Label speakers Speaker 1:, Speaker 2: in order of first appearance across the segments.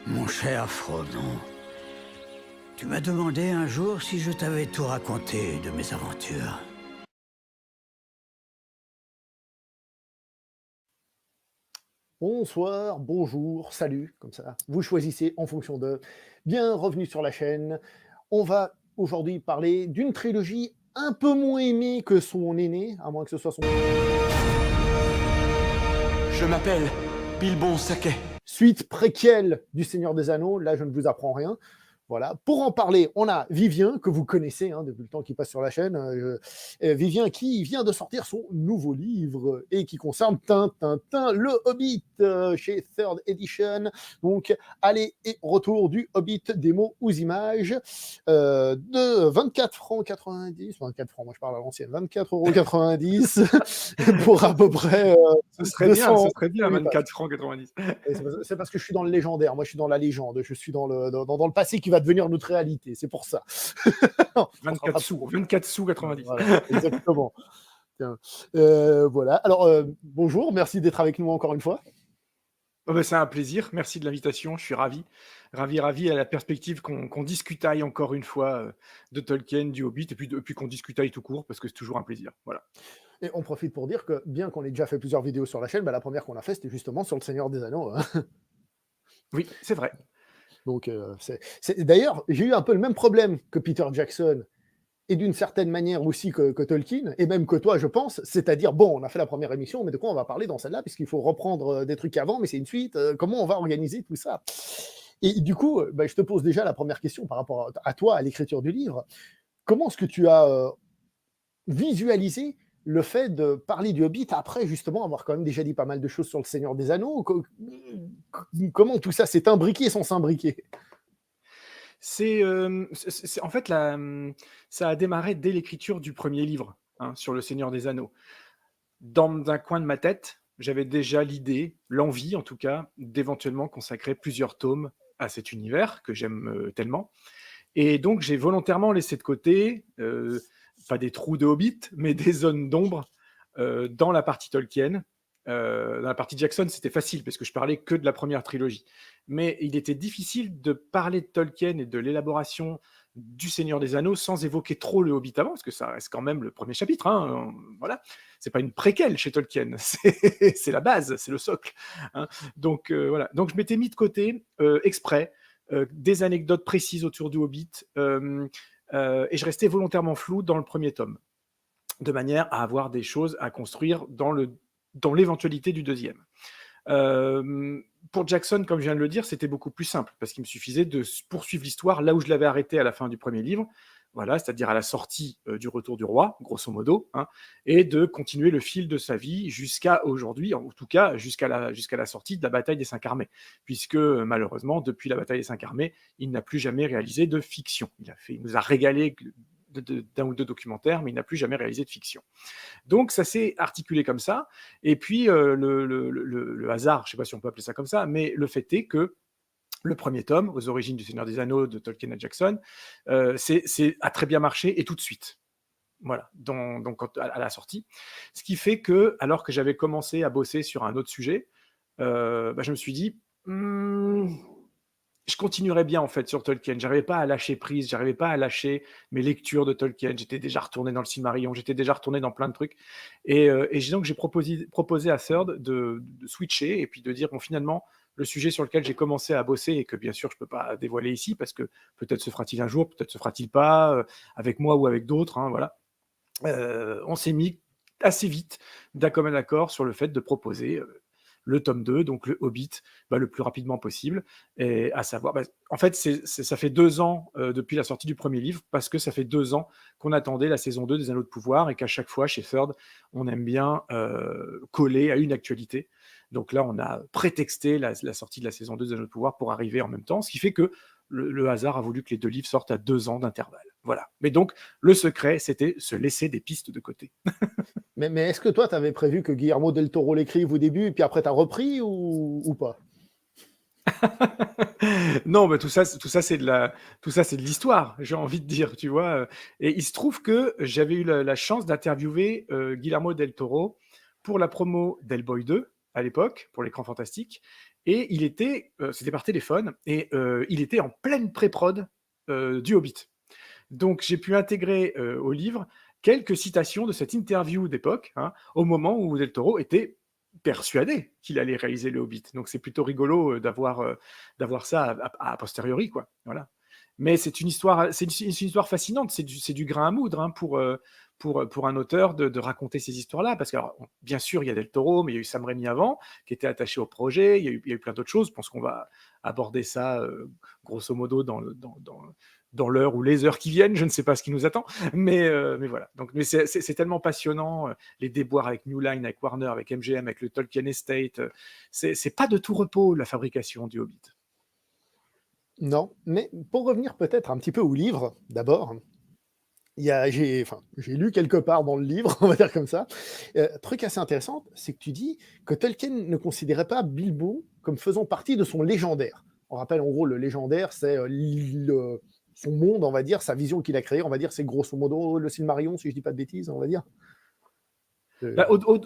Speaker 1: Mon cher Frodon, tu m'as demandé un jour si je t'avais tout raconté de mes aventures.
Speaker 2: Bonsoir, bonjour, salut, comme ça. Vous choisissez en fonction de. Bienvenue sur la chaîne. On va aujourd'hui parler d'une trilogie un peu moins aimée que son aîné, à moins que ce soit son
Speaker 3: Je m'appelle Bilbon Saquet.
Speaker 2: suite préquelle du Seigneur des Anneaux. Là, je ne vous apprends rien. Voilà. Pour en parler, on a Vivien, que vous connaissez depuis le temps qu'il passe sur la chaîne. Vivien qui vient de sortir son nouveau livre et qui concerne Tintin, le Hobbit, chez Third Edition. Donc, allez et retour du Hobbit, démo ou images, de 24 francs 90. 24 francs, moi je parle à l'ancienne. 24,90 € pour à peu près
Speaker 4: Ce serait bien
Speaker 2: 200.
Speaker 4: 24 francs 90.
Speaker 2: C'est parce que je suis dans le légendaire, moi je suis dans la légende, je suis dans le passé qui va devenir notre réalité, c'est pour ça.
Speaker 4: 24 sous, 24 sous 90.
Speaker 2: Voilà, exactement. Tiens. Voilà, alors bonjour, merci d'être avec nous encore une fois.
Speaker 4: Oh bah, c'est un plaisir, merci de l'invitation, je suis ravi. Ravi à la perspective qu'on discutaille encore une fois de Tolkien, du Hobbit, et puis qu'on discutaille tout court, parce que c'est toujours un plaisir. Voilà.
Speaker 2: Et on profite pour dire que bien qu'on ait déjà fait plusieurs vidéos sur la chaîne, la première qu'on a fait c'était justement sur le Seigneur des Anneaux.
Speaker 4: Oui, c'est vrai.
Speaker 2: Donc, d'ailleurs, j'ai eu un peu le même problème que Peter Jackson et d'une certaine manière aussi que Tolkien, et même que toi, je pense, c'est-à-dire, bon, on a fait la première émission, mais de quoi on va parler dans celle-là, puisqu'il faut reprendre des trucs avant, mais c'est une suite, comment on va organiser tout ça? Et du coup, je te pose déjà la première question par rapport à toi, à l'écriture du livre. Comment est-ce que tu as visualisé le fait de parler du Hobbit après, justement, avoir quand même déjà dit pas mal de choses sur le Seigneur des Anneaux? Comment tout ça s'est imbriqué sans s'imbriquer?
Speaker 4: En fait, ça a démarré dès l'écriture du premier livre, hein, sur le Seigneur des Anneaux. Dans un coin de ma tête, j'avais déjà l'idée, l'envie en tout cas, d'éventuellement consacrer plusieurs tomes à cet univers que j'aime tellement. Et donc, j'ai volontairement laissé de côté, pas des trous de Hobbit, mais des zones d'ombre dans la partie Tolkien. Dans la partie Jackson, c'était facile parce que je parlais que de la première trilogie. Mais il était difficile de parler de Tolkien et de l'élaboration du Seigneur des Anneaux sans évoquer trop le Hobbit avant, parce que ça reste quand même le premier chapitre. Hein, voilà, c'est pas une préquelle chez Tolkien, c'est la base, c'est le socle. Hein. Donc voilà, donc je m'étais mis de côté exprès des anecdotes précises autour du Hobbit, et je restais volontairement flou dans le premier tome, de manière à avoir des choses à construire dans l'éventualité du deuxième. Pour Jackson, comme je viens de le dire, c'était beaucoup plus simple, parce qu'il me suffisait de poursuivre l'histoire là où je l'avais arrêté à la fin du premier livre, voilà, c'est-à-dire à la sortie du Retour du Roi, grosso modo, hein, et de continuer le fil de sa vie jusqu'à aujourd'hui, en tout cas jusqu'à la sortie de la bataille des Cinq Armées, puisque malheureusement, depuis la bataille des Cinq Armées, il n'a plus jamais réalisé de fiction. Il nous a régalé d'un ou deux documentaires, mais il n'a plus jamais réalisé de fiction. Donc ça s'est articulé comme ça, et puis le hasard, je ne sais pas si on peut appeler ça comme ça, mais le fait est que le premier tome, aux origines du Seigneur des Anneaux de Tolkien et Jackson, a très bien marché et tout de suite. Voilà, donc à la sortie. Ce qui fait que, alors que j'avais commencé à bosser sur un autre sujet, je me suis dit, je continuerais bien en fait sur Tolkien. J'arrivais pas à lâcher prise, j'arrivais pas à lâcher mes lectures de Tolkien. J'étais déjà retourné dans le Silmarillion, j'étais déjà retourné dans plein de trucs. Et donc j'ai proposé à Third de switcher et puis de dire bon finalement le sujet sur lequel j'ai commencé à bosser et que bien sûr je peux pas dévoiler ici parce que peut-être se fera-t-il un jour, peut-être se fera-t-il pas avec moi ou avec d'autres. Hein, voilà. On s'est mis assez vite d'un commun accord sur le fait de proposer le tome 2, donc le Hobbit, le plus rapidement possible. Et à savoir, en fait, ça fait 2 ans depuis la sortie du premier livre, parce que ça fait 2 ans qu'on attendait la saison 2 des Anneaux de Pouvoir, et qu'à chaque fois, chez Third, on aime bien coller à une actualité. Donc là, on a prétexté la sortie de la saison 2 des Anneaux de Pouvoir pour arriver en même temps, ce qui fait que le hasard a voulu que les deux livres sortent à 2 ans d'intervalle. Voilà. Mais donc, le secret, c'était se laisser des pistes de côté.
Speaker 2: Mais est-ce que toi, tu avais prévu que Guillermo del Toro l'écrive au début, et puis après, tu as repris ou pas?
Speaker 4: Non, tout ça, c'est de l'histoire, j'ai envie de dire, tu vois. Et il se trouve que j'avais eu la chance d'interviewer Guillermo del Toro pour la promo d'Hellboy 2 à l'époque, pour l'écran fantastique. et c'était par téléphone, et il était en pleine pré-prod du Hobbit. Donc j'ai pu intégrer au livre quelques citations de cette interview d'époque, hein, au moment où Del Toro était persuadé qu'il allait réaliser le Hobbit. Donc c'est plutôt rigolo d'avoir ça a posteriori, quoi. Voilà. Mais c'est une histoire fascinante. C'est du grain à moudre, hein, pour un auteur de raconter ces histoires-là. Parce que, alors, bien sûr, il y a Del Toro, mais il y a eu Sam Raimi avant, qui était attaché au projet. Il y a eu plein d'autres choses. Je pense qu'on va aborder ça, grosso modo, dans l'heure ou les heures qui viennent. Je ne sais pas ce qui nous attend. Mais voilà. Donc, mais c'est tellement passionnant. Les déboires avec New Line, avec Warner, avec MGM, avec le Tolkien Estate. C'est pas de tout repos, la fabrication du Hobbit.
Speaker 2: Non, mais pour revenir peut-être un petit peu au livre, d'abord, j'ai lu quelque part dans le livre, on va dire comme ça, truc assez intéressant, c'est que tu dis que Tolkien ne considérait pas Bilbo comme faisant partie de son légendaire. On rappelle, en gros, le légendaire, c'est son monde, on va dire, sa vision qu'il a créée, on va dire, c'est grosso modo le Silmarillion, si je dis pas de bêtises, on va dire.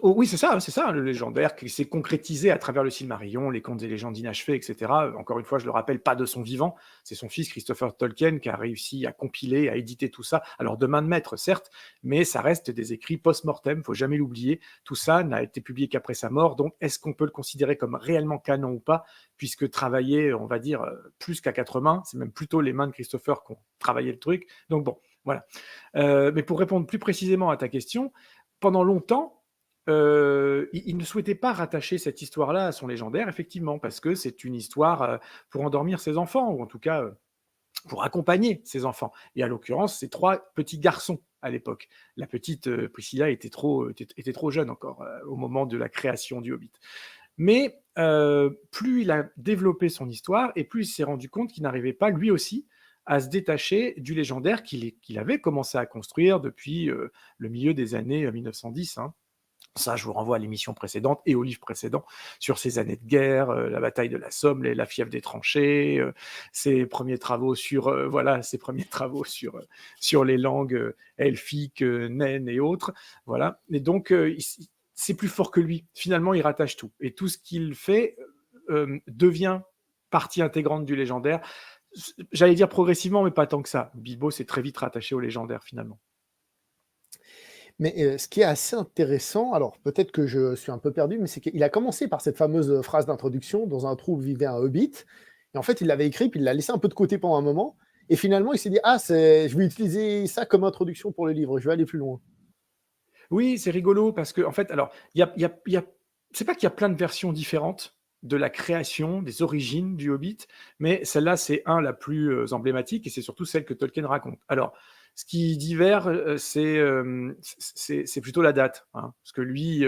Speaker 4: Oui, c'est ça, le légendaire qui s'est concrétisé à travers le Silmarillion, les contes et légendes inachevées, etc. Encore une fois, je le rappelle, pas de son vivant. C'est son fils Christopher Tolkien qui a réussi à compiler, à éditer tout ça. Alors de main de maître, certes, mais ça reste des écrits post-mortem, faut jamais l'oublier. Tout ça n'a été publié qu'après sa mort. Donc, est-ce qu'on peut le considérer comme réellement canon ou pas, puisque travailler, on va dire, plus qu'à quatre mains, c'est même plutôt les mains de Christopher qui ont travaillé le truc. Donc bon, voilà. Mais pour répondre plus précisément à ta question, pendant longtemps, il ne souhaitait pas rattacher cette histoire-là à son légendaire, effectivement, parce que c'est une histoire pour endormir ses enfants, ou en tout cas pour accompagner ses enfants. Et à l'occurrence, c'est trois petits garçons à l'époque. La petite Priscilla était trop jeune encore au moment de la création du Hobbit. Mais plus il a développé son histoire, et plus il s'est rendu compte qu'il n'arrivait pas, lui aussi, à se détacher du légendaire qu'il avait commencé à construire depuis le milieu des années 1910. Hein. Ça, je vous renvoie à l'émission précédente et au livre précédent sur ces années de guerre, la bataille de la Somme, la fièvre des tranchées, ses premiers travaux sur les langues elfiques, naines et autres. Voilà. Et donc, c'est plus fort que lui. Finalement, il rattache tout. Et tout ce qu'il fait devient partie intégrante du légendaire. J'allais dire progressivement, mais pas tant que ça. Bilbo s'est très vite rattaché au légendaire, finalement.
Speaker 2: Mais ce qui est assez intéressant, alors peut-être que je suis un peu perdu, mais c'est qu'il a commencé par cette fameuse phrase d'introduction, dans un trou vivait un hobbit, et en fait il l'avait écrit, puis il l'a laissé un peu de côté pendant un moment, et finalement il s'est dit, je vais utiliser ça comme introduction pour le livre, je vais aller plus loin.
Speaker 4: Oui, c'est rigolo, parce que en fait, alors, c'est pas qu'il y a plein de versions différentes de la création, des origines du Hobbit, mais celle-là, c'est la plus emblématique, et c'est surtout celle que Tolkien raconte. Alors, ce qui diffère, c'est plutôt la date, hein, parce que lui,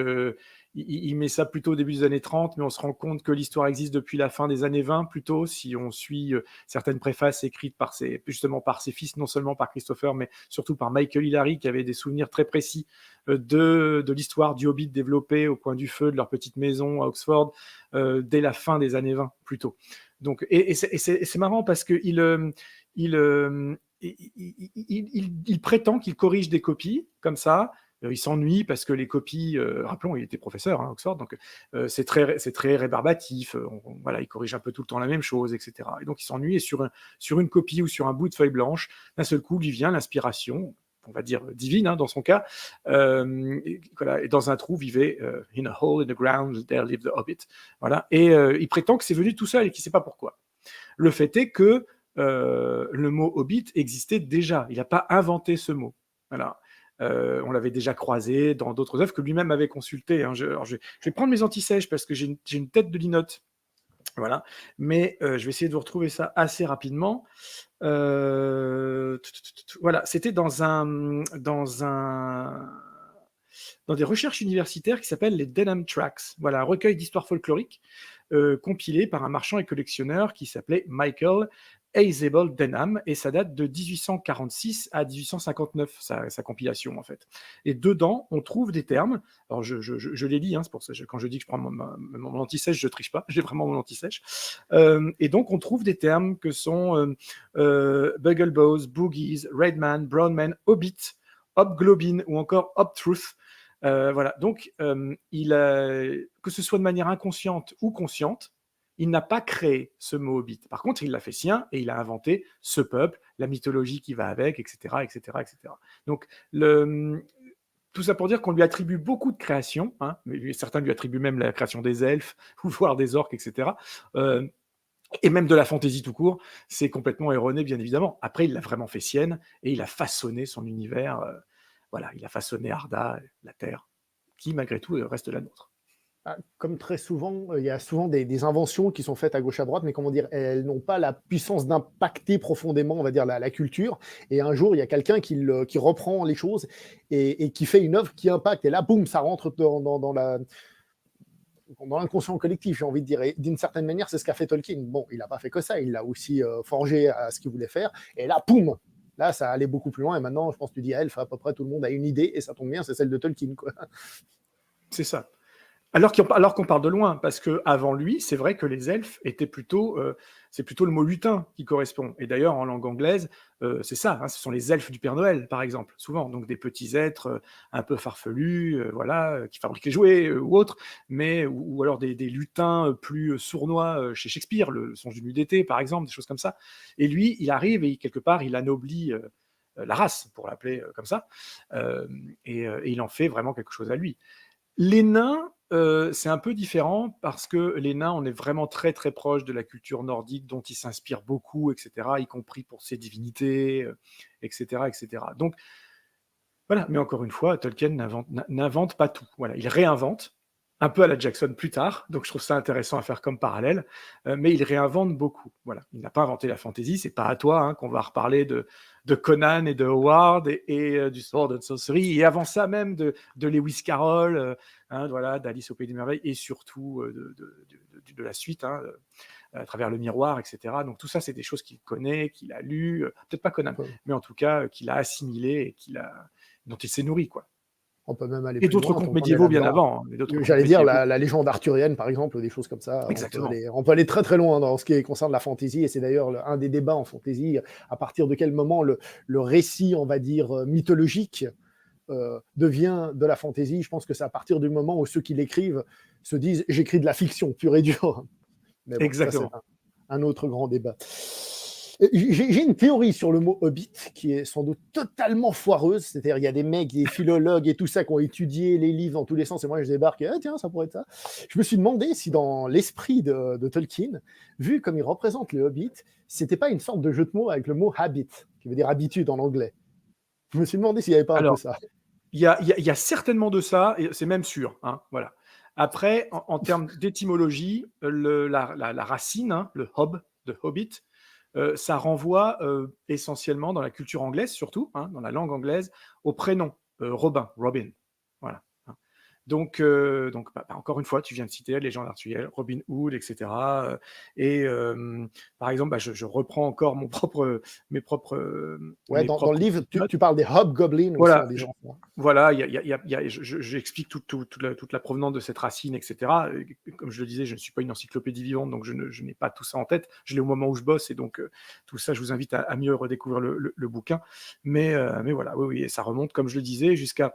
Speaker 4: il met ça plutôt au début des années 30, mais on se rend compte que l'histoire existe depuis la fin des années 20, plutôt, si on suit certaines préfaces écrites justement par ses fils, non seulement par Christopher, mais surtout par Michael Hillary, qui avait des souvenirs très précis de l'histoire du Hobbit développée au coin du feu de leur petite maison à Oxford, dès la fin des années 20, plutôt. Donc, et c'est marrant parce qu'il il prétend qu'il corrige des copies comme ça. Il s'ennuie parce que les copies, rappelons, il était professeur à Oxford, donc c'est très rébarbatif. Voilà, il corrige un peu tout le temps la même chose, etc. Et donc il s'ennuie, et sur une copie ou sur un bout de feuille blanche, d'un seul coup, lui vient l'inspiration, on va dire divine, hein, dans son cas. Voilà, et dans un trou vivait in a hole in the ground, there lived the hobbit. Voilà, et il prétend que c'est venu tout seul et qu'il ne sait pas pourquoi. Le fait est que le mot hobbit existait déjà. Il n'a pas inventé ce mot. Voilà. On l'avait déjà croisé dans d'autres œuvres que lui-même avait consultées. Hein. Je vais prendre mes antisèches parce que j'ai une tête de linotte. Voilà. Mais je vais essayer de vous retrouver ça assez rapidement. Voilà. C'était dans des recherches universitaires qui s'appellent les Denham Tracts. Voilà, un recueil d'histoires folkloriques compilé par un marchand et collectionneur qui s'appelait Michael Isabel Denham, et ça date de 1846 à 1859, sa compilation en fait. Et dedans, on trouve des termes, alors je les lis, hein, c'est pour ça, quand je dis que je prends mon anti-sèche, je triche pas, j'ai vraiment mon anti-sèche. Et donc, on trouve des termes que sont Bugglebows, Boogies, Redman, Brownman, Hobbit, Hobgoblin ou encore Hobtruth. Voilà, donc que ce soit de manière inconsciente ou consciente, il n'a pas créé ce mot hobbit. Par contre, il l'a fait sien et il a inventé ce peuple, la mythologie qui va avec, etc., etc., etc. Donc, tout ça pour dire qu'on lui attribue beaucoup de créations, hein, mais certains lui attribuent même la création des elfes, ou voire des orques, etc. Et même de la fantaisie tout court, c'est complètement erroné, bien évidemment. Après, il l'a vraiment fait sienne, et il a façonné son univers. Voilà, il a façonné Arda, la Terre, qui malgré tout reste la nôtre.
Speaker 2: Comme très souvent, il y a souvent des inventions qui sont faites à gauche à droite, mais comment dire, elles n'ont pas la puissance d'impacter profondément, on va dire, la culture. Et un jour, il y a quelqu'un qui reprend les choses et qui fait une œuvre qui impacte. Et là, boum, ça rentre dans l'inconscient collectif, j'ai envie de dire. Et d'une certaine manière, c'est ce qu'a fait Tolkien. Bon, il n'a pas fait que ça, il l'a aussi forgé à ce qu'il voulait faire. Et là, boum, là, ça allait beaucoup plus loin. Et maintenant, je pense que tu dis elfe, à peu près tout le monde a une idée, et ça tombe bien, c'est celle de Tolkien, quoi.
Speaker 4: C'est ça. Alors qu'on part de loin, parce qu'avant lui, c'est vrai que les elfes étaient plutôt, c'est plutôt le mot lutin qui correspond. Et d'ailleurs, en langue anglaise, c'est ça, hein, ce sont les elfes du Père Noël, par exemple, souvent. Donc des petits êtres un peu farfelus, voilà, qui fabriquent les jouets ou autres, ou alors des lutins plus sournois chez Shakespeare, le Songe d'une nuit d'été, par exemple, des choses comme ça. Et lui, il arrive et quelque part, il anoblit la race, pour l'appeler comme ça, et il en fait vraiment quelque chose à lui. Les nains, c'est un peu différent parce que les nains, on est vraiment très très proche de la culture nordique dont ils s'inspirent beaucoup, etc., y compris pour ses divinités, etc., etc. Donc voilà, mais encore une fois, Tolkien n'invente pas tout. Voilà, il réinvente, un peu à la Jackson plus tard, donc je trouve ça intéressant à faire comme parallèle, mais il réinvente beaucoup. Voilà, il n'a pas inventé la fantasy, c'est pas à toi hein, qu'on va reparler de Conan et de Howard et du Sword and Sorcery, et avant ça même de Lewis Carroll, hein, voilà, d'Alice au Pays des Merveilles, et surtout de la suite, hein, à travers le miroir, etc. Donc tout ça, c'est des choses qu'il connaît, qu'il a lues, peut-être pas Conan, mais en tout cas qu'il a assimilé et dont il s'est nourri, quoi.
Speaker 2: On peut même aller
Speaker 4: Et
Speaker 2: plus
Speaker 4: d'autres
Speaker 2: loin,
Speaker 4: contes
Speaker 2: tant qu'on est
Speaker 4: médiévaux bien
Speaker 2: là-dedans.
Speaker 4: avant. Hein,
Speaker 2: J'allais dire la légende arthurienne, par exemple, des choses comme ça.
Speaker 4: Exactement.
Speaker 2: On peut aller très très loin dans ce qui concerne la fantaisie, et c'est d'ailleurs un des débats en fantaisie, à partir de quel moment le récit, on va dire, mythologique devient de la fantaisie. Je pense que c'est à partir du moment où ceux qui l'écrivent se disent « j'écris de la fiction pure et dure ». Mais bon,
Speaker 4: exactement.
Speaker 2: ça, c'est un autre grand débat. J'ai une théorie sur le mot hobbit qui est sans doute totalement foireuse. C'est-à-dire, il y a des mecs, des philologues et tout ça qui ont étudié les livres dans tous les sens. Et moi, je débarque et tiens, ça pourrait être ça. Je me suis demandé si, dans l'esprit de Tolkien, vu comme il représente le hobbit, c'était pas une sorte de jeu de mots avec le mot habit, qui veut dire habitude en anglais. Je me suis demandé s'il n'y avait pas un peu ça.
Speaker 4: Il y a certainement de ça, et c'est même sûr. Hein, voilà. Après, en termes d'étymologie, la racine, hein, le hob, de hobbit, ça renvoie essentiellement dans la culture anglaise, surtout, hein, dans la langue anglaise, au prénom Robin. Voilà. Hein. Donc encore une fois, tu viens de citer Légende arthurienne, Robin Hood, etc. Par exemple, je reprends encore mes propres.
Speaker 2: Dans le livre, tu parles des hobgoblins
Speaker 4: voilà,
Speaker 2: aussi. Des gens.
Speaker 4: Voilà, j'explique toute la provenance de cette racine, etc. Et comme je le disais, je ne suis pas une encyclopédie vivante, donc je n'ai pas tout ça en tête. Je l'ai au moment où je bosse, et donc tout ça, je vous invite à mieux redécouvrir le bouquin. Mais voilà, oui, et ça remonte, comme je le disais, jusqu'à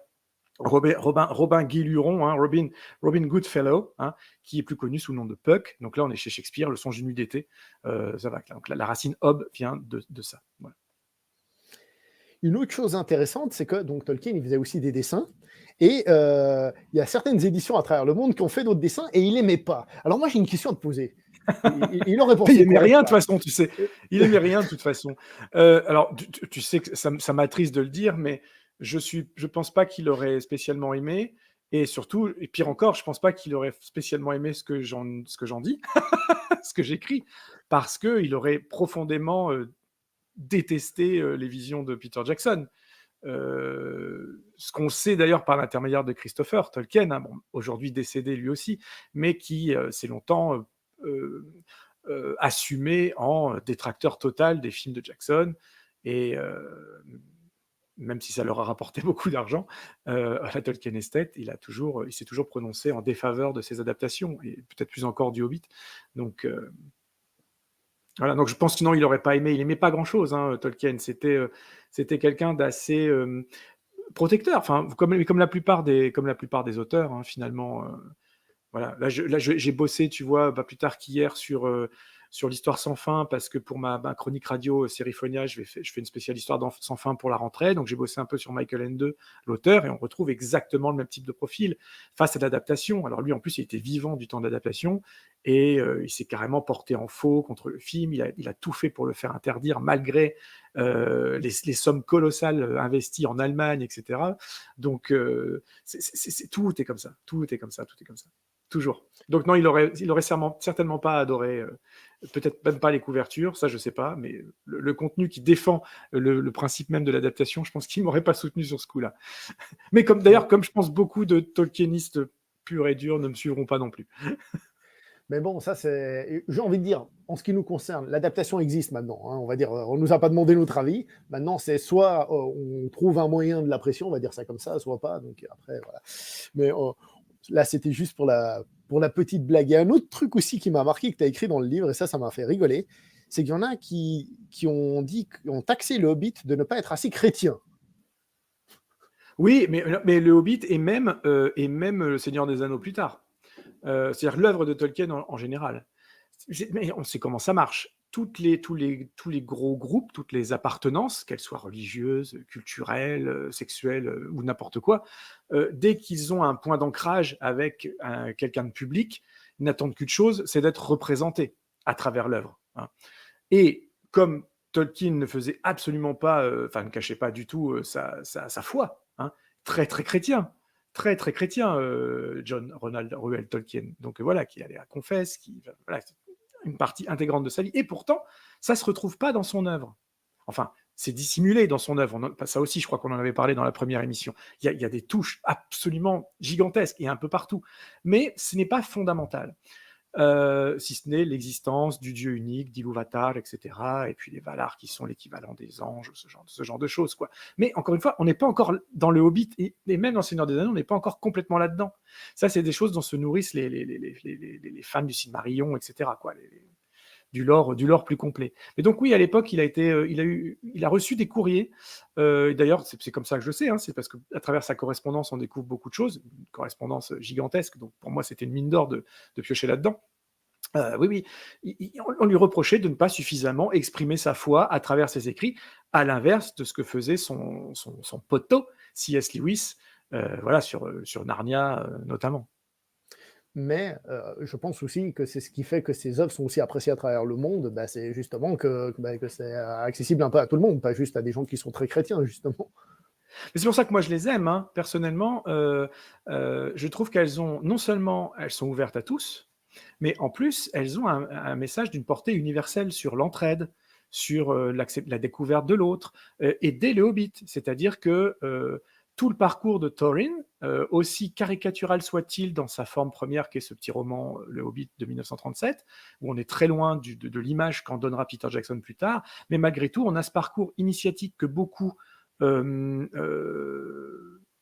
Speaker 4: Robin Guilhuron, hein, Robin Goodfellow, hein, qui est plus connu sous le nom de Puck. Donc là, on est chez Shakespeare, le Songe d'une nuit d'été. Ça va. Donc la racine hob vient de ça. Voilà.
Speaker 2: Une autre chose intéressante, c'est que donc Tolkien, il faisait aussi des dessins. Et il y a certaines éditions à travers le monde qui ont fait d'autres dessins et il n'aimait pas. Alors moi, j'ai une question à te poser. Il aurait pensé
Speaker 4: il n'aimait rien de toute façon, tu sais. Il n'aimait rien de toute façon. Alors, tu sais que ça m'attriste de le dire, mais je pense pas qu'il aurait spécialement aimé. Et surtout, et pire encore, je pense pas qu'il aurait spécialement aimé ce que j'en dis, ce que j'écris, parce qu'il aurait profondément détesté les visions de Peter Jackson. Ce qu'on sait d'ailleurs par l'intermédiaire de Christopher Tolkien, hein, bon, aujourd'hui décédé lui aussi, mais qui s'est longtemps assumé en détracteur total des films de Jackson, et même si ça leur a rapporté beaucoup d'argent, à la Tolkien Estate, il s'est toujours prononcé en défaveur de ces adaptations, et peut-être plus encore du Hobbit. Donc voilà, donc je pense que non, il n'aurait pas aimé. Il n'aimait pas grand-chose, hein, Tolkien. C'était quelqu'un d'assez protecteur, enfin, comme la plupart des auteurs, hein, finalement. Voilà, j'ai bossé, tu vois, pas plus tard qu'hier sur l'Histoire sans fin, parce que pour ma chronique radio Sériphonia, je fais une spéciale Histoire sans fin pour la rentrée. Donc j'ai bossé un peu sur Michael Ende, l'auteur, et on retrouve exactement le même type de profil face à l'adaptation. Alors lui, en plus, il était vivant du temps d'adaptation, et il s'est carrément porté en faux contre le film. Il a tout fait pour le faire interdire, malgré les sommes colossales investies en Allemagne, etc. Donc tout est comme ça, tout est comme ça, tout est comme ça. Toujours. Donc non, il aurait certainement pas adoré, peut-être même pas les couvertures, ça je sais pas, mais le contenu qui défend le principe même de l'adaptation, je pense qu'il m'aurait pas soutenu sur ce coup-là. Mais comme je pense beaucoup de Tolkienistes purs et durs ne me suivront pas non plus.
Speaker 2: Mais bon, ça c'est. J'ai envie de dire, en ce qui nous concerne, l'adaptation existe maintenant. Hein, on va dire, on nous a pas demandé notre avis. Maintenant, c'est soit on trouve un moyen de la pression, on va dire ça comme ça, soit pas. Donc après, voilà. Mais là, c'était juste pour la petite blague. Il y a un autre truc aussi qui m'a marqué, que tu as écrit dans le livre, et ça m'a fait rigoler. C'est qu'il y en a qui ont taxé le Hobbit de ne pas être assez chrétien.
Speaker 4: Oui, mais le Hobbit et même le Seigneur des Anneaux plus tard. C'est-à-dire l'œuvre de Tolkien en général. Mais on sait comment ça marche. Tous les gros groupes, toutes les appartenances, qu'elles soient religieuses, culturelles, sexuelles ou n'importe quoi, dès qu'ils ont un point d'ancrage avec quelqu'un de public, ils n'attendent qu'une chose, c'est d'être représentés à travers l'œuvre. Hein. Et comme Tolkien ne faisait absolument pas, ne cachait pas du tout sa foi, hein, très très chrétien, très très chrétien, John Ronald Reuel Tolkien. Donc voilà, qui allait à confesse, voilà, une partie intégrante de sa vie. Et pourtant, ça se retrouve pas dans son œuvre. Enfin, c'est dissimulé dans son œuvre. Ça aussi, je crois qu'on en avait parlé dans la première émission. Il y a des touches absolument gigantesques et un peu partout. Mais ce n'est pas fondamental. Si ce n'est l'existence du Dieu unique, d'Ilúvatar, etc. Et puis les Valar qui sont l'équivalent des anges, ce genre de choses, quoi. Mais encore une fois, on n'est pas encore dans le Hobbit, et même dans le Seigneur des Anneaux, on n'est pas encore complètement là-dedans. Ça, c'est des choses dont se nourrissent les fans du Silmarillion, etc., quoi, du lore plus complet. Mais donc oui, à l'époque, il a reçu des courriers. D'ailleurs, c'est comme ça que je le sais. Hein, c'est parce qu'à travers sa correspondance, on découvre beaucoup de choses. Une correspondance gigantesque. Donc pour moi, c'était une mine d'or de piocher là-dedans. Oui, on lui reprochait de ne pas suffisamment exprimer sa foi à travers ses écrits, à l'inverse de ce que faisait son poteau, C.S. Lewis, voilà, sur Narnia notamment.
Speaker 2: Mais je pense aussi que c'est ce qui fait que ces œuvres sont aussi appréciées à travers le monde, c'est justement que c'est accessible un peu à tout le monde, pas juste à des gens qui sont très chrétiens, justement.
Speaker 4: Mais c'est pour ça que moi je les aime, hein. Personnellement, je trouve qu'elles ont, non seulement elles sont ouvertes à tous, mais en plus elles ont un message d'une portée universelle sur l'entraide, sur la découverte de l'autre, et dès le Hobbit, c'est-à-dire que tout le parcours de Thorin, aussi caricatural soit-il dans sa forme première qu'est ce petit roman Le Hobbit de 1937, où on est très loin de l'image qu'en donnera Peter Jackson plus tard, mais malgré tout on a ce parcours initiatique que beaucoup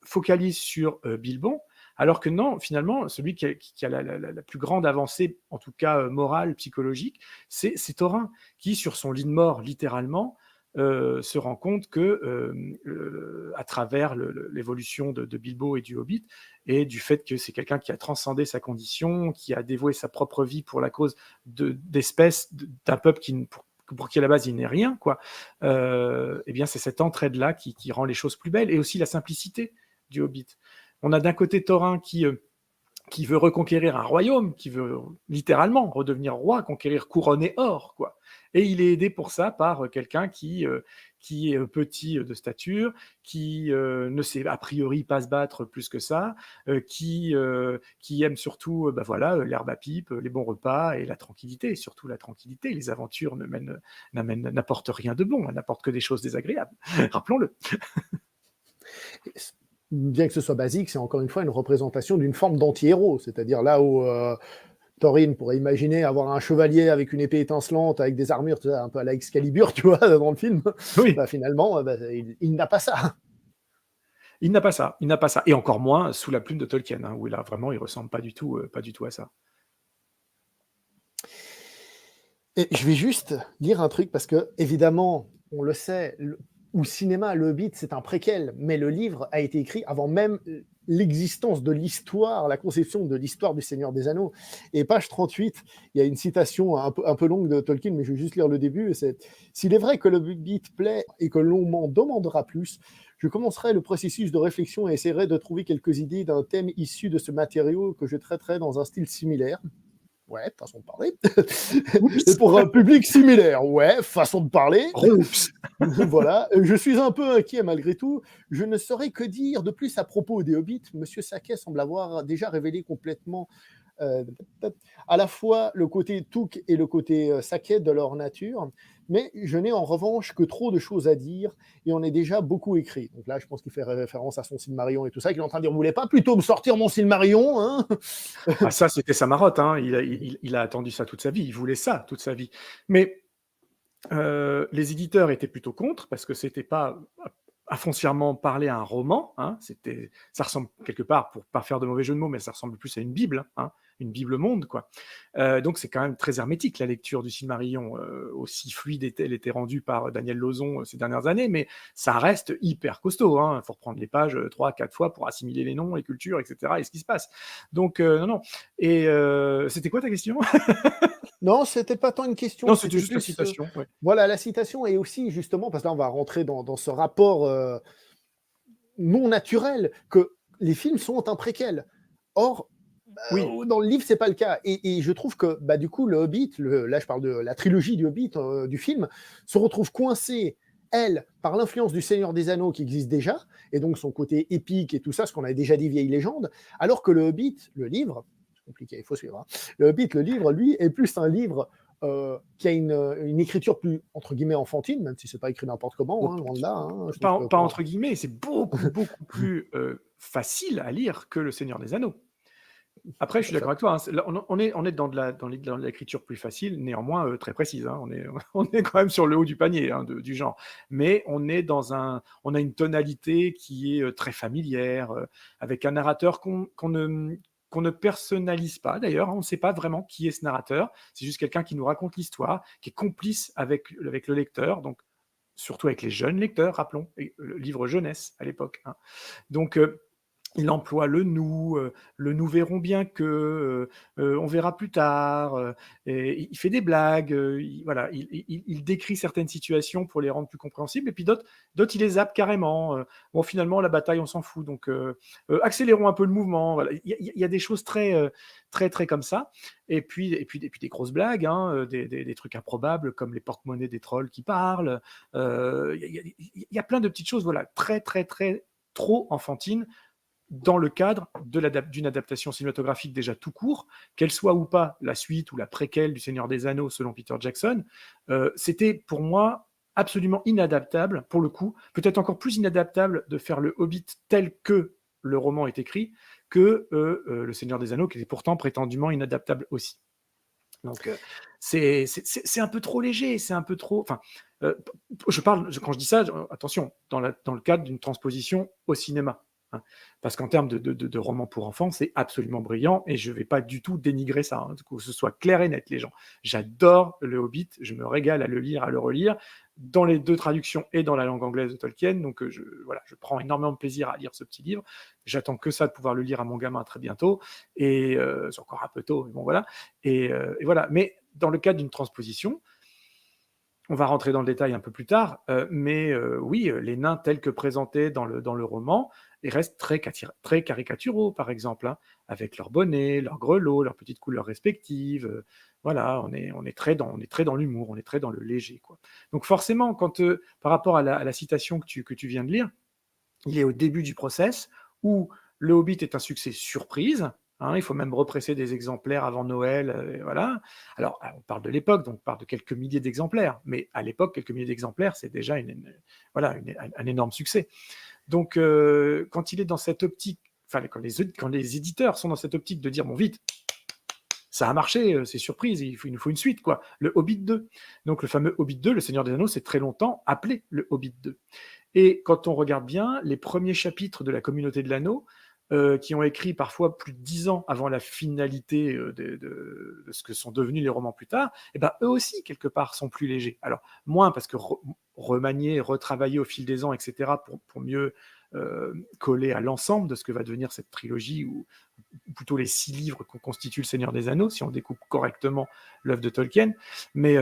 Speaker 4: focalisent sur Bilbon, alors que non, finalement, celui qui a la plus grande avancée, en tout cas morale, psychologique, c'est Thorin, qui, sur son lit de mort, littéralement, se rend compte que, à travers l'évolution de Bilbo et du Hobbit, et du fait que c'est quelqu'un qui a transcendé sa condition, qui a dévoué sa propre vie pour la cause d'espèces, d'un peuple pour qui à la base il n'est rien, quoi. Eh bien c'est cette entraide-là qui rend les choses plus belles, et aussi la simplicité du Hobbit. On a d'un côté Thorin qui veut reconquérir un royaume, qui veut littéralement redevenir roi, conquérir couronne et or, quoi. Et il est aidé pour ça par quelqu'un qui est petit de stature, qui ne sait a priori pas se battre plus que ça, qui aime surtout l'herbe à pipe, les bons repas et la tranquillité, surtout la tranquillité. Les aventures n'apportent rien de bon, elles n'apportent que des choses désagréables, rappelons-le.
Speaker 2: Bien que ce soit basique, c'est encore une fois une représentation d'une forme d'anti-héros, c'est-à-dire là où Thorin pourrait imaginer avoir un chevalier avec une épée étincelante, avec des armures, un peu à la Excalibur, tu vois, dans le film,
Speaker 4: oui.
Speaker 2: Finalement, il n'a pas ça.
Speaker 4: Il n'a pas ça, et encore moins sous la plume de Tolkien, hein, où là vraiment il ressemble pas du tout à ça.
Speaker 2: Et je vais juste dire un truc, parce que évidemment, on le sait, au cinéma, Le Hobbit, c'est un préquel, mais le livre a été écrit avant même l'existence de l'histoire, la conception de l'histoire du Seigneur des Anneaux. Et page 38, il y a une citation un peu longue de Tolkien, mais je vais juste lire le début. C'est « S'il est vrai que le Hobbit plaît et que l'on m'en demandera plus, je commencerai le processus de réflexion et essaierai de trouver quelques idées d'un thème issu de ce matériau que je traiterai dans un style similaire. » Ouais, façon de parler. Et pour un public similaire, ouais, façon de parler.
Speaker 4: Oups.
Speaker 2: Voilà, je suis un peu inquiet malgré tout. Je ne saurais que dire de plus à propos des Hobbits. Monsieur Saquet semble avoir déjà révélé complètement à la fois le côté Touk et le côté Saquet de leur nature, mais je n'ai en revanche que trop de choses à dire et on est déjà beaucoup écrit. Donc là, je pense qu'il fait référence à son Silmarillion et tout ça, qu'il est en train de dire, vous voulez pas plutôt me sortir mon Silmarillion, hein?
Speaker 4: Ah, ça, c'était sa marotte, hein. Il a attendu ça toute sa vie, il voulait ça toute sa vie. Mais les éditeurs étaient plutôt contre, parce que c'était pas à foncièrement parler à un roman, hein. Ça ressemble quelque part, pour pas faire de mauvais jeu de mots, mais ça ressemble plus à une Bible, hein, une Bible monde, quoi. Donc c'est quand même très hermétique, la lecture du Silmarillion, aussi fluide elle était rendue par Daniel Lauzon ces dernières années, mais ça reste hyper costaud, hein. Il faut reprendre les pages 3-4 fois pour assimiler les noms, les cultures, etc., et ce qui se passe. Donc non. Et c'était quoi ta question?
Speaker 2: Non, c'était pas tant une question.
Speaker 4: Non, c'était juste la
Speaker 2: plus,
Speaker 4: citation. Ouais.
Speaker 2: Voilà, la citation, et aussi, justement, parce que là, on va rentrer dans ce rapport non naturel, que les films sont un préquel. Or,
Speaker 4: Oui.
Speaker 2: dans le livre, c'est pas le cas. Et je trouve que, du coup, le Hobbit, là, je parle de la trilogie du Hobbit, du film, se retrouve coincée, elle, par l'influence du Seigneur des Anneaux qui existe déjà, et donc son côté épique et tout ça, ce qu'on avait déjà dit, vieille légende, alors que le Hobbit, le livre, c'est compliqué, il faut suivre, hein. Le Hobbit, le livre, lui, est plus un livre qui a une écriture plus, entre guillemets, enfantine, même si c'est pas écrit n'importe comment, hein, loin de là. Hein,
Speaker 4: pas entre guillemets, c'est beaucoup plus facile à lire que Le Seigneur des Anneaux. Après, je suis d'accord avec toi, hein, là, on est dans l'écriture plus facile, néanmoins très précise, hein, on est quand même sur le haut du panier, hein, du genre. Mais on a une tonalité qui est très familière, avec un narrateur qu'on ne personnalise pas d'ailleurs, hein, on ne sait pas vraiment qui est ce narrateur, c'est juste quelqu'un qui nous raconte l'histoire, qui est complice avec le lecteur, donc surtout avec les jeunes lecteurs, rappelons, le livre jeunesse à l'époque, hein. Donc il emploie le nous verrons bien que, on verra plus tard, et il fait des blagues, voilà, il décrit certaines situations pour les rendre plus compréhensibles, et puis d'autres il les zappe carrément. Bon, finalement, la bataille, on s'en fout, donc accélérons un peu le mouvement. Voilà. Il y a des choses très, très, très comme ça, et puis des grosses blagues, hein, des trucs improbables, comme les porte-monnaies des trolls qui parlent. Il y a plein de petites choses, voilà, très, très, très, trop enfantines, dans le cadre d'une adaptation cinématographique déjà tout court, qu'elle soit ou pas la suite ou la préquelle du Seigneur des Anneaux selon Peter Jackson, c'était pour moi absolument inadaptable, pour le coup, peut-être encore plus inadaptable de faire le Hobbit tel que le roman est écrit que le Seigneur des Anneaux, qui était pourtant prétendument inadaptable aussi. Donc c'est un peu trop léger, c'est un peu trop... Enfin, quand je dis ça, attention, dans le cadre d'une transposition au cinéma. Hein, parce qu'en termes de romans pour enfants, c'est absolument brillant, et je ne vais pas du tout dénigrer ça, hein, que ce soit clair et net, les gens. J'adore le Hobbit, je me régale à le lire, à le relire, dans les deux traductions et dans la langue anglaise de Tolkien, donc je prends énormément de plaisir à lire ce petit livre. J'attends que ça, de pouvoir le lire à mon gamin très bientôt, et c'est encore un peu tôt, mais bon voilà. Et voilà. Mais dans le cadre d'une transposition, on va rentrer dans le détail un peu plus tard, mais oui, les nains tels que présentés dans le roman, ils restent très caricaturaux, par exemple, hein, avec leurs bonnets, leurs grelots, leurs petites couleurs respectives. Voilà, on est très dans l'humour, on est très dans le léger, quoi. Donc forcément, quand par rapport à la citation que tu viens de lire, il est au début du process où le Hobbit est un succès surprise. Hein, il faut même represser des exemplaires avant Noël, voilà. Alors, on parle de l'époque, donc on parle de quelques milliers d'exemplaires, mais à l'époque, quelques milliers d'exemplaires, c'est déjà un énorme succès. Donc, quand il est dans cette optique, enfin, quand les éditeurs sont dans cette optique de dire, bon, vite, ça a marché, c'est surprise, il nous faut une suite, quoi. Le Hobbit 2. Donc, le fameux Hobbit 2, Le Seigneur des Anneaux, c'est très longtemps appelé le Hobbit 2. Et quand on regarde bien, les premiers chapitres de la Communauté de l'Anneau qui ont écrit parfois plus de 10 ans avant la finalité de ce que sont devenus les romans plus tard, eh ben, eux aussi, quelque part, sont plus légers. Alors, moins parce que remanier, retravailler au fil des ans, etc., pour mieux coller à l'ensemble de ce que va devenir cette trilogie, ou plutôt les 6 livres qu'on constitue le Seigneur des Anneaux, si on découpe correctement l'œuvre de Tolkien. Mais,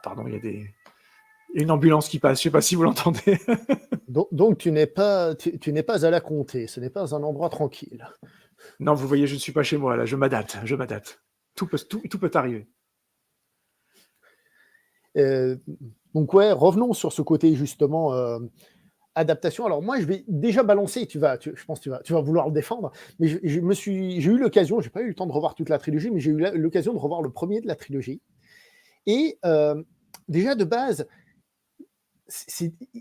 Speaker 4: pardon, il y a une ambulance qui passe, je ne sais pas si vous l'entendez.
Speaker 2: Donc tu n'es pas à la comté, ce n'est pas un endroit tranquille.
Speaker 4: Non, vous voyez, je ne suis pas chez moi, là, je m'adapte. Tout peut arriver.
Speaker 2: Donc ouais, revenons sur ce côté justement adaptation. Alors moi, je vais déjà balancer, je pense que tu vas vouloir le défendre, mais j'ai eu l'occasion, j'ai pas eu le temps de revoir toute la trilogie, mais j'ai eu l'occasion de revoir le premier de la trilogie. Et déjà de base,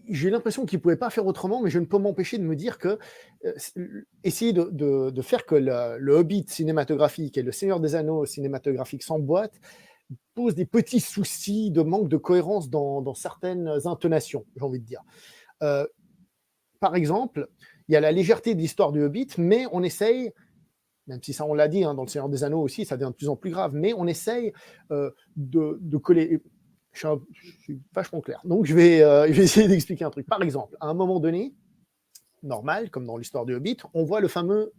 Speaker 2: j'ai l'impression qu'ils ne pouvaient pas faire autrement, mais je ne peux m'empêcher de me dire que essayer de faire que le Hobbit cinématographique et le Seigneur des Anneaux cinématographique s'emboîtent pose des petits soucis de manque de cohérence dans certaines intonations, j'ai envie de dire. Par exemple, il y a la légèreté de l'histoire du Hobbit, mais on essaye, même si ça on l'a dit, hein, dans le Seigneur des Anneaux aussi, ça devient de plus en plus grave, mais on essaye de coller... Je suis vachement clair. Donc, je vais essayer d'expliquer un truc. Par exemple, à un moment donné, normal, comme dans l'histoire du Hobbit, on voit le fameux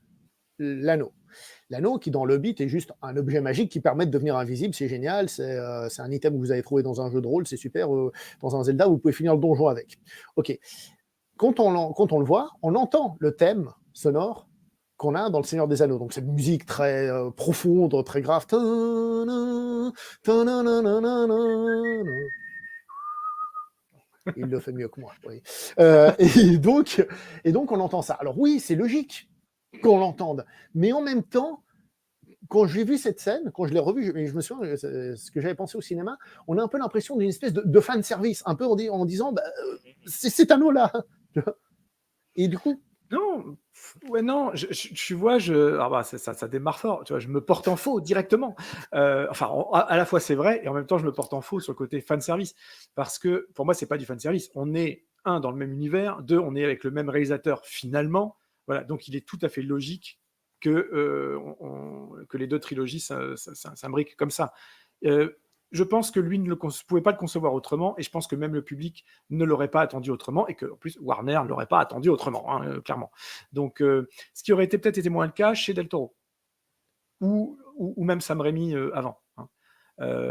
Speaker 2: l'anneau. L'anneau qui, dans le Hobbit, est juste un objet magique qui permet de devenir invisible. C'est génial. C'est un item que vous avez trouvé dans un jeu de rôle. C'est super. Dans un Zelda, vous pouvez finir le donjon avec. OK. Quand on le voit, on entend le thème sonore qu'on a dans le Seigneur des Anneaux. Donc, cette musique très profonde, très grave. Il le fait mieux que moi. Oui. Et donc, on entend ça. Alors oui, c'est logique qu'on l'entende. Mais en même temps, quand j'ai vu cette scène, quand je l'ai revue, je me souviens, ce que j'avais pensé au cinéma, on a un peu l'impression d'une espèce de fan service, un peu en disant, bah, c'est cet anneau-là. Et du coup,
Speaker 4: non, tu vois, ça démarre fort. Tu vois, je me porte en faux directement. À la fois c'est vrai, et en même temps je me porte en faux sur le côté fan service, parce que pour moi c'est pas du fan service. On est dans le même univers, on est avec le même réalisateur finalement. Voilà, donc il est tout à fait logique que les 2 trilogies s'imbriquent comme ça. Je pense que lui ne pouvait pas le concevoir autrement, et je pense que même le public ne l'aurait pas attendu autrement, et que en plus Warner ne l'aurait pas attendu autrement, hein, clairement. Donc, ce qui aurait peut-être été moins le cas chez Del Toro, ou même Sam Raimi avant. Hein.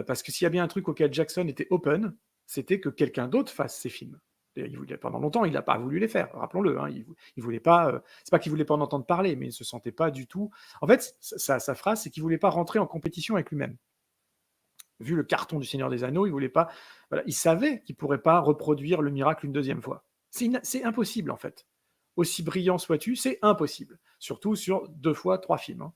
Speaker 4: Parce que s'il y a bien un truc auquel Jackson était open, c'était que quelqu'un d'autre fasse ses films. Pendant longtemps, il n'a pas voulu les faire, rappelons-le. Hein, il voulait pas. C'est pas qu'il voulait pas en entendre parler, mais il ne se sentait pas du tout. En fait, sa phrase, c'est qu'il voulait pas rentrer en compétition avec lui-même. Vu le carton du Seigneur des Anneaux, il voulait pas. Voilà, il savait qu'il pourrait pas reproduire le miracle une deuxième fois. C'est impossible en fait. Aussi brillant sois-tu, c'est impossible. Surtout sur 2 fois 3 films. Hein.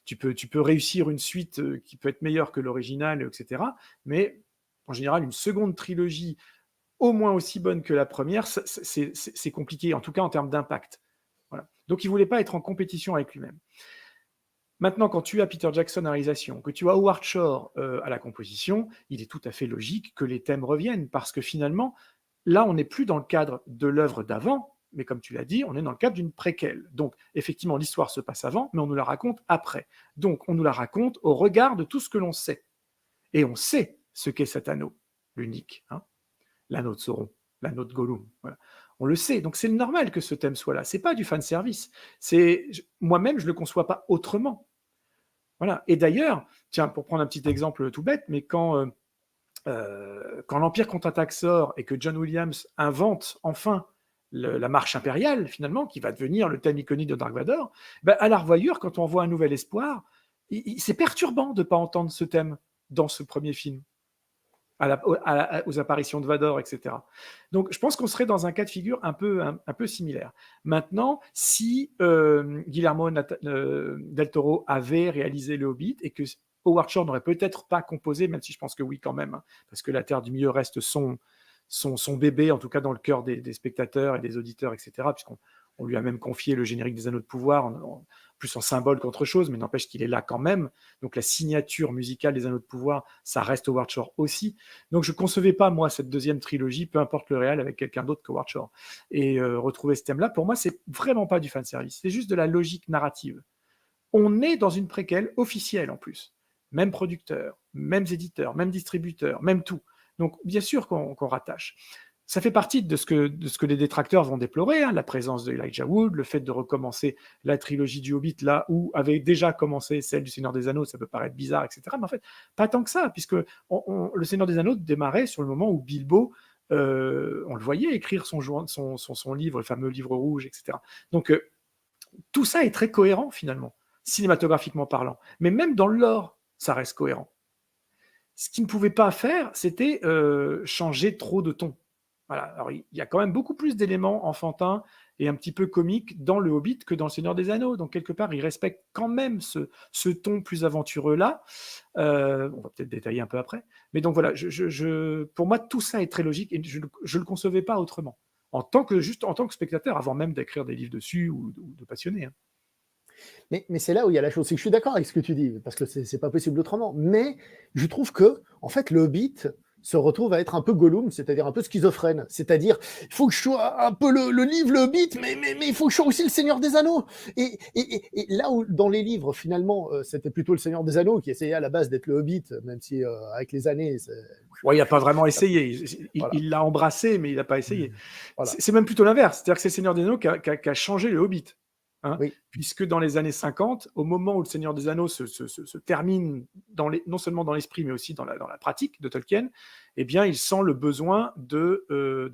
Speaker 4: Tu peux réussir une suite qui peut être meilleure que l'original, etc. Mais en général, une seconde trilogie au moins aussi bonne que la première, c'est compliqué, en tout cas en termes d'impact. Voilà. Donc il voulait pas être en compétition avec lui-même. Maintenant, quand tu as Peter Jackson à la réalisation, que tu as Howard Shore à la composition, il est tout à fait logique que les thèmes reviennent, parce que finalement, là, on n'est plus dans le cadre de l'œuvre d'avant, mais comme tu l'as dit, on est dans le cadre d'une préquelle. Donc, effectivement, l'histoire se passe avant, mais on nous la raconte après. Donc, on nous la raconte au regard de tout ce que l'on sait. Et on sait ce qu'est cet anneau, l'unique, hein, l'anneau de Sauron, l'anneau de Gollum. Voilà. On le sait, donc c'est normal que ce thème soit là. C'est pas du fan service. Moi-même, je le conçois pas autrement. Voilà. Et d'ailleurs, tiens, pour prendre un petit exemple tout bête, mais quand l'Empire contre-attaque sort et que John Williams invente enfin la marche impériale, finalement, qui va devenir le thème iconique de Dark Vador, à la revoyure, quand on voit Un Nouvel Espoir, c'est perturbant de ne pas entendre ce thème dans ce premier film, aux apparitions de Vador, etc. Donc, je pense qu'on serait dans un cas de figure un peu similaire. Maintenant, si Guillermo del Toro avait réalisé Le Hobbit et que Howard Shore n'aurait peut-être pas composé, même si je pense que oui quand même, hein, parce que La Terre du Milieu reste son bébé, en tout cas dans le cœur des spectateurs et des auditeurs, etc., puisqu'on On lui a même confié le générique des Anneaux de pouvoir, plus en symbole qu'autre chose, mais n'empêche qu'il est là quand même. Donc la signature musicale des Anneaux de pouvoir, ça reste Howard Shore aussi. Donc je ne concevais pas, moi, cette deuxième trilogie, peu importe le réel, avec quelqu'un d'autre que Howard Shore. Et retrouver ce thème-là, pour moi, c'est vraiment pas du fanservice. C'est juste de la logique narrative. On est dans une préquelle officielle en plus. Même producteur, mêmes éditeurs, même distributeurs, même tout. Donc bien sûr qu'on rattache. Ça fait partie de ce que les détracteurs vont déplorer, la présence de Elijah Wood, le fait de recommencer la trilogie du Hobbit là où avait déjà commencé celle du Seigneur des Anneaux, ça peut paraître bizarre, etc. Mais en fait, pas tant que ça, puisque le Seigneur des Anneaux démarrait sur le moment où Bilbo, on le voyait écrire son livre, le fameux livre rouge, etc. Donc tout ça est très cohérent finalement, cinématographiquement parlant. Mais même dans le lore, ça reste cohérent. Ce qu'il ne pouvait pas faire, c'était changer trop de ton. Voilà. Alors, il y a quand même beaucoup plus d'éléments enfantins et un petit peu comiques dans le Hobbit que dans le Seigneur des Anneaux. Donc, quelque part, il respecte quand même ce ton plus aventureux-là. On va peut-être détailler un peu après. Mais donc, voilà, pour moi, tout ça est très logique et je ne le concevais pas autrement. En tant que spectateur, avant même d'écrire des livres dessus ou de passionné. Hein.
Speaker 2: Mais c'est là où il y a la chose. C'est que je suis d'accord avec ce que tu dis, parce que c'est pas possible autrement. Mais je trouve que, en fait, le Hobbit se retrouve à être un peu Gollum, c'est-à-dire un peu schizophrène. C'est-à-dire, il faut que je sois un peu le livre, le Hobbit, mais il faut que je sois aussi le Seigneur des Anneaux. Et là où, dans les livres, finalement, c'était plutôt le Seigneur des Anneaux qui essayait à la base d'être le Hobbit, même si, avec les années...
Speaker 4: Ouais, il n'a pas vraiment essayé.
Speaker 2: Voilà.
Speaker 4: Il l'a embrassé, mais il n'a pas essayé.
Speaker 2: Voilà.
Speaker 4: C'est même plutôt l'inverse. C'est-à-dire que c'est le Seigneur des Anneaux qui a changé le Hobbit. Hein,
Speaker 2: oui.
Speaker 4: Puisque dans les années 50, au moment où le Seigneur des Anneaux se termine non seulement dans l'esprit, mais aussi dans la pratique de Tolkien, eh bien, il sent le besoin de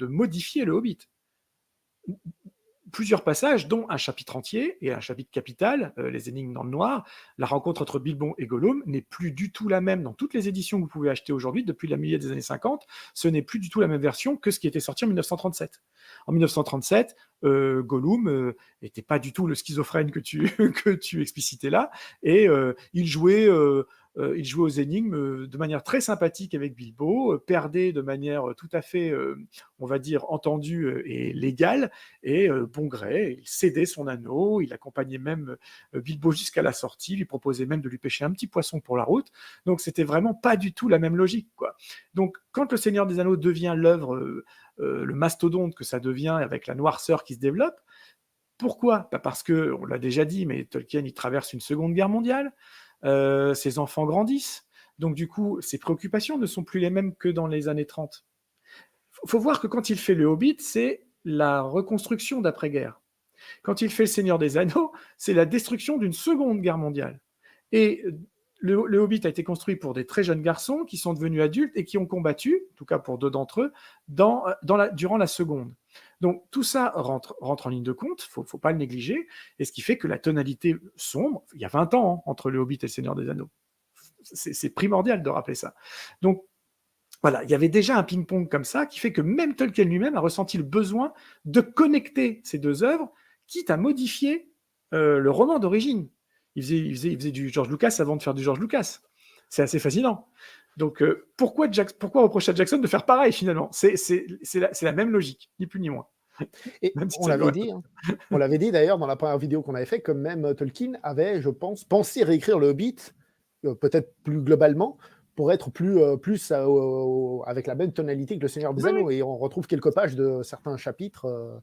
Speaker 4: modifier le Hobbit. Plusieurs passages, dont un chapitre entier et un chapitre capital, les énigmes dans le noir. La rencontre entre Bilbon et Gollum n'est plus du tout la même dans toutes les éditions que vous pouvez acheter aujourd'hui, depuis la milieu des années 50. Ce n'est plus du tout la même version que ce qui était sorti en 1937. En 1937, Gollum n'était pas du tout le schizophrène que tu explicitais là, et il jouait aux énigmes de manière très sympathique avec Bilbo, perdait de manière tout à fait, on va dire, entendue et légale, et bon gré, il cédait son anneau, il accompagnait même Bilbo jusqu'à la sortie, lui proposait même de lui pêcher un petit poisson pour la route. Donc c'était vraiment pas du tout la même logique, quoi. Donc quand le Seigneur des Anneaux devient l'œuvre, le mastodonte que ça devient, avec la noirceur qui se développe, pourquoi ? Parce que, on l'a déjà dit, mais Tolkien, il traverse une seconde guerre mondiale, ses enfants grandissent, donc du coup, ses préoccupations ne sont plus les mêmes que dans les années 30. Il faut voir que quand il fait le Hobbit, c'est la reconstruction d'après-guerre. Quand il fait le Seigneur des Anneaux, c'est la destruction d'une seconde guerre mondiale. Et le Hobbit a été construit pour des très jeunes garçons qui sont devenus adultes et qui ont combattu, en tout cas pour 2 d'entre eux, durant la seconde. Donc tout ça rentre en ligne de compte, il ne faut pas le négliger, et ce qui fait que la tonalité sombre, il y a 20 ans entre le Hobbit et le Seigneur des Anneaux. C'est primordial de rappeler ça. Donc voilà, il y avait déjà un ping-pong comme ça qui fait que même Tolkien lui-même a ressenti le besoin de connecter ces 2 œuvres, quitte à modifier le roman d'origine. Il faisait du George Lucas avant de faire du George Lucas. C'est assez fascinant. Donc, pourquoi reprocher à Jackson de faire pareil, finalement ? C'est la même logique, ni plus ni moins.
Speaker 2: Et
Speaker 4: Si
Speaker 2: on l'avait dit d'ailleurs dans la première vidéo qu'on avait fait, que même Tolkien avait, je pense, pensé réécrire le Hobbit, peut-être plus globalement, pour être plus avec la même tonalité que le Seigneur des Anneaux. Oui. Et on retrouve quelques pages de certains chapitres.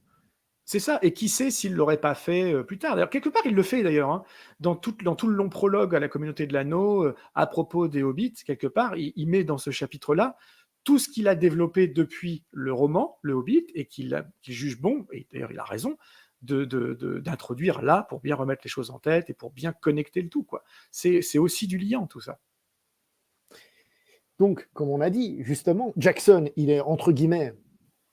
Speaker 4: C'est ça, et qui sait s'il ne l'aurait pas fait plus tard. D'ailleurs, quelque part, il le fait d'ailleurs, hein. Dans tout le long prologue à la communauté de l'anneau, à propos des Hobbits, quelque part, il met dans ce chapitre-là tout ce qu'il a développé depuis le roman, le Hobbit, et qu'il juge bon, et d'ailleurs il a raison, d'introduire là pour bien remettre les choses en tête et pour bien connecter le tout, quoi. C'est aussi du liant, tout ça.
Speaker 2: Donc, comme on a dit, justement, Jackson, il est entre guillemets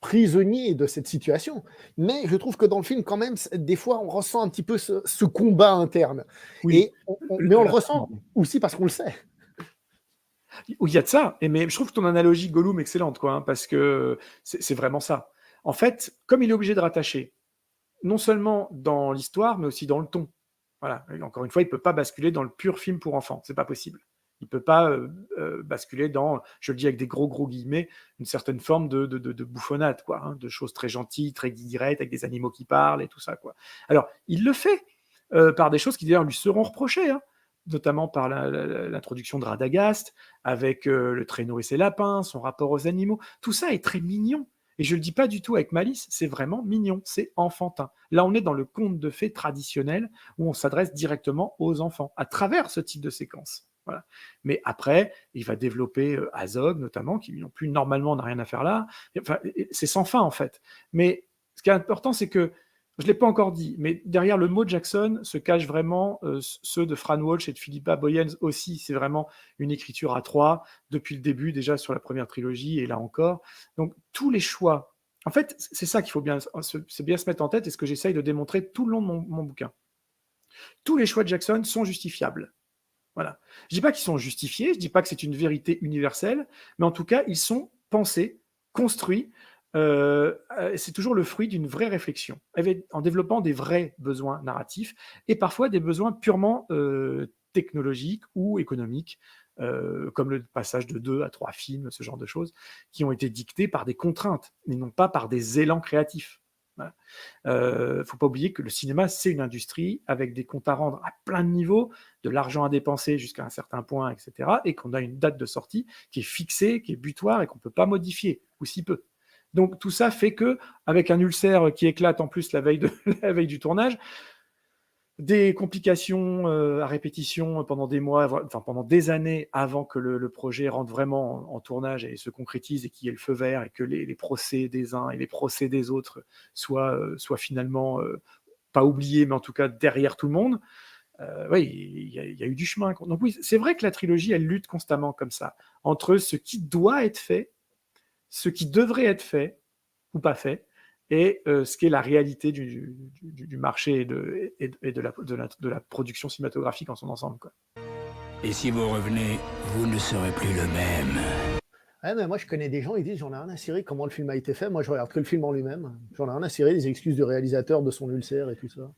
Speaker 2: prisonnier de cette situation. Mais je trouve que dans le film, quand même, des fois, on ressent un petit peu ce combat interne.
Speaker 4: Oui.
Speaker 2: Mais on le ressent aussi parce qu'on le sait.
Speaker 4: Il y a de ça, mais je trouve que ton analogie Gollum est excellente, quoi, hein, parce que c'est vraiment ça. En fait, comme il est obligé de rattacher, non seulement dans l'histoire, mais aussi dans le ton. Voilà. Et encore une fois, il ne peut pas basculer dans le pur film pour enfants, c'est pas possible. Il ne peut pas basculer dans, je le dis avec des gros guillemets, une certaine forme de bouffonnade, quoi, hein, de choses très gentilles, très directes, avec des animaux qui parlent et tout ça, quoi. Alors, il le fait par des choses qui d'ailleurs lui seront reprochées, hein, notamment par l'introduction de Radagast, avec le traîneau et ses lapins, son rapport aux animaux. Tout ça est très mignon. Et je ne le dis pas du tout avec malice, c'est vraiment mignon, c'est enfantin. Là, on est dans le conte de fées traditionnel où on s'adresse directement aux enfants à travers ce type de séquence. Voilà. Mais après, il va développer Azog, notamment, qui non plus normalement n'a rien à faire là. Enfin, c'est sans fin, en fait. Mais ce qui est important, c'est que, je ne l'ai pas encore dit, mais derrière le mot Jackson se cachent vraiment ceux de Fran Walsh et de Philippa Boyens aussi. C'est vraiment une écriture à trois, depuis le début, déjà sur la première trilogie, et là encore. Donc, tous les choix. En fait, c'est ça qu'il faut bien, c'est bien se mettre en tête, et ce que j'essaye de démontrer tout le long de mon bouquin. Tous les choix de Jackson sont justifiables. Voilà. Je ne dis pas qu'ils sont justifiés, je ne dis pas que c'est une vérité universelle, mais en tout cas, ils sont pensés, construits. C'est toujours le fruit d'une vraie réflexion, en développant des vrais besoins narratifs et parfois des besoins purement technologiques ou économiques, comme le passage de 2 à 3 films, ce genre de choses, qui ont été dictés par des contraintes, mais non pas par des élans créatifs. Voilà. Faut pas oublier que le cinéma, c'est une industrie avec des comptes à rendre à plein de niveaux, de l'argent à dépenser jusqu'à un certain point, etc. Et qu'on a une date de sortie qui est fixée, qui est butoir et qu'on ne peut pas modifier, ou si peu. Donc tout ça fait que, avec un ulcère qui éclate en plus la veille du tournage, des complications à répétition pendant des mois, enfin pendant des années avant que le projet rentre vraiment en tournage et se concrétise et qu'il y ait le feu vert et que les procès des uns et les procès des autres soient finalement pas oubliés, mais en tout cas derrière tout le monde. Oui, il y a eu du chemin. Donc oui, c'est vrai que la trilogie, elle lutte constamment comme ça, entre ce qui doit être fait, ce qui devrait être fait ou pas fait, et ce qui est la réalité du marché et de la production cinématographique en son ensemble, quoi.
Speaker 1: Et si vous revenez, vous ne serez plus le même.
Speaker 2: Ouais, mais moi, je connais des gens, ils disent j'en ai rien à cirer comment le film a été fait. Moi, je regarde que le film en lui-même. J'en ai rien à cirer des excuses du réalisateur, de son ulcère et tout ça.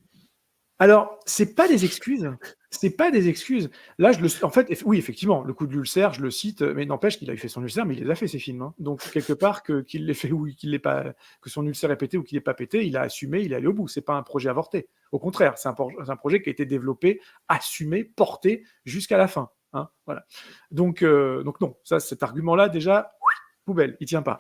Speaker 4: Alors, c'est pas des excuses. C'est pas des excuses. Là, en fait, oui, effectivement, le coup de l'ulcère, je le cite, mais n'empêche qu'il a fait son ulcère, mais il les a fait, ces films, hein. Donc, quelque part, qu'il l'ait fait ou qu'il l'ait pas, que son ulcère est pété ou qu'il l'ait pas pété, il a assumé, il est allé au bout. C'est pas un projet avorté. Au contraire, c'est un projet qui a été développé, assumé, porté jusqu'à la fin, hein, voilà. Donc non, ça, cet argument-là, déjà, poubelle, il tient pas.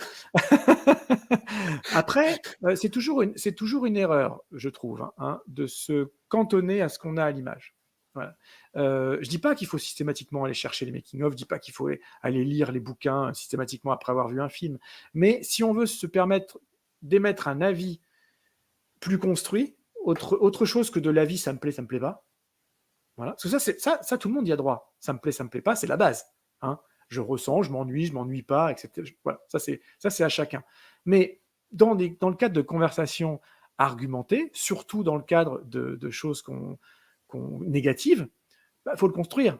Speaker 4: Après, c'est toujours une erreur, je trouve, hein, de se cantonner à ce qu'on a à l'image. Voilà. Je dis pas qu'il faut systématiquement aller chercher les making-of, je dis pas qu'il faut aller lire les bouquins systématiquement après avoir vu un film, mais si on veut se permettre d'émettre un avis plus construit, autre chose que de l'avis, ça me plaît pas. Voilà. Parce que ça, tout le monde y a droit. Ça me plaît pas, c'est la base. Hein. Je ressens, je m'ennuie pas, etc. Voilà. Ça, c'est à chacun. Mais dans le cadre de conversations argumentées, surtout dans le cadre de choses négatives, faut le construire.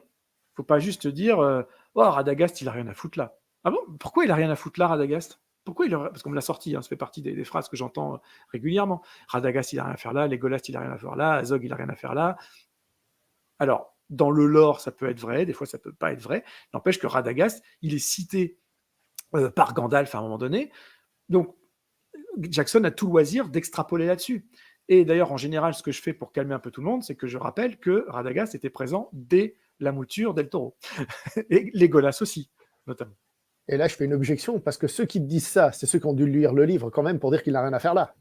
Speaker 4: Faut pas juste dire oh, Radagast, il a rien à foutre là. Ah bon? Pourquoi il a rien à foutre là, Radagast? Parce qu'on me l'a sorti, hein, ça fait partie des phrases que j'entends régulièrement. Radagast, il a rien à faire là, Legolas, il a rien à faire là, Azog, il a rien à faire là. Alors, dans le lore, ça peut être vrai, des fois ça peut pas être vrai. N'empêche que Radagast, il est cité par Gandalf à un moment donné. Donc, Jackson a tout loisir d'extrapoler là-dessus. Et d'ailleurs, en général, ce que je fais pour calmer un peu tout le monde, c'est que je rappelle que Radagast était présent dès la mouture d'El Toro. Et Legolas aussi, notamment.
Speaker 2: Et là, je fais une objection, parce que ceux qui te disent ça, c'est ceux qui ont dû lire le livre quand même pour dire qu'il n'a rien à faire là.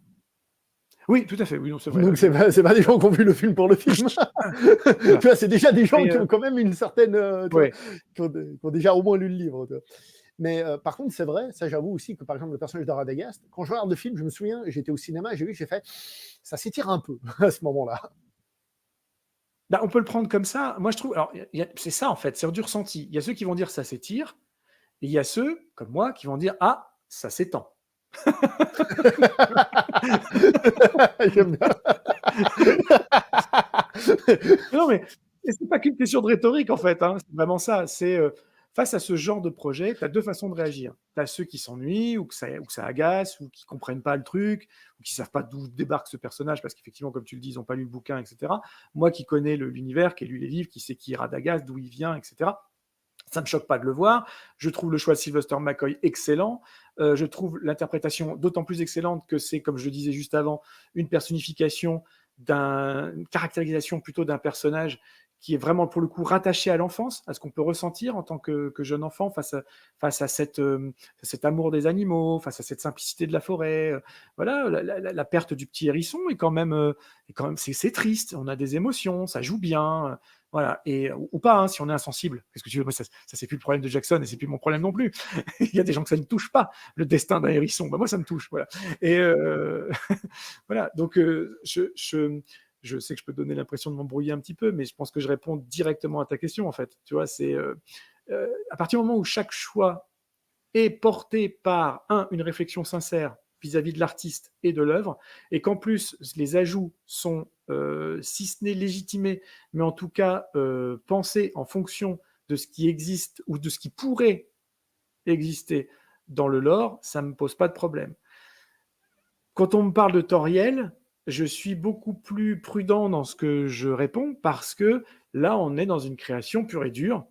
Speaker 4: Oui, tout à fait. Oui, non, c'est vrai.
Speaker 2: Donc, c'est pas des gens qui ont vu le film pour le film. Tu vois, c'est déjà des gens qui ont quand même une certaine...
Speaker 4: ouais.
Speaker 2: qui ont déjà au moins lu le livre. Tu vois. Mais par contre, c'est vrai, ça j'avoue aussi que par exemple le personnage de Radagast, quand je regarde le film, je me souviens, j'étais au cinéma, j'ai fait, ça s'étire un peu à ce moment-là.
Speaker 4: Bah, on peut le prendre comme ça. Moi, je trouve, alors, c'est ça en fait, c'est du ressenti. Il y a ceux qui vont dire ça s'étire, et il y a ceux, comme moi, qui vont dire ah, ça s'étend.
Speaker 2: J'aime bien.
Speaker 4: Non, mais c'est pas qu'une question de rhétorique en fait, hein. C'est vraiment ça. C'est face à ce genre de projet, tu as deux façons de réagir. Tu as ceux qui s'ennuient ou que ça agace ou qui comprennent pas le truc ou qui savent pas d'où débarque ce personnage parce qu'effectivement, comme tu le dis, ils n'ont pas lu le bouquin, etc. Moi qui connais l'univers, qui ai lu les livres, qui sait qui est Radagast, d'où il vient, etc. Ça ne me choque pas de le voir. Je trouve le choix de Sylvester McCoy excellent. Je trouve l'interprétation d'autant plus excellente que c'est, comme je le disais juste avant, une personnification, une caractérisation plutôt d'un personnage qui est vraiment pour le coup rattaché à l'enfance, à ce qu'on peut ressentir en tant que jeune enfant face à cet amour des animaux, face à cette simplicité de la forêt. Voilà, la perte du petit hérisson est quand même, c'est triste. On a des émotions, ça joue bien. Voilà, ou pas, hein, si on est insensible. Parce que tu veux, moi, ça c'est plus le problème de Jackson et c'est plus mon problème non plus. Il y a des gens que ça ne touche pas, le destin d'un hérisson. Bah, moi, ça me touche. Voilà. Et voilà, donc je sais que je peux donner l'impression de m'embrouiller un petit peu, mais je pense que je réponds directement à ta question, en fait. Tu vois, c'est à partir du moment où chaque choix est porté par, une réflexion sincère vis-à-vis de l'artiste et de l'œuvre, et qu'en plus, les ajouts sont, si ce n'est légitimés, mais en tout cas pensés en fonction de ce qui existe ou de ce qui pourrait exister dans le lore, ça ne me pose pas de problème. Quand on me parle de Toriel, je suis beaucoup plus prudent dans ce que je réponds parce que là, on est dans une création pure et dure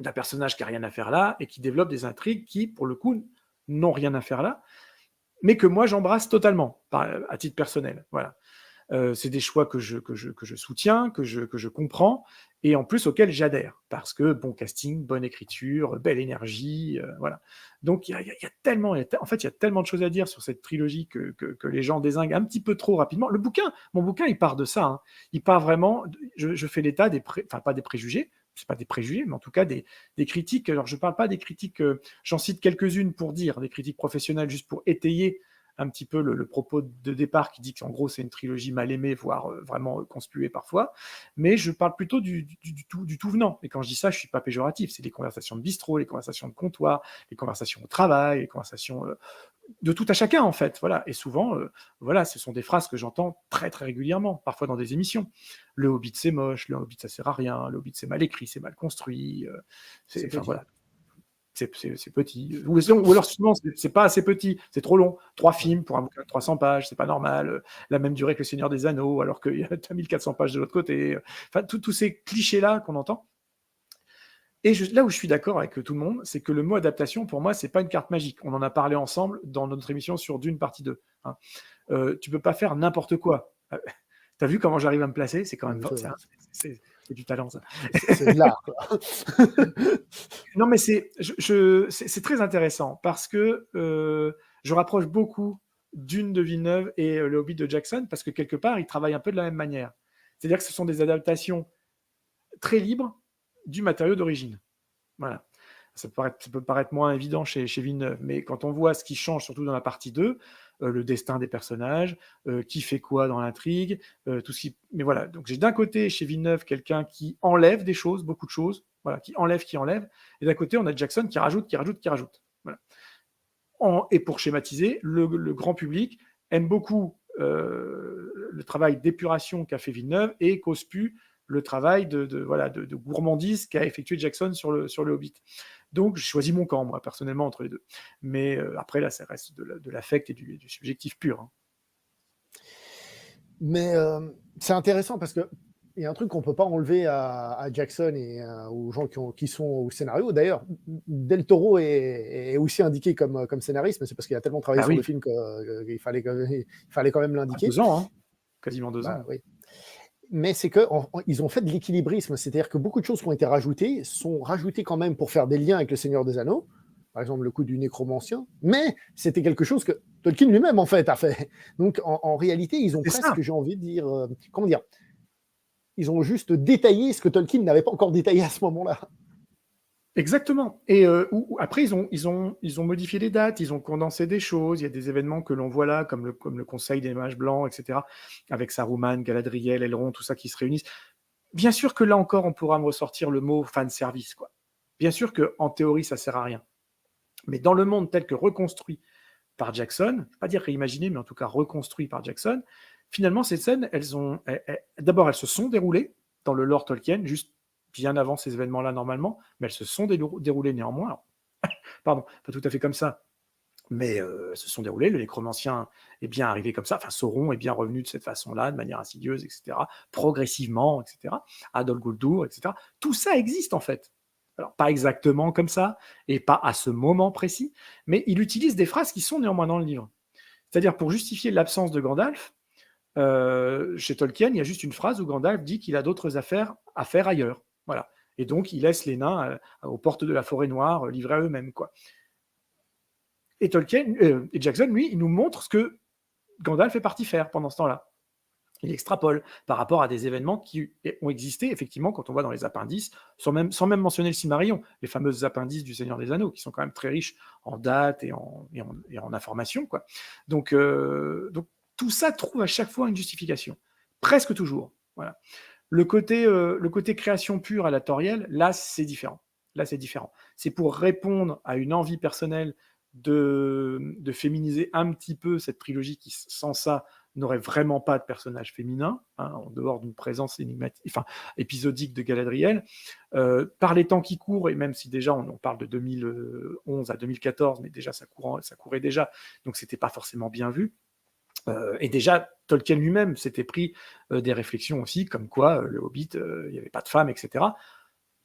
Speaker 4: d'un personnage qui n'a rien à faire là et qui développe des intrigues qui, pour le coup, n'ont rien à faire là, mais que moi, j'embrasse totalement à titre personnel. Voilà. C'est des choix que je soutiens, que je comprends, et en plus auxquels j'adhère, parce que bon casting, bonne écriture, belle énergie, voilà. Donc il y a tellement, en fait, il y a tellement de choses à dire sur cette trilogie que les gens dézinguent un petit peu trop rapidement. Mon bouquin, il part de ça. Hein. Il part vraiment, je fais l'état enfin pas des préjugés, c'est pas des préjugés, mais en tout cas des critiques. Alors je parle pas des critiques, j'en cite quelques-unes pour dire, des critiques professionnelles, juste pour étayer un petit peu le propos de départ qui dit qu'en gros c'est une trilogie mal aimée, voire vraiment conspuée parfois, mais je parle plutôt du tout venant. Et quand je dis ça, je suis pas péjoratif, c'est les conversations de bistrot, les conversations de comptoir, les conversations au travail, les conversations de tout à chacun en fait. Voilà. Et souvent, voilà, ce sont des phrases que j'entends très très régulièrement, parfois dans des émissions. Le Hobbit c'est moche, le Hobbit ça sert à rien, le Hobbit c'est mal écrit, c'est mal construit. Enfin voilà. C'est petit. Ou alors souvent, c'est pas assez petit, c'est trop long. 3 films pour un bouquin de 300 pages, c'est pas normal. La même durée que Le Seigneur des Anneaux, alors qu'il y a 1400 pages de l'autre côté. Enfin, tous ces clichés-là qu'on entend. Et là où je suis d'accord avec tout le monde, c'est que le mot adaptation, pour moi, c'est pas une carte magique. On en a parlé ensemble dans notre émission sur Dune partie 2. Hein. Tu peux pas faire n'importe quoi. T'as vu comment j'arrive à me placer? C'est quand même fort. C'est du talent, ça.
Speaker 2: C'est de l'art.
Speaker 4: Non, mais c'est très intéressant parce que je rapproche beaucoup Dune de Villeneuve et Le Hobbit de Jackson parce que quelque part, ils travaillent un peu de la même manière. C'est-à-dire que ce sont des adaptations très libres du matériau d'origine. Voilà. Ça peut paraître moins évident chez Villeneuve, mais quand on voit ce qui change, surtout dans la partie 2, le destin des personnages, qui fait quoi dans l'intrigue, tout ce qui... Mais voilà, donc j'ai d'un côté chez Villeneuve quelqu'un qui enlève des choses, beaucoup de choses, voilà, qui enlève, et d'un côté on a Jackson qui rajoute. Voilà. Et pour schématiser, le grand public aime beaucoup le travail d'épuration qu'a fait Villeneuve et cause-pu le travail de gourmandise qu'a effectué Jackson sur le Hobbit. Donc, j'ai choisi mon camp, moi, personnellement, entre les deux. Mais après, là, ça reste de l'affect et du subjectif pur. Hein.
Speaker 2: Mais c'est intéressant parce que il y a un truc qu'on peut pas enlever à Jackson et aux gens qui sont au scénario. D'ailleurs, Del Toro est aussi indiqué comme scénariste, mais c'est parce qu'il a tellement travaillé sur le film qu'il fallait quand même l'indiquer.
Speaker 4: 2 ans, hein. Quasiment 2 ans.
Speaker 2: Oui. Mais c'est qu'ils ont fait de l'équilibrisme, c'est-à-dire que beaucoup de choses qui ont été rajoutées sont rajoutées quand même pour faire des liens avec le Seigneur des Anneaux, par exemple le coup du nécromancien, mais c'était quelque chose que Tolkien lui-même en fait a fait. Donc en réalité, ils ont presque, j'ai envie de dire, comment dire, ils ont juste détaillé ce que Tolkien n'avait pas encore détaillé à ce moment-là.
Speaker 4: Exactement. Et après, ils ont modifié les dates, ils ont condensé des choses. Il y a des événements que l'on voit là, comme le Conseil des Mages Blancs, etc., avec Saruman, Galadriel, Elrond, tout ça qui se réunissent. Bien sûr que là encore, on pourra me ressortir le mot fan service, quoi. Bien sûr qu'en théorie, ça sert à rien. Mais dans le monde tel que reconstruit par Jackson, je ne vais pas dire réimaginé, mais en tout cas reconstruit par Jackson, finalement, ces scènes, d'abord, elles se sont déroulées dans le lore Tolkien, juste bien avant ces événements-là normalement, mais elles se sont déroulées néanmoins. Alors, pardon, pas tout à fait comme ça, mais se sont déroulées. Le nécromancien est bien arrivé comme ça, enfin Sauron est bien revenu de cette façon-là, de manière insidieuse, etc., progressivement, etc., Adol Guldur, etc. Tout ça existe en fait. Alors, pas exactement comme ça, et pas à ce moment précis, mais il utilise des phrases qui sont néanmoins dans le livre. C'est-à-dire, pour justifier l'absence de Gandalf, chez Tolkien, il y a juste une phrase où Gandalf dit qu'il a d'autres affaires à faire ailleurs. Voilà. Et donc, il laisse les nains aux portes de la forêt noire, livrés à eux-mêmes, quoi. Et et Jackson, lui, il nous montre ce que Gandalf est parti faire pendant ce temps-là. Il extrapole par rapport à des événements qui ont existé, effectivement, quand on voit dans les appendices, sans même mentionner le Silmarillion, les fameuses appendices du Seigneur des Anneaux, qui sont quand même très riches en dates et en informations, quoi. Donc, tout ça trouve à chaque fois une justification, presque toujours. Voilà. Le côté création pure à la Toriel, là, c'est différent. C'est pour répondre à une envie personnelle de féminiser un petit peu cette trilogie qui, sans ça, n'aurait vraiment pas de personnage féminin, hein, en dehors d'une présence épisodique de Galadriel. Par les temps qui courent, et même si déjà on parle de 2011 à 2014, mais déjà ça courait déjà, donc c'était pas forcément bien vu. Et déjà, Tolkien lui-même s'était pris des réflexions aussi, comme quoi le Hobbit, il n'y avait pas de femmes, etc.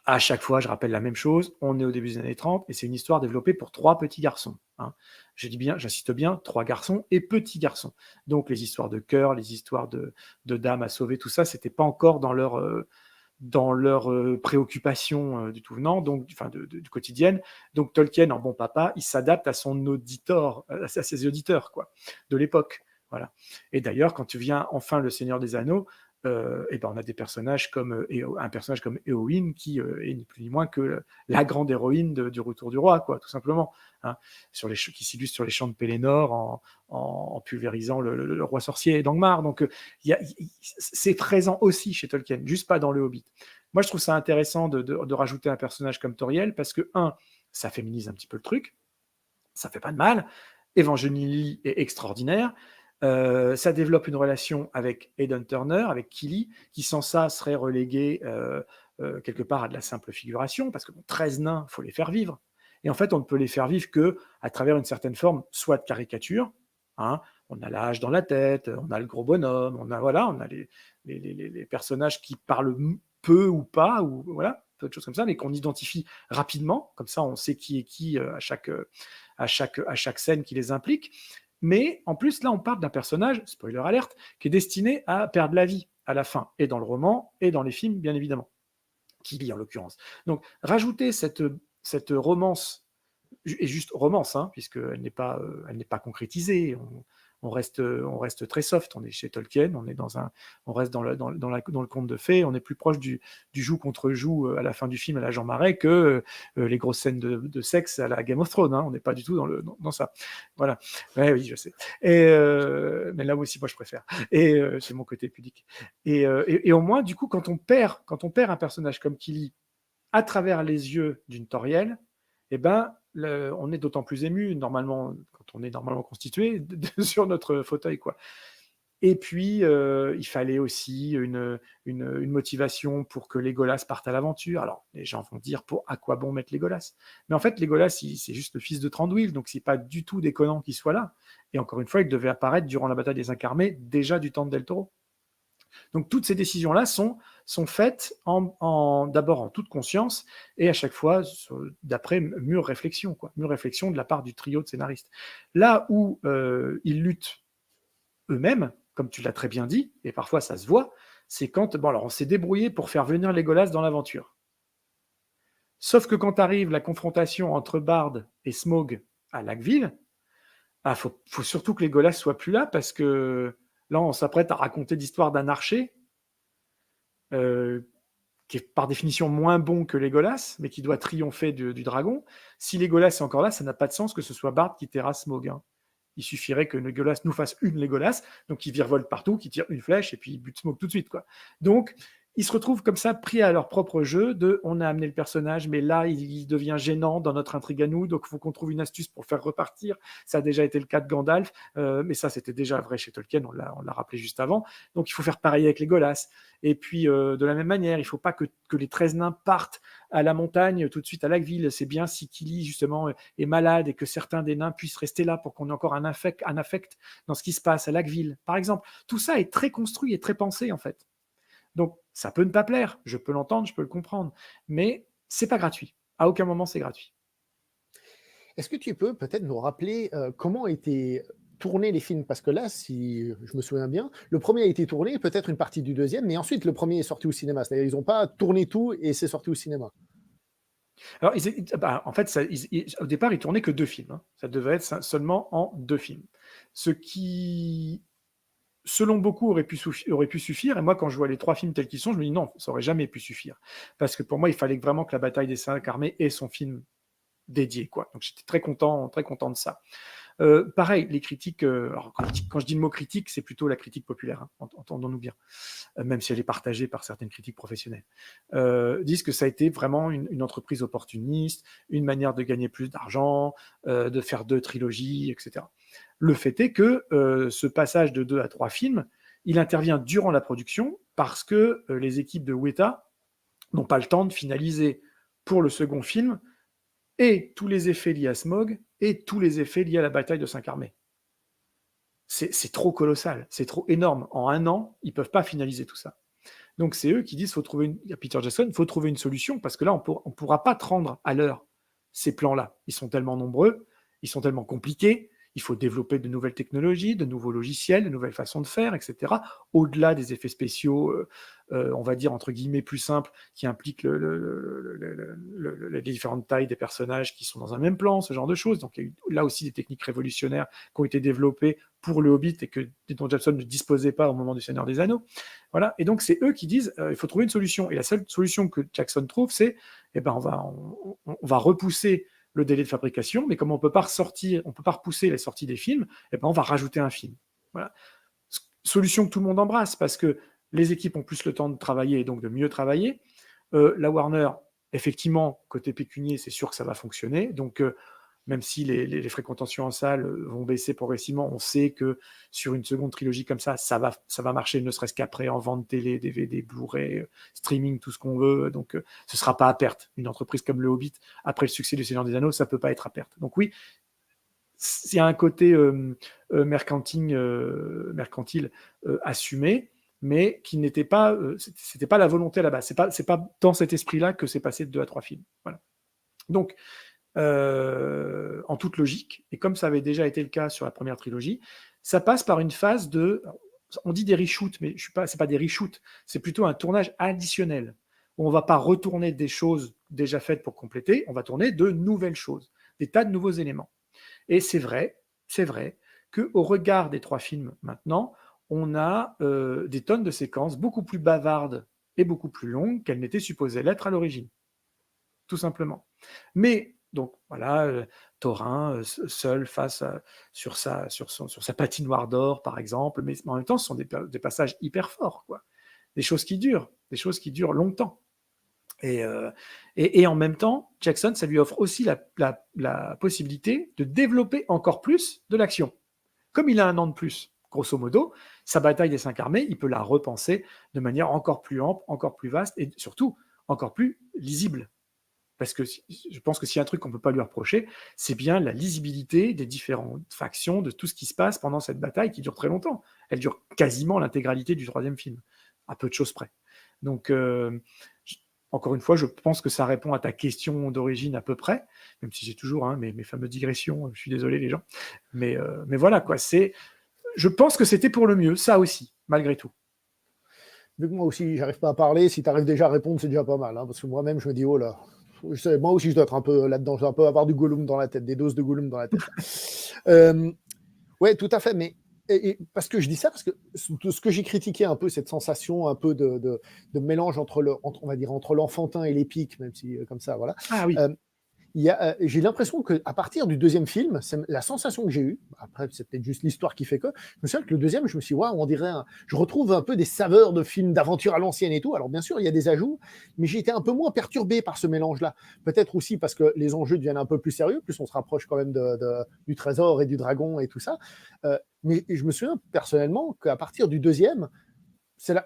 Speaker 4: À chaque fois, je rappelle la même chose, on est au début des années 30, et c'est une histoire développée pour 3 petits garçons. Hein. J'insiste bien, 3 garçons et petits garçons. Donc les histoires de cœur, les histoires de dames à sauver, tout ça, c'était pas encore dans leur préoccupation du tout venant, donc du quotidien. Donc Tolkien, en bon papa, il s'adapte à son auditeur, à ses auditeurs, quoi, de l'époque. Voilà. Et d'ailleurs, quand tu viens enfin Le Seigneur des Anneaux, et ben on a des personnages comme un personnage comme Éowyn qui est ni plus ni moins que la grande héroïne du Retour du Roi, quoi, tout simplement, hein, qui s'illustre sur les champs de Pélénor en pulvérisant le roi sorcier d'Angmar. Donc c'est présent aussi chez Tolkien, juste pas dans le Hobbit. Moi, je trouve ça intéressant de rajouter un personnage comme Toriel parce que, ça féminise un petit peu le truc, ça fait pas de mal. Evangeline Lilly est extraordinaire. Ça développe une relation avec Aidan Turner, avec Killy, qui sans ça serait relégué quelque part à de la simple figuration, parce que 13 nains, il faut les faire vivre. Et en fait, on ne peut les faire vivre que à travers une certaine forme, soit de caricature, hein, on a l'âge dans la tête, on a le gros bonhomme, on a les personnages qui parlent peu ou pas, ou voilà, peu de choses comme ça, mais qu'on identifie rapidement, comme ça on sait qui est qui à chaque scène qui les implique. Mais en plus, là, on parle d'un personnage, spoiler alerte, qui est destiné à perdre la vie à la fin, et dans le roman, et dans les films, bien évidemment. Killy, en l'occurrence. Donc, rajouter cette romance, et juste romance, hein, puisqu'elle n'est pas concrétisée, on reste très soft, on est chez Tolkien, on reste dans le conte de fées, on est plus proche du joue contre joue à la fin du film à la Jean Marais que les grosses scènes de sexe à la Game of Thrones, hein, on n'est pas du tout dans ça. Voilà. Ouais, oui, je sais. Mais là aussi, moi, je préfère. Et c'est mon côté pudique. Et au moins, du coup, quand on perd un personnage comme Killy à travers les yeux d'une Toriel, eh ben, on est d'autant plus ému, normalement, quand on est normalement constitué, sur notre fauteuil, quoi. Et puis, il fallait aussi une motivation pour que Legolas parte à l'aventure. Alors, les gens vont dire, à quoi bon mettre Legolas ? Mais en fait, Legolas, c'est juste le fils de Thranduil, donc c'est pas du tout déconnant qu'il soit là. Et encore une fois, il devait apparaître durant la bataille des Incarnés, déjà du temps de Del Toro. Donc toutes ces décisions-là sont faites d'abord en toute conscience et à chaque fois d'après mûre réflexion de la part du trio de scénaristes. Là où ils luttent eux-mêmes, comme tu l'as très bien dit, et parfois ça se voit, c'est quand alors on s'est débrouillé pour faire venir Legolas dans l'aventure. Sauf que quand arrive la confrontation entre Bard et Smaug à Lac-Ville, faut surtout que Legolas soit plus là parce que là, on s'apprête à raconter l'histoire d'un archer qui est par définition moins bon que Legolas, mais qui doit triompher du dragon. Si Legolas est encore là, ça n'a pas de sens que ce soit Bard qui terrasse Smaug. Hein. Il suffirait que Legolas nous fasse une Legolas, donc il virevolte partout, qui tire une flèche et puis il bute Smaug tout de suite, quoi. Donc, ils se retrouvent comme ça pris à leur propre jeu on a amené le personnage, mais là, il devient gênant dans notre intrigue à nous, donc il faut qu'on trouve une astuce pour faire repartir. Ça a déjà été le cas de Gandalf, mais ça, c'était déjà vrai chez Tolkien, on l'a rappelé juste avant. Donc, il faut faire pareil avec Legolas. Et puis, de la même manière, il ne faut pas que les 13 nains partent à la montagne tout de suite à Lac-Ville. C'est bien si Killy, justement, est malade et que certains des nains puissent rester là pour qu'on ait encore un affect dans ce qui se passe à Lac-Ville, par exemple. Tout ça est très construit et très pensé, en fait. Donc, ça peut ne pas plaire, je peux l'entendre, je peux le comprendre, mais c'est pas gratuit. À aucun moment, c'est gratuit.
Speaker 2: Est-ce que tu peux peut-être nous rappeler comment étaient tournés les films? Parce que là, si je me souviens bien, le premier a été tourné, peut-être une partie du deuxième, mais ensuite le premier est sorti au cinéma. C'est-à-dire ils n'ont pas tourné tout et c'est sorti au cinéma.
Speaker 4: Alors, en fait, au départ, ils tournaient que 2 films. Hein. Ça devait être seulement en 2 films. Ce qui, selon beaucoup, aurait pu suffire. Et moi, quand je vois les 3 films tels qu'ils sont, je me dis non, ça aurait jamais pu suffire. Parce que pour moi, il fallait vraiment que la bataille des 5 armées ait son film dédié, quoi. Donc j'étais très content de ça. Pareil, les critiques, alors quand je dis le mot critique, c'est plutôt la critique populaire, hein, entendons-nous bien, même si elle est partagée par certaines critiques professionnelles, disent que ça a été vraiment une entreprise opportuniste, une manière de gagner plus d'argent, de faire 2 trilogies, etc. Le fait est que ce passage de 2 à 3 films, il intervient durant la production parce que les équipes de Weta n'ont pas le temps de finaliser pour le second film et tous les effets liés à Smog et tous les effets liés à la bataille de 5 armées. C'est trop colossal, c'est trop énorme. En 1 an, ils ne peuvent pas finaliser tout ça. Donc c'est eux qui disent, à Peter Jackson, il faut trouver une solution, parce que là, on ne pourra pas te rendre à l'heure ces plans-là. Ils sont tellement nombreux, ils sont tellement compliqués, il faut développer de nouvelles technologies, de nouveaux logiciels, de nouvelles façons de faire, etc. Au-delà des effets spéciaux, on va dire, entre guillemets, plus simples, qui impliquent les différentes tailles des personnages qui sont dans un même plan, ce genre de choses. Donc il y a eu là aussi des techniques révolutionnaires qui ont été développées pour le Hobbit et dont Jackson ne disposait pas au moment du Seigneur des Anneaux. Voilà. Et donc c'est eux qui disent, il faut trouver une solution. Et la seule solution que Jackson trouve, c'est, on va repousser le délai de fabrication, mais comme on peut pas repousser la sortie des films, on va rajouter un film. Voilà. Solution que tout le monde embrasse, parce que les équipes ont plus le temps de travailler et donc de mieux travailler. La Warner, effectivement, côté pécunier, c'est sûr que ça va fonctionner. Donc, même si les fréquentations en salle vont baisser progressivement, on sait que sur une seconde trilogie comme ça va marcher, ne serait-ce qu'après en vente télé, DVD, Blu-ray, streaming, tout ce qu'on veut. Donc, ce sera pas à perte. Une entreprise comme le Hobbit, après le succès du Seigneur des Anneaux, ça peut pas être à perte. Donc oui, il y a un côté mercantile assumé, mais qui n'était pas, c'était pas la volonté à la base. C'est pas dans cet esprit-là que c'est passé de 2 à 3 films. Voilà. Donc, en toute logique, et comme ça avait déjà été le cas sur la première trilogie, ça passe par une phase on dit des reshoots, mais c'est pas des reshoots, c'est plutôt un tournage additionnel, où on va pas retourner des choses déjà faites pour compléter, on va tourner de nouvelles choses, des tas de nouveaux éléments. Et c'est vrai qu'au regard des 3 films maintenant, on a des tonnes de séquences beaucoup plus bavardes et beaucoup plus longues qu'elles n'étaient supposées l'être à l'origine, tout simplement. Mais donc voilà, Thorin seul sur sa patinoire d'or, par exemple, mais en même temps, ce sont des passages hyper forts, quoi. Des choses qui durent longtemps. Et en même temps, Jackson, ça lui offre aussi la possibilité de développer encore plus de l'action. Comme il a 1 an de plus, grosso modo, sa bataille des 5 armées, il peut la repenser de manière encore plus ample, encore plus vaste et surtout encore plus lisible. Parce que je pense que s'il y a un truc qu'on ne peut pas lui reprocher, c'est bien la lisibilité des différentes factions, de tout ce qui se passe pendant cette bataille qui dure très longtemps. Elle dure quasiment l'intégralité du 3e film, à peu de choses près. Donc, encore une fois, je pense que ça répond à ta question d'origine à peu près, même si j'ai toujours mes fameuses digressions, je suis désolé les gens. Mais voilà, quoi. Je pense que c'était pour le mieux, ça aussi, malgré tout.
Speaker 2: Vu que moi aussi, j'arrive pas à parler, si tu arrives déjà à répondre, c'est déjà pas mal. Parce que moi-même, je me dis, oh là, moi aussi, je dois être un peu là-dedans. Je dois un peu avoir du Gollum dans la tête, des doses de Gollum dans la tête. Ouais, tout à fait. Mais parce que je dis ça, parce que ce que j'ai critiqué un peu, cette sensation un peu de mélange entre l'enfantin et l'épique, même si comme ça, voilà.
Speaker 4: Ah oui.
Speaker 2: J'ai l'impression qu'à partir du 2e film, c'est la sensation que j'ai eue, après c'est peut-être juste l'histoire qui fait que, je me souviens que le 2e, je me suis dit, waouh, on dirait, je retrouve un peu des saveurs de films d'aventure à l'ancienne et tout. Alors bien sûr, il y a des ajouts, mais j'ai été un peu moins perturbé par ce mélange-là. Peut-être aussi parce que les enjeux deviennent un peu plus sérieux, plus on se rapproche quand même du trésor et du dragon et tout ça. Mais je me souviens personnellement qu'à partir du 2e,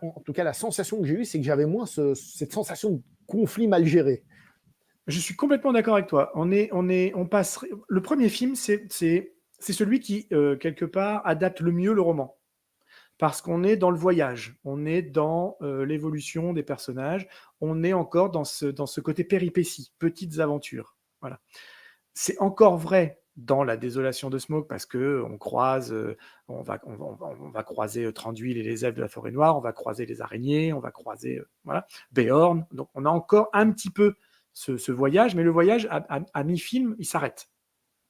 Speaker 2: en tout cas la sensation que j'ai eue, c'est que j'avais moins cette sensation de conflit mal géré.
Speaker 4: Je suis complètement d'accord avec toi. On passe. Le premier film, c'est celui qui quelque part adapte le mieux le roman, parce qu'on est dans le voyage, on est dans l'évolution des personnages, on est encore dans ce côté péripéties, petites aventures. Voilà. C'est encore vrai dans la désolation de Smaug parce que on va croiser Thranduil et les elfes de la forêt noire, on va croiser les araignées, on va croiser voilà, Béorn. Donc on a encore un petit peu ce voyage, mais le voyage à mi-film, il s'arrête.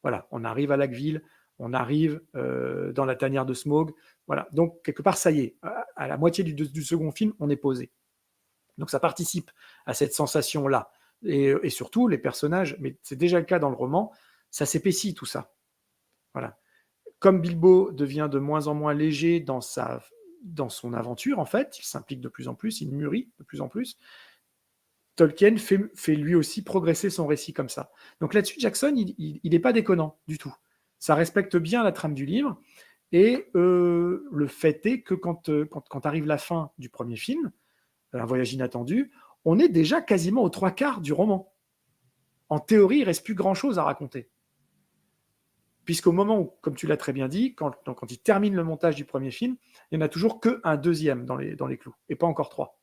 Speaker 4: Voilà, on arrive à Laqueville, on arrive dans la tanière de Smaug. Voilà, donc quelque part, ça y est, à la moitié du second film, on est posé. Donc ça participe à cette sensation-là. Et surtout, les personnages, mais c'est déjà le cas dans le roman, ça s'épaissit tout ça. Voilà. Comme Bilbo devient de moins en moins léger dans son aventure, en fait, il s'implique de plus en plus, il mûrit de plus en plus, Tolkien fait lui aussi progresser son récit comme ça. Donc là-dessus, Jackson, il n'est pas déconnant du tout. Ça respecte bien la trame du livre, et le fait est que quand arrive la fin du premier film, Un voyage inattendu, on est déjà quasiment aux 3/4 du roman. En théorie, il ne reste plus grand-chose à raconter. Puisqu'au moment où, comme tu l'as très bien dit, quand il termine le montage du premier film, il n'y en a toujours qu'un deuxième dans les clous, et pas encore 3.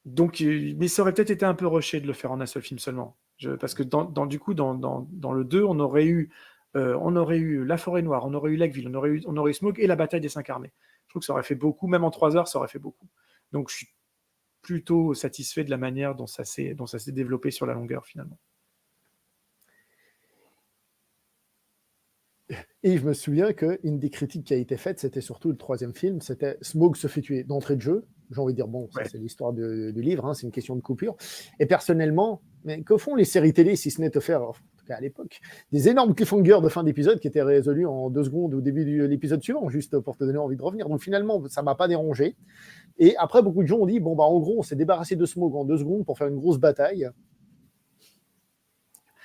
Speaker 4: Donc, mais ça aurait peut-être été un peu rushé de le faire en un seul film seulement. Parce que dans le 2, on aurait eu La Forêt Noire, on aurait eu Laqueville, on aurait eu Smaug et la bataille des 5 armées. Je trouve que ça aurait fait beaucoup, même en 3 heures, ça aurait fait beaucoup. Donc, je suis plutôt satisfait de la manière dont ça s'est développé sur la longueur, finalement.
Speaker 2: Et je me souviens qu'une des critiques qui a été faite, c'était surtout le troisième film, c'était Smaug se fait tuer d'entrée de jeu. J'ai envie de dire, bon, ça
Speaker 4: Ouais.
Speaker 2: c'est l'histoire du livre, hein, c'est une question de coupure. Et personnellement, mais que font les séries télé si ce n'est te faire, en tout cas à l'époque, des énormes cliffhangers de fin d'épisode qui étaient résolus en 2 secondes au début de l'épisode suivant, juste pour te donner envie de revenir. Donc finalement, ça ne m'a pas dérangé. Et après, beaucoup de gens ont dit, bon, bah en gros, on s'est débarrassé de Smaug en 2 secondes pour faire une grosse bataille.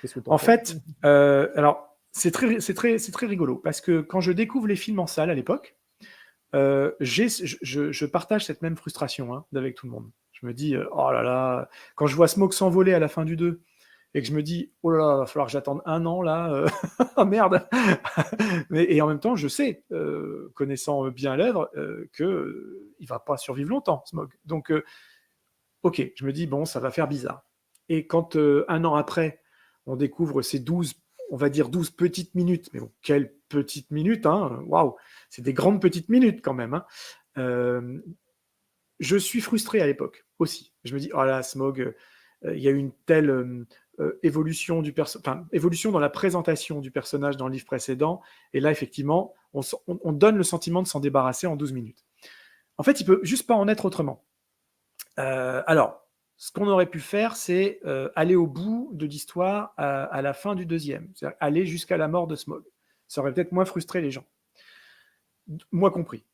Speaker 2: Qu'est-ce que t'en
Speaker 4: En
Speaker 2: penses ?
Speaker 4: fait, alors, c'est très rigolo, parce que quand je découvre les films en salle à l'époque, je partage cette même frustration avec tout le monde. Je me dis, oh là là, quand je vois Smaug s'envoler à la fin du 2, et que je me dis, oh là là, il va falloir que j'attende 1 an là, oh merde. Et en même temps, je sais, connaissant bien l'œuvre, qu'il ne va pas survivre longtemps, Smaug. Donc, ok, je me dis, bon, ça va faire bizarre. Et quand 1 an après, on découvre ces 12 petites minutes, mais bon, quelles petites minutes, hein, waouh, c'est des grandes petites minutes quand même. Je suis frustré à l'époque aussi. Je me dis, oh là, Smaug, il y a eu une telle évolution évolution dans la présentation du personnage dans le livre précédent, et là, effectivement, on donne le sentiment de s'en débarrasser en 12 minutes. En fait, il peut juste pas en être autrement. Alors, ce qu'on aurait pu faire, c'est aller au bout de l'histoire à la fin du deuxième, c'est-à-dire aller jusqu'à la mort de Smaug. Ça aurait peut-être moins frustré les gens, moi compris.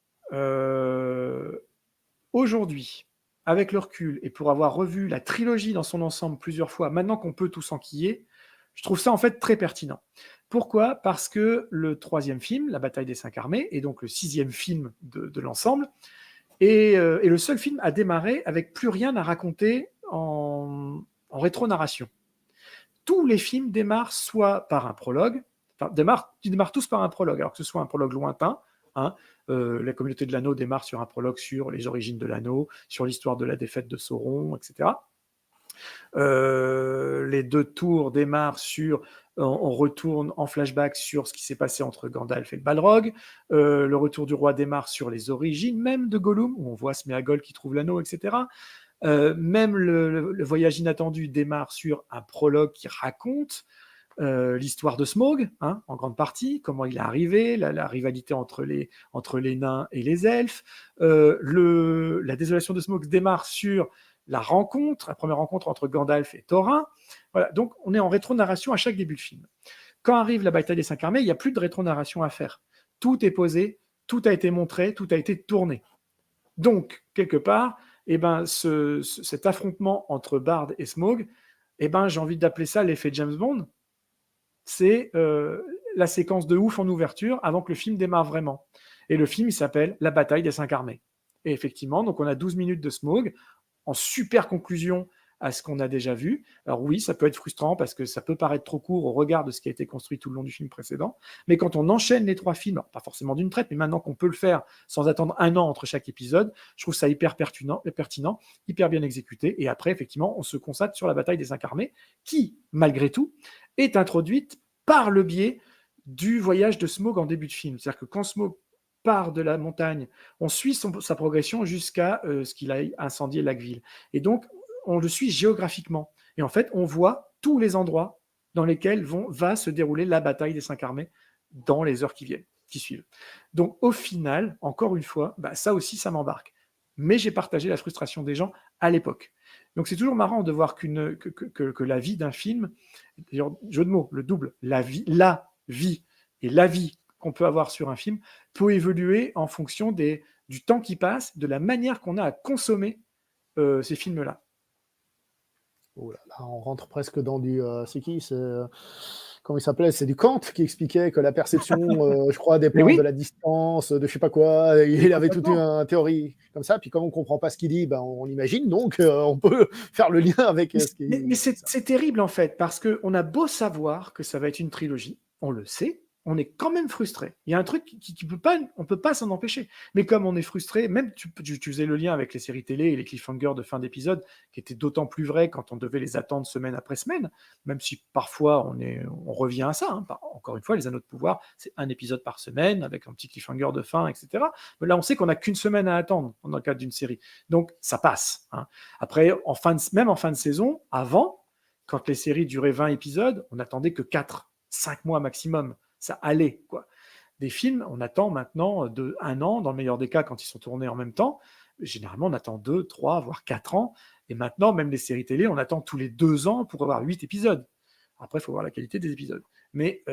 Speaker 4: Aujourd'hui, avec le recul, et pour avoir revu la trilogie dans son ensemble plusieurs fois, maintenant qu'on peut tout s'enquiller, je trouve ça en fait très pertinent. Pourquoi ? Parce que le troisième film, La bataille des 5 armées, et donc le 6e film de l'ensemble, et le seul film à démarrer avec plus rien à raconter en rétro-narration. Tous les films démarrent soit par un prologue, ils démarrent tous par un prologue, alors que ce soit un prologue lointain, la communauté de l'anneau démarre sur un prologue sur les origines de l'anneau, sur l'histoire de la défaite de Sauron, etc. Les 2 tours démarrent sur... On retourne en flashback sur ce qui s'est passé entre Gandalf et le Balrog. Le retour du roi démarre sur les origines même de Gollum, où on voit Sméagol qui trouve l'anneau, etc. Même le voyage inattendu démarre sur un prologue qui raconte l'histoire de Smaug, en grande partie, comment il est arrivé, la rivalité entre les nains et les elfes. La désolation de Smaug démarre sur la première rencontre entre Gandalf et Thorin. Voilà, donc on est en rétro-narration à chaque début de film. Quand arrive la bataille des 5 armées, il n'y a plus de rétro-narration à faire. Tout est posé, tout a été montré, tout a été tourné. Donc, quelque part, cet affrontement entre Bard et Smaug, j'ai envie d'appeler ça l'effet James Bond. C'est la séquence de ouf en ouverture avant que le film démarre vraiment. Et le film, il s'appelle La bataille des 5 armées. Et effectivement, donc on a 12 minutes de Smaug, en super conclusion à ce qu'on a déjà vu. Alors oui, ça peut être frustrant parce que ça peut paraître trop court au regard de ce qui a été construit tout le long du film précédent, mais quand on enchaîne les 3 films, alors pas forcément d'une traite, mais maintenant qu'on peut le faire sans attendre 1 an entre chaque épisode, je trouve ça hyper pertinent, hyper bien exécuté, et après, effectivement, on se consacre sur la bataille des 5 armées, qui, malgré tout, est introduite par le biais du voyage de Smaug en début de film. C'est-à-dire que quand Smaug part de la montagne, on suit sa progression jusqu'à ce qu'il aille incendier Lac-Ville. Et donc, on le suit géographiquement. Et en fait, on voit tous les endroits dans lesquels va se dérouler la bataille des 5 armées dans les heures qui suivent. Donc, au final, encore une fois, ça aussi, ça m'embarque. Mais j'ai partagé la frustration des gens à l'époque. Donc, c'est toujours marrant de voir que la vie d'un film, d'ailleurs, jeu de mots, le double, la vie et l'avis qu'on peut avoir sur un film peut évoluer en fonction du temps qui passe, de la manière qu'on a à consommer ces films-là.
Speaker 2: Oh là là, on rentre presque dans du... c'est qui comment il s'appelait? C'est du Kant qui expliquait que la perception, je crois, dépend de la distance, de je sais pas quoi. Il avait toute une théorie comme ça. Puis comme on comprend pas ce qu'il dit, on imagine. Donc, on peut faire le lien avec ce qu'il dit.
Speaker 4: Mais c'est terrible, en fait, parce qu'on a beau savoir que ça va être une trilogie, on le sait, on est quand même frustré. Il y a un truc on peut pas s'en empêcher. Mais comme on est frustré, même tu faisais le lien avec les séries télé et les cliffhangers de fin d'épisode, qui étaient d'autant plus vrais quand on devait les attendre semaine après semaine, même si parfois on revient à ça. Encore une fois, les Anneaux de pouvoir, c'est un épisode par semaine, avec un petit cliffhanger de fin, etc. Mais là, on sait qu'on n'a qu'une semaine à attendre dans le cadre d'une série. Donc, ça passe. Après, même en fin de saison, avant, quand les séries duraient 20 épisodes, on n'attendait que 4-5 mois maximum. Ça allait, quoi. Des films, on attend maintenant 1 an, dans le meilleur des cas, quand ils sont tournés en même temps. Généralement, on attend 2, 3, voire 4 ans. Et maintenant, même les séries télé, on attend tous les 2 ans pour avoir 8 épisodes. Après, il faut voir la qualité des épisodes. Mais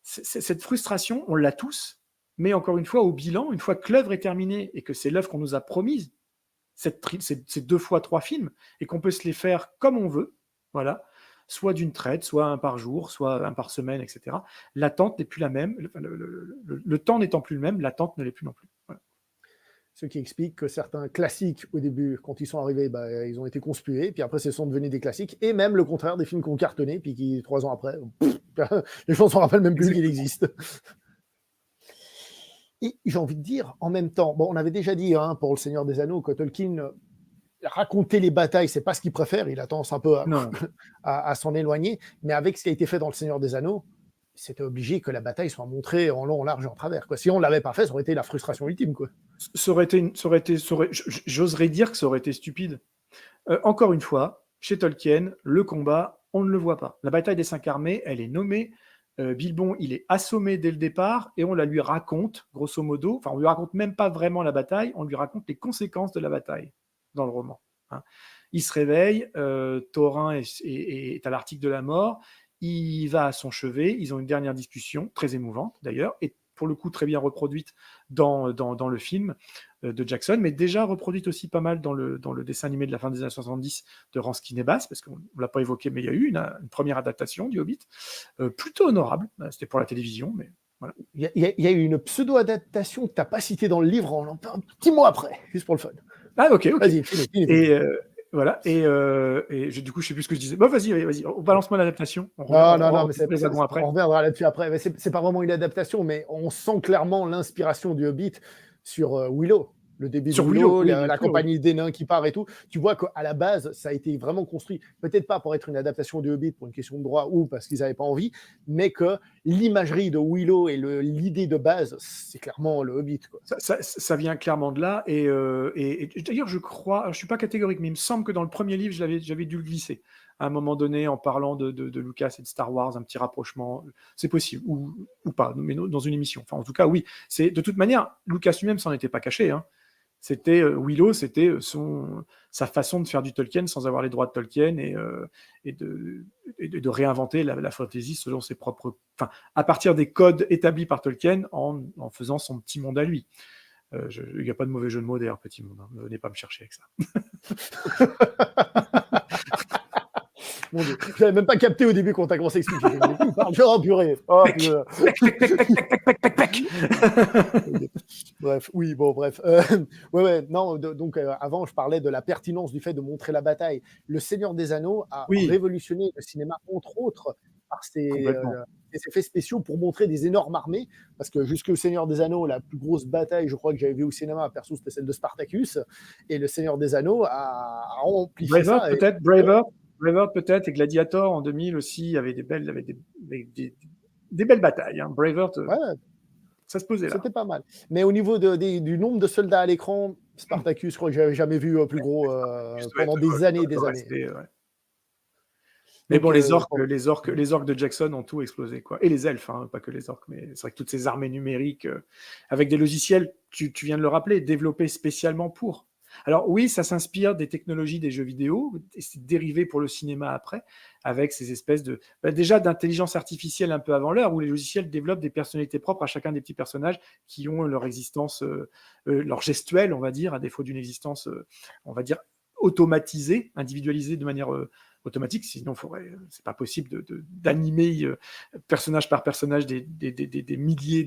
Speaker 4: cette frustration, on l'a tous. Mais encore une fois, au bilan, une fois que l'œuvre est terminée et que c'est l'œuvre qu'on nous a promise, ces 2 fois 3 films, et qu'on peut se les faire comme on veut, voilà, soit d'une traite, soit 1 par jour, soit 1 par semaine, etc. L'attente n'est plus la même. Le temps n'étant plus le même, l'attente ne l'est plus non plus. Voilà.
Speaker 2: Ce qui explique que certains classiques, au début, quand ils sont arrivés, ils ont été conspués, puis après, ce sont devenus des classiques, et même le contraire, des films qui ont cartonné, puis qui, 3 ans après, les gens ne s'en rappellent même plus qu'il existe. Et j'ai envie de dire, en même temps, on avait déjà dit pour Le Seigneur des Anneaux que Tolkien... raconter les batailles, c'est pas ce qu'il préfère, il a tendance un peu à s'en éloigner, mais avec ce qui a été fait dans Le Seigneur des Anneaux, c'était obligé que la bataille soit montrée en long, en large et en travers, quoi. Si on l'avait pas fait, ça aurait été la frustration ultime, quoi.
Speaker 4: J'oserais dire que ça aurait été stupide. Encore une fois, chez Tolkien, le combat, on ne le voit pas. La bataille des 5 armées, elle est nommée. Bilbon, il est assommé dès le départ et on la lui raconte, grosso modo. Enfin, on lui raconte même pas vraiment la bataille, on lui raconte les conséquences de la bataille dans le roman. Il se réveille, Thorin est à l'article de la mort, il va à son chevet, ils ont une dernière discussion, très émouvante d'ailleurs, et pour le coup très bien reproduite dans le film de Jackson, mais déjà reproduite aussi pas mal dans le dessin animé de la fin des années 70 de Ranskin et Bass, parce qu'on ne l'a pas évoqué, mais il y a eu une première adaptation du Hobbit, plutôt honorable, c'était pour la télévision, mais voilà.
Speaker 2: Il y a eu une pseudo-adaptation que tu n'as pas citée dans le livre, un petit mot après, juste pour le fun.
Speaker 4: Ah, ok.
Speaker 2: Vas-y,
Speaker 4: et voilà, et du coup, je sais plus ce que je disais. Bon, vas-y, balance-moi l'adaptation.
Speaker 2: Non, mais on reviendra là-dessus après. Mais c'est pas vraiment une adaptation, mais on sent clairement l'inspiration du Hobbit sur Willow. Le début de Willow, la compagnie des nains qui part et tout. Tu vois qu'à la base, ça a été vraiment construit, peut-être pas pour être une adaptation du Hobbit pour une question de droit ou parce qu'ils n'avaient pas envie, mais que l'imagerie de Willow et l'idée de base, c'est clairement le Hobbit, quoi.
Speaker 4: Ça vient clairement de là. Et d'ailleurs, je crois, je suis pas catégorique, mais il me semble que dans le premier livre, j'avais dû le glisser. À un moment donné, en parlant de Lucas et de Star Wars, un petit rapprochement, c'est possible, ou pas, mais dans une émission. Enfin, en tout cas, oui. De toute manière, Lucas lui-même s'en était pas caché, C'était Willow, c'était sa façon de faire du Tolkien sans avoir les droits de Tolkien et de réinventer la fantasy selon ses propres, à partir des codes établis par Tolkien en faisant son petit monde à lui. Il n'y a pas de mauvais jeu de mots d'ailleurs, petit monde. Ne venez pas me chercher avec ça.
Speaker 2: Mon Dieu. Je n'avais même pas capté au début quand tu as commencé à expliquer. J'ai dit, il parle, oh purée. Oh, purée. Bref, oui, bon, bref. Ouais, non, donc avant, je parlais de la pertinence du fait de montrer la bataille. Le Seigneur des Anneaux a
Speaker 4: Oui,
Speaker 2: révolutionné le cinéma, entre autres, par
Speaker 4: complètement.
Speaker 2: ses effets spéciaux pour montrer des énormes armées. Parce que jusqu'au Seigneur des Anneaux, la plus grosse bataille, je crois que j'avais vu au cinéma, perso, c'était celle de Spartacus. Et le Seigneur des Anneaux a amplifié
Speaker 4: Braveheart
Speaker 2: ça.
Speaker 4: peut-être, Braveheart peut-être, et Gladiator en 2000 aussi, il y avait des belles batailles. Hein. Braveheart,
Speaker 2: Ouais,
Speaker 4: ça se posait là.
Speaker 2: c'était pas mal. Mais au niveau du nombre de soldats à l'écran, Spartacus, je crois que j'avais jamais vu plus gros pendant des années et des années.
Speaker 4: Ouais. Mais
Speaker 2: Donc,
Speaker 4: bon, les orques de Jackson ont tout explosé, quoi. Et les elfes, hein, pas que les orques, mais c'est vrai que toutes ces armées numériques, avec des logiciels, tu viens de le rappeler, développés spécialement pour. Alors oui, ça s'inspire des technologies des jeux vidéo, et c'est dérivé pour le cinéma après, avec ces espèces déjà d'intelligence artificielle un peu avant l'heure, où les logiciels développent des personnalités propres à chacun des petits personnages qui ont leur existence, leur gestuelle, on va dire, à défaut d'une existence, on va dire, automatisée, individualisée de manière automatique, sinon c'est pas possible d'animer personnage par personnage des milliers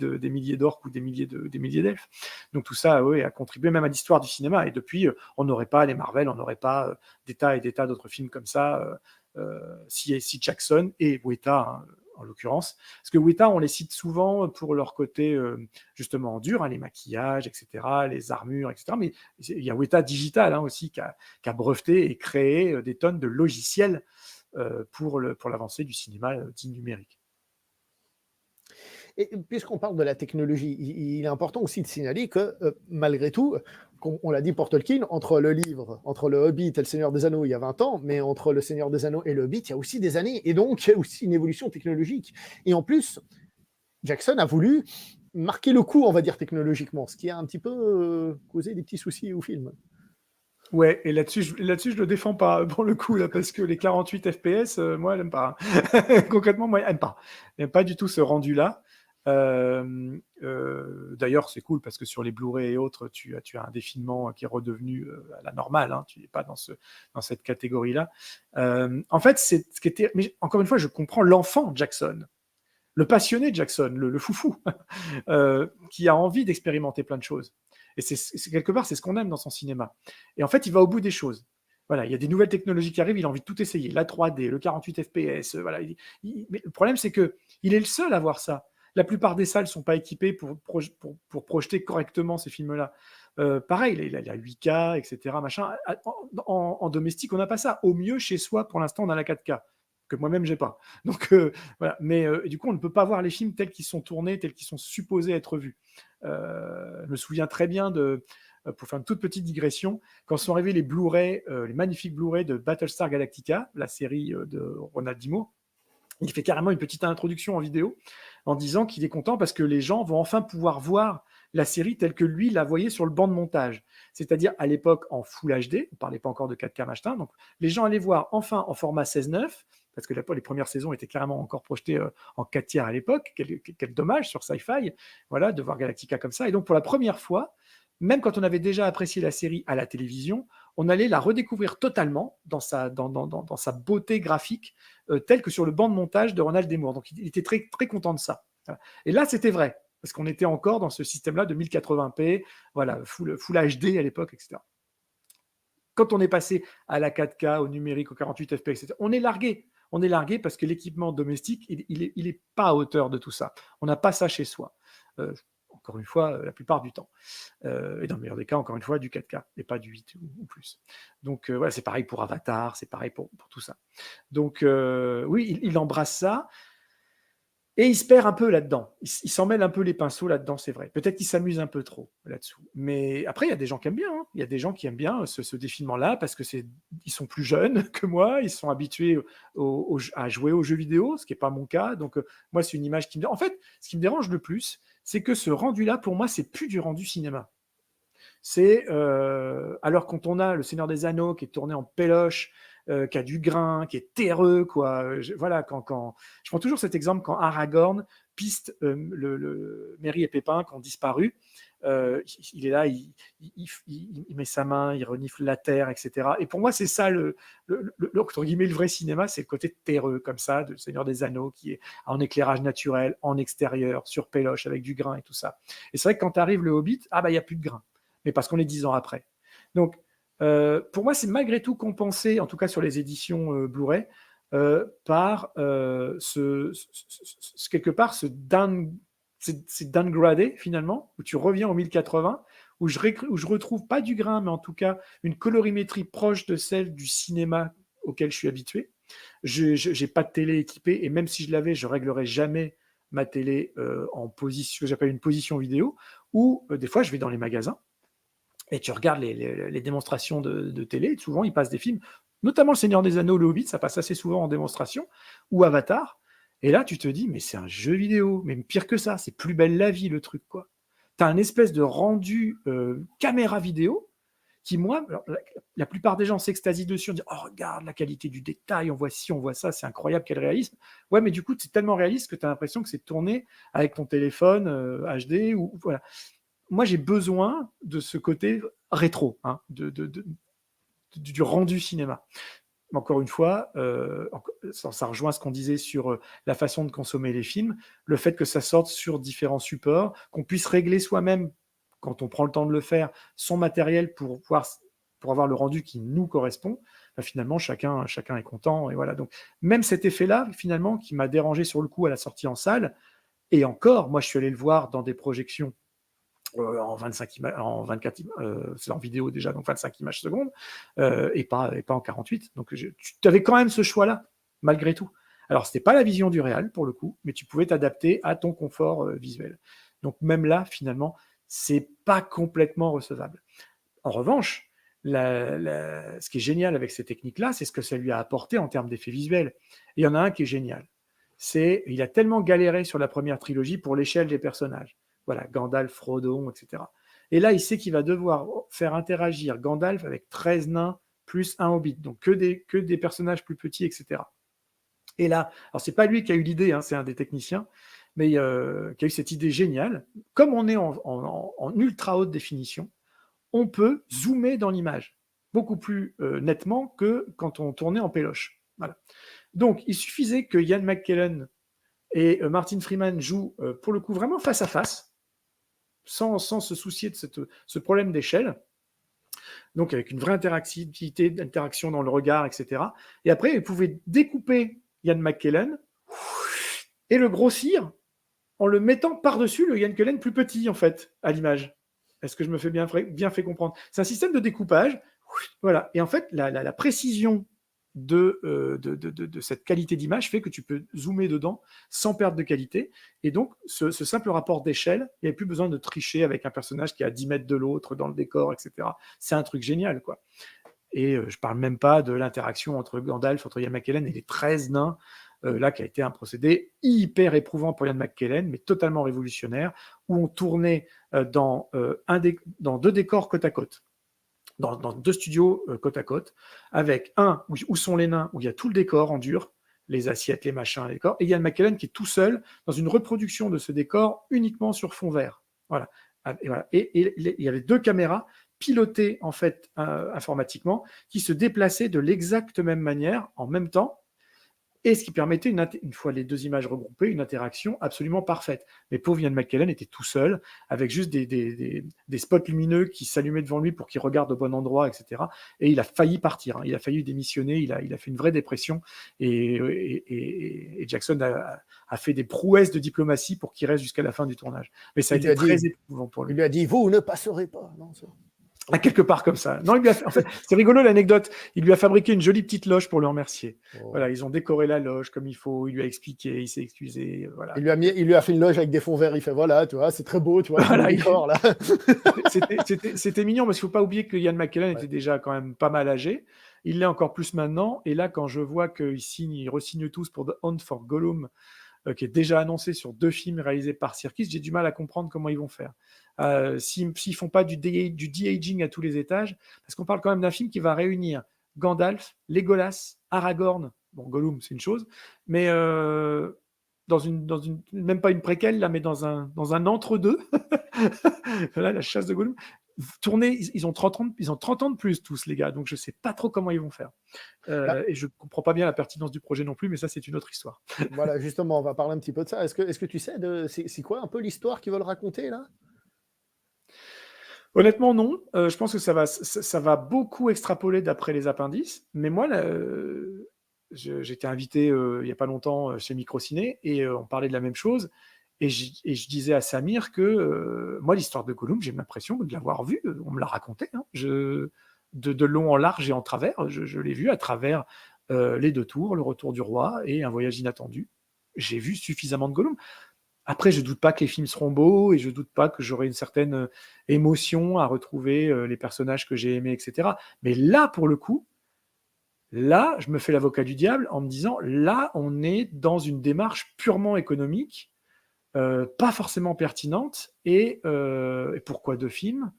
Speaker 4: d'orques ou des milliers d'elfes. Donc tout ça, a contribué même à l'histoire du cinéma. Et depuis, on n'aurait pas les Marvel, on n'aurait pas des tas et des tas d'autres films comme ça si Jackson et Weta, hein, en l'occurrence. Parce que Weta, on les cite souvent pour leur côté justement dur, hein, les maquillages, etc., les armures, etc. Mais il y a Weta Digital, hein, aussi qui a breveté et créé des tonnes de logiciels pour l'avancée du cinéma dit numérique.
Speaker 2: Et puisqu'on parle de la technologie, il est important aussi de signaler que malgré tout, on l'a dit pour Tolkien, entre le livre, entre le Hobbit et le Seigneur des Anneaux, il y a 20 ans, mais entre le Seigneur des Anneaux et le Hobbit, il y a aussi des années. Et donc, il y a aussi une évolution technologique. Et en plus, Jackson a voulu marquer le coup, on va dire, technologiquement, ce qui a un petit peu causé des petits soucis au film.
Speaker 4: Ouais, et là-dessus, je le défends pas pour le coup, là, parce que les 48 FPS, moi, elle aime pas. Hein. Concrètement, moi, elle aime pas. Elle aime pas du tout ce rendu-là. D'ailleurs, c'est cool parce que sur les Blu-ray et autres, tu as un défilement qui est redevenu à la normale. Hein, tu n'es pas dans cette catégorie-là. En fait, c'est ce qui était. Mais encore une fois, je comprends l'enfant Jackson, le passionné Jackson, le foufou, qui a envie d'expérimenter plein de choses. Et c'est quelque part, c'est ce qu'on aime dans son cinéma. Et en fait, il va au bout des choses. Voilà, il y a des nouvelles technologies qui arrivent, il a envie de tout essayer. La 3D, le 48 FPS, voilà. Mais le problème, c'est qu'il est le seul à voir ça. La plupart des salles ne sont pas équipées pour projeter correctement ces films-là. Pareil, il a 8K, etc. Machin. En domestique, on n'a pas ça. Au mieux, chez soi, pour l'instant, on a la 4K, que moi-même, j'ai pas. Donc, voilà. Mais du coup, on ne peut pas voir les films tels qu'ils sont tournés, tels qu'ils sont supposés être vus. Je me souviens très bien pour faire une toute petite digression, quand sont arrivés les Blu-ray, les magnifiques Blu-ray de Battlestar Galactica, la série de Ronald D. Moore, il fait carrément une petite introduction en vidéo en disant qu'il est content parce que les gens vont enfin pouvoir voir la série telle que lui la voyait sur le banc de montage. C'est-à-dire à l'époque en Full HD, on ne parlait pas encore de 4K machin, donc les gens allaient voir enfin en format 16:9, parce que les premières saisons étaient carrément encore projetées en 4 tiers à l'époque. Quel dommage sur Sci-Fi, voilà, de voir Galactica comme ça. Et donc pour la première fois, même quand on avait déjà apprécié la série à la télévision, on allait la redécouvrir totalement dans sa beauté graphique, telle que sur le banc de montage de Ronald D. Moore. Donc il était très, très content de ça. Et là, c'était vrai, parce qu'on était encore dans ce système-là de 1080p, voilà, full HD à l'époque, etc. Quand on est passé à la 4K, au numérique, au 48 FPS, etc., on est largué. On est largué parce que l'équipement domestique, il est pas à hauteur de tout ça. On n'a pas ça chez soi. Encore une fois, la plupart du temps. Et dans le meilleur des cas, encore une fois, du 4K, et pas du 8 ou plus. Donc voilà, c'est pareil pour Avatar, c'est pareil pour tout ça. Donc oui, il embrasse ça, et il se perd un peu là-dedans. Il s'en mêle un peu les pinceaux là-dedans, c'est vrai. Peut-être qu'il s'amuse un peu trop là-dessous. Mais après, il y a des gens qui aiment bien. Hein. Il y a des gens qui aiment bien ce défilement-là parce que ils sont plus jeunes que moi, ils sont habitués à jouer aux jeux vidéo, ce qui n'est pas mon cas. Donc moi, c'est une image qui me dérange. En fait, ce qui me dérange le plus, c'est que ce rendu-là, pour moi, c'est plus du rendu cinéma. C'est alors quand on a Le Seigneur des Anneaux qui est tourné en péloche qui a du grain, qui est terreux, quoi. Voilà, je prends toujours cet exemple quand Aragorn piste Merry et Pépin qui ont disparu. Il est là, il met sa main, il renifle la terre, etc. Et pour moi, c'est ça entre guillemets, le vrai cinéma, c'est le côté terreux, comme ça, de Seigneur des Anneaux, qui est en éclairage naturel, en extérieur, sur péloche, avec du grain et tout ça. Et c'est vrai que quand arrive le Hobbit, il n'y a plus de grain. Mais parce qu'on est 10 ans après. Donc, pour moi, c'est malgré tout compensé, en tout cas sur les éditions Blu-ray, par quelque part c'est downgradé finalement, où tu reviens au 1080, où je retrouve pas du grain, mais en tout cas une colorimétrie proche de celle du cinéma auquel je suis habitué. Je n'ai pas de télé équipée, et même si je l'avais, je réglerais jamais ma télé en position, ce que j'appelle une position vidéo, ou des fois je vais dans les magasins, et tu regardes les démonstrations de télé, et souvent ils passent des films, notamment Le Seigneur des Anneaux, Le Hobbit, ça passe assez souvent en démonstration, ou Avatar, et là tu te dis, mais c'est un jeu vidéo, mais pire que ça, c'est Plus belle la vie le truc, quoi. Tu as un espèce de rendu caméra vidéo, qui moi, alors, la plupart des gens s'extasient dessus, on dit, oh regarde la qualité du détail, on voit ci, on voit ça, c'est incroyable, quel réalisme. Ouais, mais du coup, c'est tellement réaliste que tu as l'impression que c'est tourné avec ton téléphone HD, ou voilà. Moi, j'ai besoin de ce côté rétro, hein, du rendu cinéma. Encore une fois, ça rejoint ce qu'on disait sur la façon de consommer les films, le fait que ça sorte sur différents supports, qu'on puisse régler soi-même, quand on prend le temps de le faire, son matériel pour avoir le rendu qui nous correspond. Finalement, chacun est content. Et voilà. Donc, même cet effet-là, finalement, qui m'a dérangé sur le coup à la sortie en salle, et encore, moi, je suis allé le voir dans des projections en 25 images, en 24 c'est en vidéo déjà, donc 25 images secondes, et pas en 48. Donc tu avais quand même ce choix-là, malgré tout. Alors, c'était pas la vision du réal, pour le coup, mais tu pouvais t'adapter à ton confort visuel. Donc, même là, finalement, c'est pas complètement recevable. En revanche, ce qui est génial avec ces techniques-là, c'est ce que ça lui a apporté en termes d'effets visuels. Et il y en a un qui est génial. Il a tellement galéré sur la première trilogie pour l'échelle des personnages. Voilà, Gandalf, Frodon, etc. Et là, il sait qu'il va devoir faire interagir Gandalf avec 13 nains plus un hobbit, donc que des personnages plus petits, etc. Et là, alors c'est pas lui qui a eu l'idée, hein, c'est un des techniciens, mais qui a eu cette idée géniale. Comme on est en ultra haute définition, on peut zoomer dans l'image beaucoup plus nettement que quand on tournait en péloche. Voilà. Donc, il suffisait que Ian McKellen et Martin Freeman jouent pour le coup vraiment face à face, sans se soucier de ce problème d'échelle, donc avec une vraie interactivité, d'interaction dans le regard, etc. Et après, ils pouvaient découper Ian McKellen et le grossir en le mettant par-dessus le Ian McKellen plus petit, en fait, à l'image. Est-ce que je me fais bien fait comprendre? C'est un système de découpage, voilà. Et en fait, la précision de cette qualité d'image fait que tu peux zoomer dedans sans perdre de qualité. Et donc, ce simple rapport d'échelle, il n'y avait plus besoin de tricher avec un personnage qui est à 10 mètres de l'autre dans le décor, etc. C'est un truc génial, quoi. Et je ne parle même pas de l'interaction entre Gandalf, entre Ian McKellen et les 13 nains, là, qui a été un procédé hyper éprouvant pour Ian McKellen, mais totalement révolutionnaire, où on tournait dans 2 décors côte à côte. Dans 2 studios côte à côte, avec un où sont les nains, où il y a tout le décor en dur, les assiettes, les machins, les décors, et Ian McKellen qui est tout seul dans une reproduction de ce décor uniquement sur fond vert. Voilà. Et, voilà. Et il y avait 2 caméras pilotées en fait informatiquement qui se déplaçaient de l'exacte même manière en même temps, et ce qui permettait, une fois les 2 images regroupées, une interaction absolument parfaite. Mais pauvre Ian McKellen était tout seul, avec juste des spots lumineux qui s'allumaient devant lui pour qu'il regarde au bon endroit, etc. Et il a failli partir, hein. Il a failli démissionner, il a fait une vraie dépression, et Jackson a fait des prouesses de diplomatie pour qu'il reste jusqu'à la fin du tournage. Mais ça a été très éprouvant pour lui.
Speaker 2: Il lui a dit, vous ne passerez pas. Non,
Speaker 4: à quelque part comme ça. Non, en fait, c'est rigolo l'anecdote. Il lui a fabriqué une jolie petite loge pour le remercier. Oh. Voilà, ils ont décoré la loge comme il faut. Il lui a expliqué, il s'est excusé. Voilà.
Speaker 2: Il lui a fait une loge avec des fonds verts. Il fait voilà, tu vois, c'est très beau, tu vois.
Speaker 4: Voilà, décor, là. C'était mignon parce qu'il ne faut pas oublier que Ian McKellen était déjà quand même pas mal âgé. Il l'est encore plus maintenant. Et là, quand je vois qu'ils re-signent tous pour The Hunt for Gollum, qui est déjà annoncé sur 2 films réalisés par Serkis, j'ai du mal à comprendre comment ils vont faire. S'ils ne font pas du de-aging à tous les étages, parce qu'on parle quand même d'un film qui va réunir Gandalf, Legolas, Aragorn. Bon, Gollum, c'est une chose, mais même pas une préquelle, là, mais dans un entre-deux. Voilà, la chasse de Gollum. Tourner, ils ont 30 ans de plus, tous, les gars, donc je sais pas trop comment ils vont faire.
Speaker 2: Bah,
Speaker 4: Et je comprends pas bien la pertinence du projet non plus, mais ça, c'est une autre histoire.
Speaker 2: voilà, justement, on va parler un petit peu de ça. Est-ce que tu sais c'est quoi un peu l'histoire qu'ils veulent raconter là?
Speaker 4: Honnêtement, non. Je pense que ça va beaucoup extrapoler d'après les appendices. Mais moi, là, j'étais invité il n'y a pas longtemps chez Microciné et on parlait de la même chose. Et je disais à Samir que moi, l'histoire de Gollum, j'ai l'impression de l'avoir vue. On me l'a raconté. Hein. De long en large et en travers. Je l'ai vu à travers les 2 tours, le retour du roi et un voyage inattendu. J'ai vu suffisamment de Gollum. Après, je doute pas que les films seront beaux et je doute pas que j'aurai une certaine émotion à retrouver les personnages que j'ai aimés, etc. Mais là, pour le coup, là, je me fais l'avocat du diable en me disant, là, on est dans une démarche purement économique, pas forcément pertinente. Et pourquoi 2 films?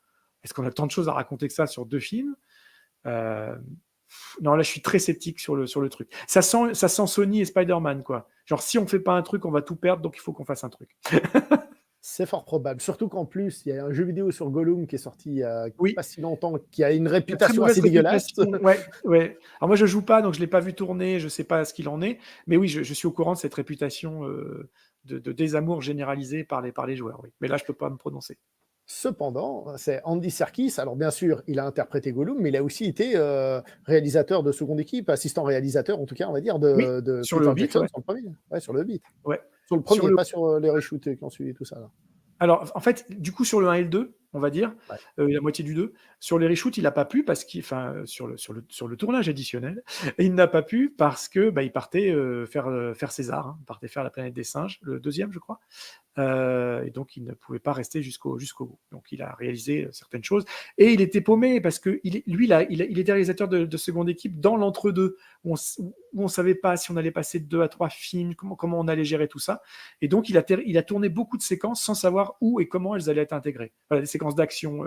Speaker 4: Est-ce qu'on a tant de choses à raconter que ça sur 2 films? Non, là, je suis très sceptique sur le truc. Ça sent Sony et Spider-Man, quoi. Genre, si on fait pas un truc, on va tout perdre, donc il faut qu'on fasse un truc.
Speaker 2: C'est fort probable. Surtout qu'en plus, il y a un jeu vidéo sur Gollum qui est sorti il y a
Speaker 4: Oui.
Speaker 2: pas si longtemps, qui a une
Speaker 4: Très
Speaker 2: réputation
Speaker 4: mauvaise
Speaker 2: assez dégueulasse.
Speaker 4: réputation. Ouais. Alors moi, je joue pas, donc je l'ai pas vu tourner, je sais pas ce qu'il en est. Mais oui, je suis au courant de cette réputation de désamour généralisé par les joueurs. Oui. Mais là, je peux pas me prononcer.
Speaker 2: Cependant, c'est Andy Serkis. Alors, bien sûr, il a interprété Gollum, mais il a aussi été réalisateur de seconde équipe, assistant réalisateur, en tout cas, on va dire,
Speaker 4: Oui,
Speaker 2: de
Speaker 4: sur le
Speaker 2: Peter
Speaker 4: Hobbit,
Speaker 2: Jackson
Speaker 4: ouais.
Speaker 2: sur le premier. Ouais, sur le Hobbit.
Speaker 4: Ouais.
Speaker 2: Sur le
Speaker 4: Sur
Speaker 2: premier,
Speaker 4: le
Speaker 2: pas sur les reshoots qui ont suivi tout ça. Là.
Speaker 4: Alors, en fait, du coup, sur le 1 et le 2, on va dire,
Speaker 2: Ouais.
Speaker 4: la moitié du 2, sur les reshoots, il n'a pas pu parce qu'il, enfin, sur le tournage additionnel, il n'a pas pu parce que il partait faire César, hein, il partait faire la planète des singes, le deuxième, je crois. Et donc, il ne pouvait pas rester jusqu'au bout. Donc, il a réalisé certaines choses. Et il était paumé parce que lui, il était réalisateur de seconde équipe dans l'entre-deux, où on ne savait pas si on allait passer de 2 à 3 films, comment on allait gérer tout ça. Et donc, il a tourné beaucoup de séquences sans savoir où et comment elles allaient être intégrées. Voilà, des séquences d'action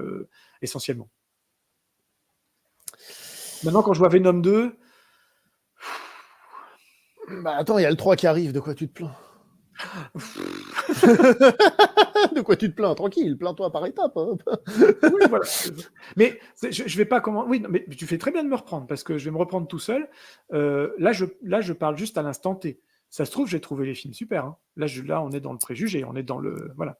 Speaker 4: essentiellement. Maintenant, quand je vois Venom 2...
Speaker 2: Attends, il y a le 3 qui arrive, de quoi tu te plains? De quoi tu te plains? Tranquille, plains-toi par étapes. Hein.
Speaker 4: Oui, voilà. Mais je vais pas comment. Oui, non, mais tu fais très bien de me reprendre parce que je vais me reprendre tout seul. Là, je parle juste à l'instant T. Ça se trouve, j'ai trouvé les films super. Hein. Là, on est dans le préjugé, on est dans le voilà.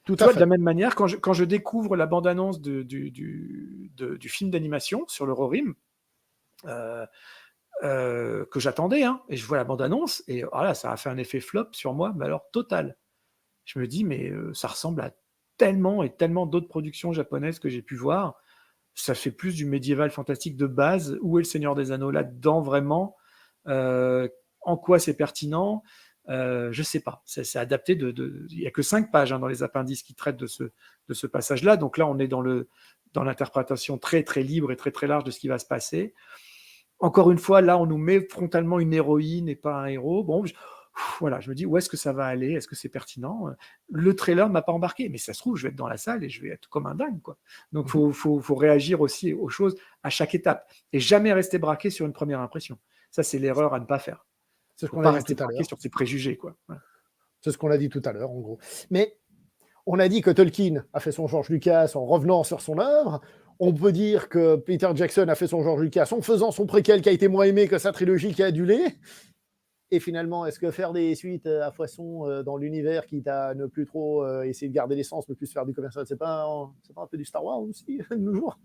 Speaker 2: Tout
Speaker 4: Tu
Speaker 2: à
Speaker 4: vois,
Speaker 2: fait.
Speaker 4: de la même manière, quand je découvre la bande-annonce du film d'animation sur le Rorim, que j'attendais, hein, et je vois la bande-annonce, et voilà, ça a fait un effet flop sur moi, mais alors total. Je me dis, mais ça ressemble à tellement et tellement d'autres productions japonaises que j'ai pu voir. Ça fait plus du médiéval fantastique de base. Où est le Seigneur des Anneaux là-dedans, vraiment? En quoi c'est pertinent? Je sais pas. C'est adapté il n'y a que 5 pages hein, dans les appendices qui traitent de ce passage-là. Donc là, on est dans l'interprétation très, très libre et très, très large de ce qui va se passer. Encore une fois, là, on nous met frontalement une héroïne et pas un héros. Bon, voilà, je me dis, où est-ce que ça va aller? Est-ce que c'est pertinent? Le trailer ne m'a pas embarqué, mais ça se trouve, je vais être dans la salle et je vais être comme un dingue, quoi. Donc, faut réagir aussi aux choses à chaque étape et jamais rester braqué sur une première impression. Ça, c'est l'erreur à ne pas faire.
Speaker 2: C'est ce
Speaker 4: Faut
Speaker 2: qu'on
Speaker 4: pas
Speaker 2: a dit
Speaker 4: rester
Speaker 2: tout à
Speaker 4: braqué
Speaker 2: l'heure.
Speaker 4: sur ses préjugés, quoi. Voilà.
Speaker 2: C'est ce qu'on a dit tout à l'heure, en gros. Mais on a dit que Tolkien a fait son George Lucas en revenant sur son œuvre. On peut dire que Peter Jackson a fait son George Lucas en faisant son préquel qui a été moins aimé que sa trilogie qui a adulé. Et finalement, est-ce que faire des suites à foison dans l'univers, quitte à ne plus trop essayer de garder l'essence, mais plus faire du commercial, c'est pas un peu du Star Wars aussi, de nos jours?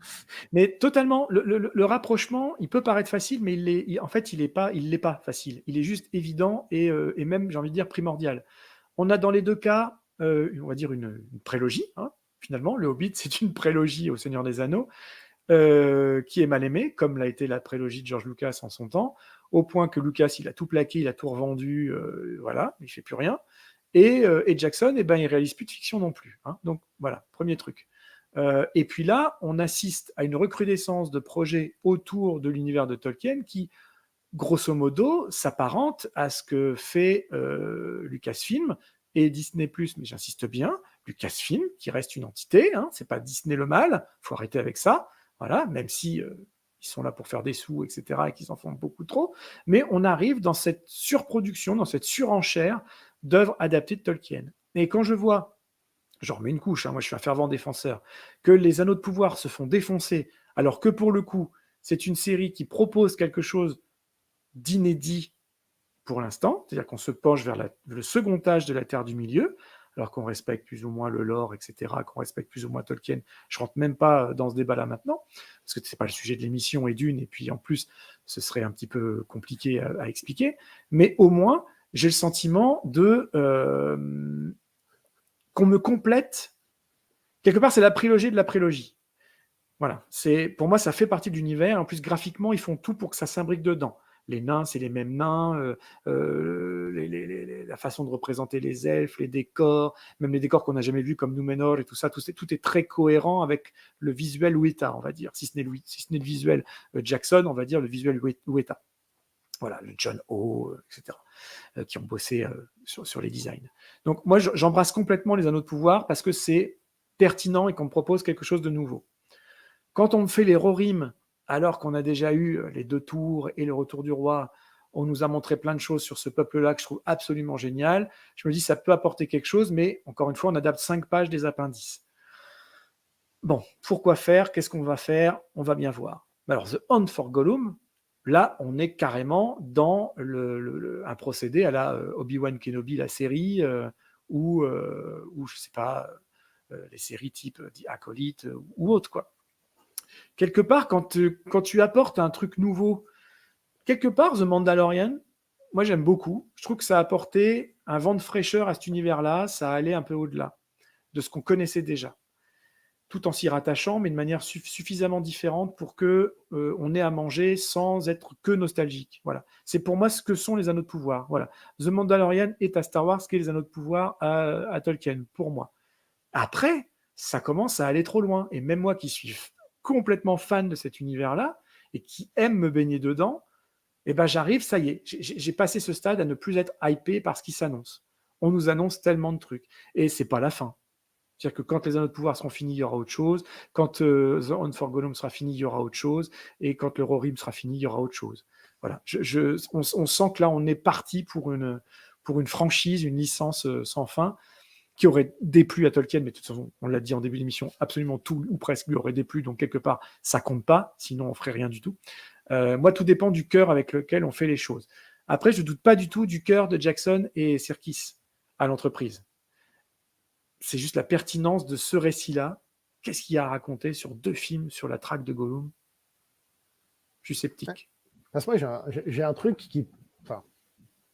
Speaker 4: Mais totalement, le rapprochement, il peut paraître facile, mais en fait, il l'est pas facile. Il est juste évident et même, j'ai envie de dire, primordial. On a dans les 2 cas, on va dire une prélogie, hein, finalement. Le Hobbit, c'est une prélogie au Seigneur des Anneaux, qui est mal aimée, comme l'a été la prélogie de George Lucas en son temps, au point que Lucas, il a tout plaqué, il a tout revendu, voilà, il fait plus rien. Et Jackson, il réalise plus de fiction non plus. Hein. Donc voilà, premier truc. Et puis là, on assiste à une recrudescence de projets autour de l'univers de Tolkien qui, grosso modo, s'apparente à ce que fait Lucasfilm et Disney+, mais j'insiste bien, Lucasfilm, qui reste une entité, hein, c'est pas Disney le mal, faut arrêter avec ça, voilà, même si ils sont là pour faire des sous, etc., et qu'ils en font beaucoup trop, mais on arrive dans cette surproduction, dans cette surenchère d'œuvres adaptées de Tolkien. Et quand je vois, j'en remets une couche, hein, moi je suis un fervent défenseur, que les Anneaux de pouvoir se font défoncer, alors que pour le coup, c'est une série qui propose quelque chose d'inédit pour l'instant, c'est-à-dire qu'on se penche vers le second âge de la Terre du Milieu, alors qu'on respecte plus ou moins le lore, etc., qu'on respecte plus ou moins Tolkien. Je rentre même pas dans ce débat-là maintenant, parce que c'est pas le sujet de l'émission et d'une, et puis en plus, ce serait un petit peu compliqué à expliquer, mais au moins, j'ai le sentiment qu'on me complète. Quelque part, c'est la prélogie de la prélogie. Voilà, pour moi, ça fait partie de l'univers. En plus, graphiquement, ils font tout pour que ça s'imbrique dedans. Les nains, c'est les mêmes nains, la façon de représenter les elfes, les décors, même les décors qu'on n'a jamais vus comme Númenor et tout ça, tout est très cohérent avec le visuel Weta, on va dire. Si ce n'est le visuel Jackson, on va dire le visuel Weta. Voilà, le John O, etc., qui ont bossé sur les designs. Donc moi, j'embrasse complètement les Anneaux de pouvoir parce que c'est pertinent et qu'on me propose quelque chose de nouveau. Quand on me fait les Rohirrim, alors qu'on a déjà eu les 2 tours et le retour du roi, on nous a montré plein de choses sur ce peuple-là que je trouve absolument génial. Je me dis, ça peut apporter quelque chose, mais encore une fois, on adapte 5 pages des appendices. Bon, pourquoi faire? Qu'est-ce qu'on va faire? On va bien voir. Alors, The Hunt for Gollum, là, on est carrément dans un procédé à la Obi-Wan Kenobi, la série, ou je sais pas, les séries type The Acolyte ou autre, quoi. Quelque part, quand tu apportes un truc nouveau, quelque part, The Mandalorian, moi j'aime beaucoup. Je trouve que ça a apporté un vent de fraîcheur à cet univers-là, ça allait un peu au-delà de ce qu'on connaissait déjà, tout en s'y rattachant, mais de manière suffisamment différente pour que on ait à manger sans être que nostalgique. Voilà. C'est pour moi ce que sont les Anneaux de pouvoir. Voilà. The Mandalorian est à Star Wars ce qu'est les Anneaux de pouvoir à Tolkien, pour moi. Après, ça commence à aller trop loin. Et même moi qui suis complètement fan de cet univers-là et qui aime me baigner dedans, eh ben j'arrive, ça y est, j'ai passé ce stade à ne plus être hypé par ce qui s'annonce. On nous annonce tellement de trucs. Et c'est pas la fin. C'est-à-dire que quand les Anneaux de pouvoir seront finis, il y aura autre chose. Quand The Hunt for Gollum sera fini, il y aura autre chose. Et quand le Rohirrim sera fini, il y aura autre chose. Voilà. On sent que là, on est parti pour une franchise, une licence sans fin, qui aurait déplu à Tolkien, mais de toute façon, on l'a dit en début d'émission, absolument tout ou presque lui aurait déplu, donc quelque part, ça compte pas, sinon on ferait rien du tout. Moi, tout dépend du cœur avec lequel on fait les choses. Après, je ne doute pas du tout du cœur de Jackson et Serkis à l'entreprise. C'est juste la pertinence de ce récit-là. Qu'est-ce qu'il y a à raconter sur 2 films sur la traque de Gollum? Je suis sceptique.
Speaker 2: Parce que moi, j'ai un truc qui... Enfin,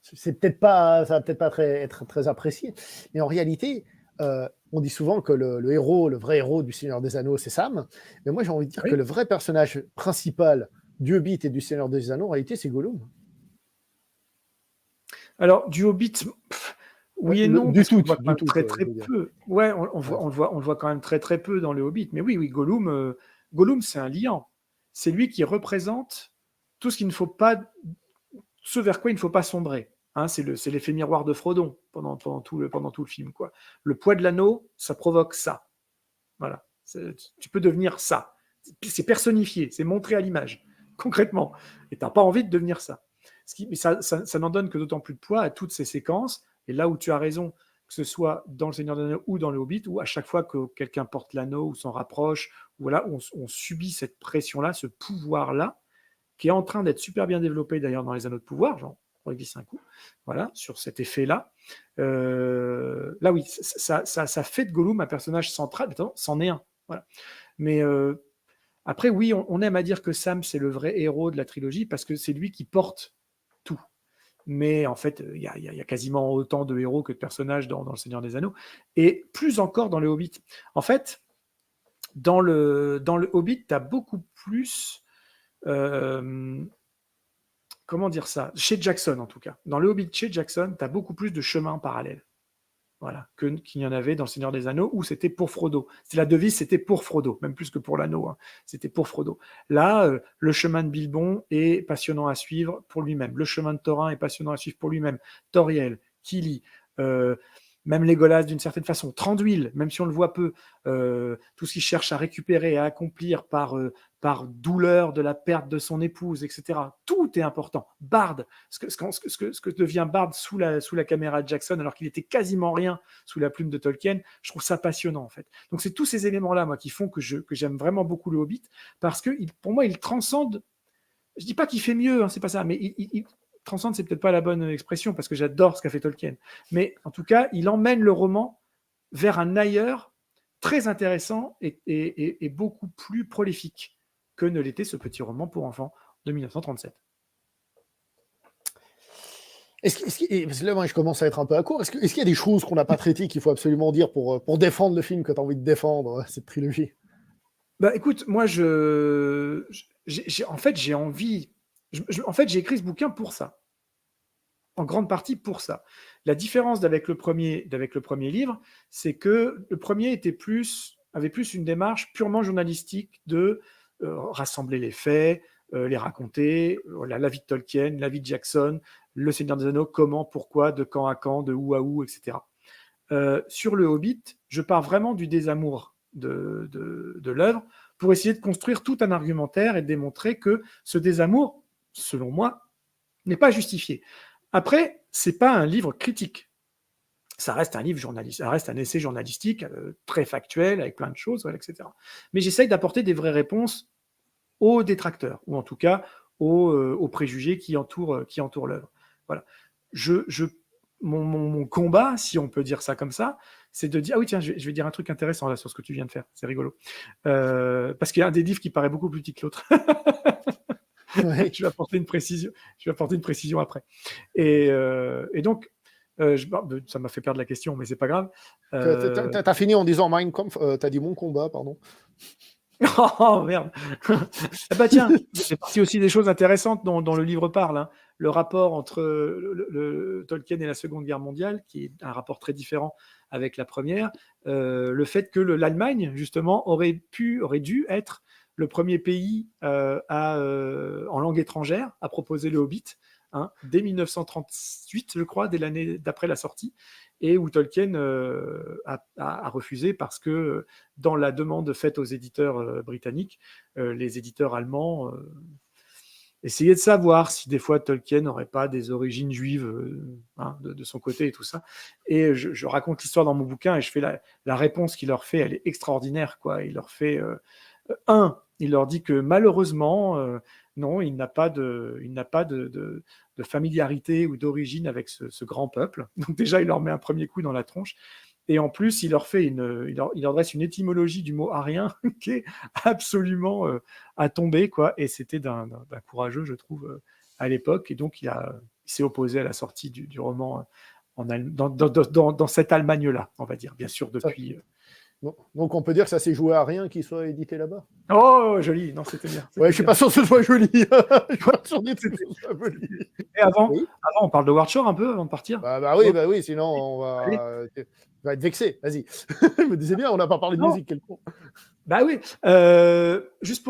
Speaker 2: c'est peut-être pas, ça va peut-être pas être très apprécié, mais en réalité, on dit souvent que le héros, le vrai héros du Seigneur des Anneaux, c'est Sam, mais moi j'ai envie de dire que le vrai personnage principal du Hobbit et du Seigneur des Anneaux, en réalité, c'est Gollum.
Speaker 4: Alors, du Hobbit, oui et non,
Speaker 2: du tout,
Speaker 4: très peu. Ouais, on le voit quand même très très peu dans le Hobbit, mais oui, Gollum, c'est un liant. C'est lui qui représente tout ce qu'il ne faut pas, ce vers quoi il ne faut pas sombrer. Hein, c'est l'effet miroir de Frodon pendant tout le film, quoi. Le poids de l'anneau, ça provoque ça. Voilà. Tu peux devenir ça. C'est personnifié, c'est montré à l'image, concrètement. Et tu n'as pas envie de devenir ça. Mais ça n'en donne que d'autant plus de poids à toutes ces séquences. Et là où tu as raison, que ce soit dans Le Seigneur des Anneaux ou dans le Hobbit, où à chaque fois que quelqu'un porte l'anneau ou s'en rapproche, voilà, on subit cette pression-là, ce pouvoir-là, qui est en train d'être super bien développé d'ailleurs dans les Anneaux de pouvoir, genre, on va glisser un coup, voilà, sur cet effet-là. Là, oui, ça fait de Gollum un personnage central, mais c'en est un. Voilà. Mais après, oui, on aime à dire que Sam, c'est le vrai héros de la trilogie, parce que c'est lui qui porte tout. Mais en fait, il y a quasiment autant de héros que de personnages dans Le Seigneur des Anneaux, et plus encore dans le Hobbit. En fait, dans le Hobbit, tu as beaucoup plus... comment dire ça? Chez Jackson, en tout cas. Dans le Hobbit, chez Jackson, tu as beaucoup plus de chemins parallèles. Voilà, qu'il y en avait dans Le Seigneur des Anneaux, où c'était pour Frodo. C'est la devise, c'était pour Frodo, même plus que pour l'anneau. Hein. C'était pour Frodo. Là, le chemin de Bilbon est passionnant à suivre pour lui-même. Le chemin de Thorin est passionnant à suivre pour lui-même. Toriel, Kili, même Legolas d'une certaine façon, Thranduil, même si on le voit peu, tout ce qu'il cherche à récupérer, à accomplir par douleur de la perte de son épouse, etc. Tout est important. Bard, ce que devient Bard sous la caméra de Jackson, alors qu'il était quasiment rien sous la plume de Tolkien, je trouve ça passionnant en fait. Donc c'est tous ces éléments-là, moi, qui font que j'aime vraiment beaucoup le Hobbit, parce que pour moi, il transcende. Je dis pas qu'il fait mieux, hein, c'est pas ça, mais il transcende, c'est peut-être pas la bonne expression, parce que j'adore ce qu'a fait Tolkien. Mais en tout cas, il emmène le roman vers un ailleurs très intéressant et beaucoup plus prolifique que ne l'était ce petit roman pour enfants de 1937.
Speaker 2: Parce que là, moi, je commence à être un peu à court. Est-ce qu'il y a des choses qu'on n'a pas traitées qu'il faut absolument dire pour défendre le film que tu as envie de défendre, cette trilogie?
Speaker 4: Bah écoute, moi, en fait, j'ai envie... en fait, j'ai écrit ce bouquin pour ça. En grande partie pour ça. La différence avec le premier livre, c'est que le premier avait plus une démarche purement journalistique de rassembler les faits, les raconter, la vie de Tolkien, la vie de Jackson, le Seigneur des Anneaux, comment, pourquoi, de quand à quand, de où à où, etc. Sur le Hobbit, je pars vraiment du désamour de l'œuvre pour essayer de construire tout un argumentaire et de démontrer que ce désamour, selon moi, n'est pas justifié. Après, c'est pas un livre critique. Ça reste un livre journalistique, ça reste un essai journalistique très factuel, avec plein de choses, etc. Mais j'essaye d'apporter des vraies réponses aux détracteurs, ou en tout cas aux préjugés qui entourent l'œuvre. Voilà. Mon combat, si on peut dire ça comme ça, c'est de dire, ah oui, tiens, je vais dire un truc intéressant là sur ce que tu viens de faire, c'est rigolo. Parce qu'il y a un des livres qui paraît beaucoup plus petit que l'autre.
Speaker 2: Ouais.
Speaker 4: Je vais apporter une précision après. Et donc, ça m'a fait perdre la question, mais c'est pas grave.
Speaker 2: T'as fini en disant Mein Kampf, t'as dit mon combat, pardon.
Speaker 4: Oh merde. Ah bah tiens, c'est parti aussi des choses intéressantes dont le livre parle. Hein. Le rapport entre le Tolkien et la Seconde Guerre mondiale, qui est un rapport très différent avec la première. Le fait que l'Allemagne, justement, aurait dû être le premier pays en langue étrangère à proposer le Hobbit, hein, dès 1938, je crois, dès l'année d'après la sortie, et où Tolkien a refusé parce que dans la demande faite aux éditeurs britanniques, les éditeurs allemands essayaient de savoir si des fois Tolkien n'aurait pas des origines juives de son côté et tout ça. Et je raconte l'histoire dans mon bouquin et je fais la réponse qu'il leur fait, elle est extraordinaire, quoi. Il leur fait... il leur dit que malheureusement, non, il n'a pas de familiarité ou d'origine avec ce grand peuple. Donc déjà, il leur met un premier coup dans la tronche. Et en plus, il leur dresse une étymologie du mot arien qui est absolument à tomber, quoi. Et c'était d'un courageux, je trouve, à l'époque. Et donc, il s'est opposé à la sortie du roman dans cette Allemagne-là, on va dire. Bien sûr, depuis...
Speaker 2: Donc on peut dire que ça s'est joué à rien qu'il soit édité là-bas.
Speaker 4: Oh, joli, non, c'était bien.
Speaker 2: Ouais, je suis pas sûr que ce soit joli. Je suis pas sûr du tout que ce soit joli.
Speaker 4: Et avant,
Speaker 2: Oui.
Speaker 4: on parle de Howard Shore un peu avant de partir.
Speaker 2: Bah oui, sinon on va être vexé. Vas-y. Je me disais bien, on n'a pas parlé de musique, quel con.
Speaker 4: Bah oui, juste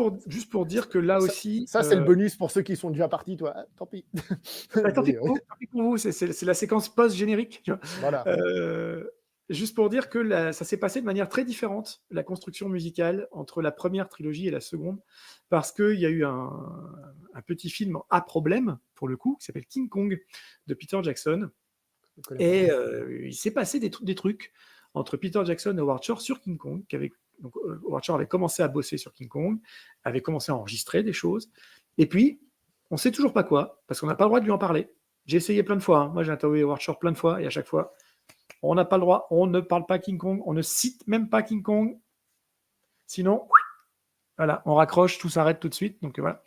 Speaker 4: pour dire que là aussi...
Speaker 2: Ça, c'est le bonus pour ceux qui sont déjà partis, toi. Ah, tant pis.
Speaker 4: Bah, tant pis pour vous, c'est la séquence post-générique. Tu vois.
Speaker 2: Voilà.
Speaker 4: Juste pour dire que ça s'est passé de manière très différente, la construction musicale, entre la première trilogie et la seconde, parce qu'il y a eu un petit film à problème, pour le coup, qui s'appelle King Kong, de Peter Jackson. Et il s'est passé des trucs entre Peter Jackson et Howard Shore sur King Kong. Donc, Howard Shore avait commencé à bosser sur King Kong, avait commencé à enregistrer des choses. Et puis, on ne sait toujours pas quoi, parce qu'on n'a pas le droit de lui en parler. J'ai essayé plein de fois. Hein. Moi, j'ai interviewé Howard Shore plein de fois, et à chaque fois, on n'a pas le droit, on ne parle pas King Kong, on ne cite même pas King Kong. Sinon, voilà, on raccroche, tout s'arrête tout de suite. Donc voilà.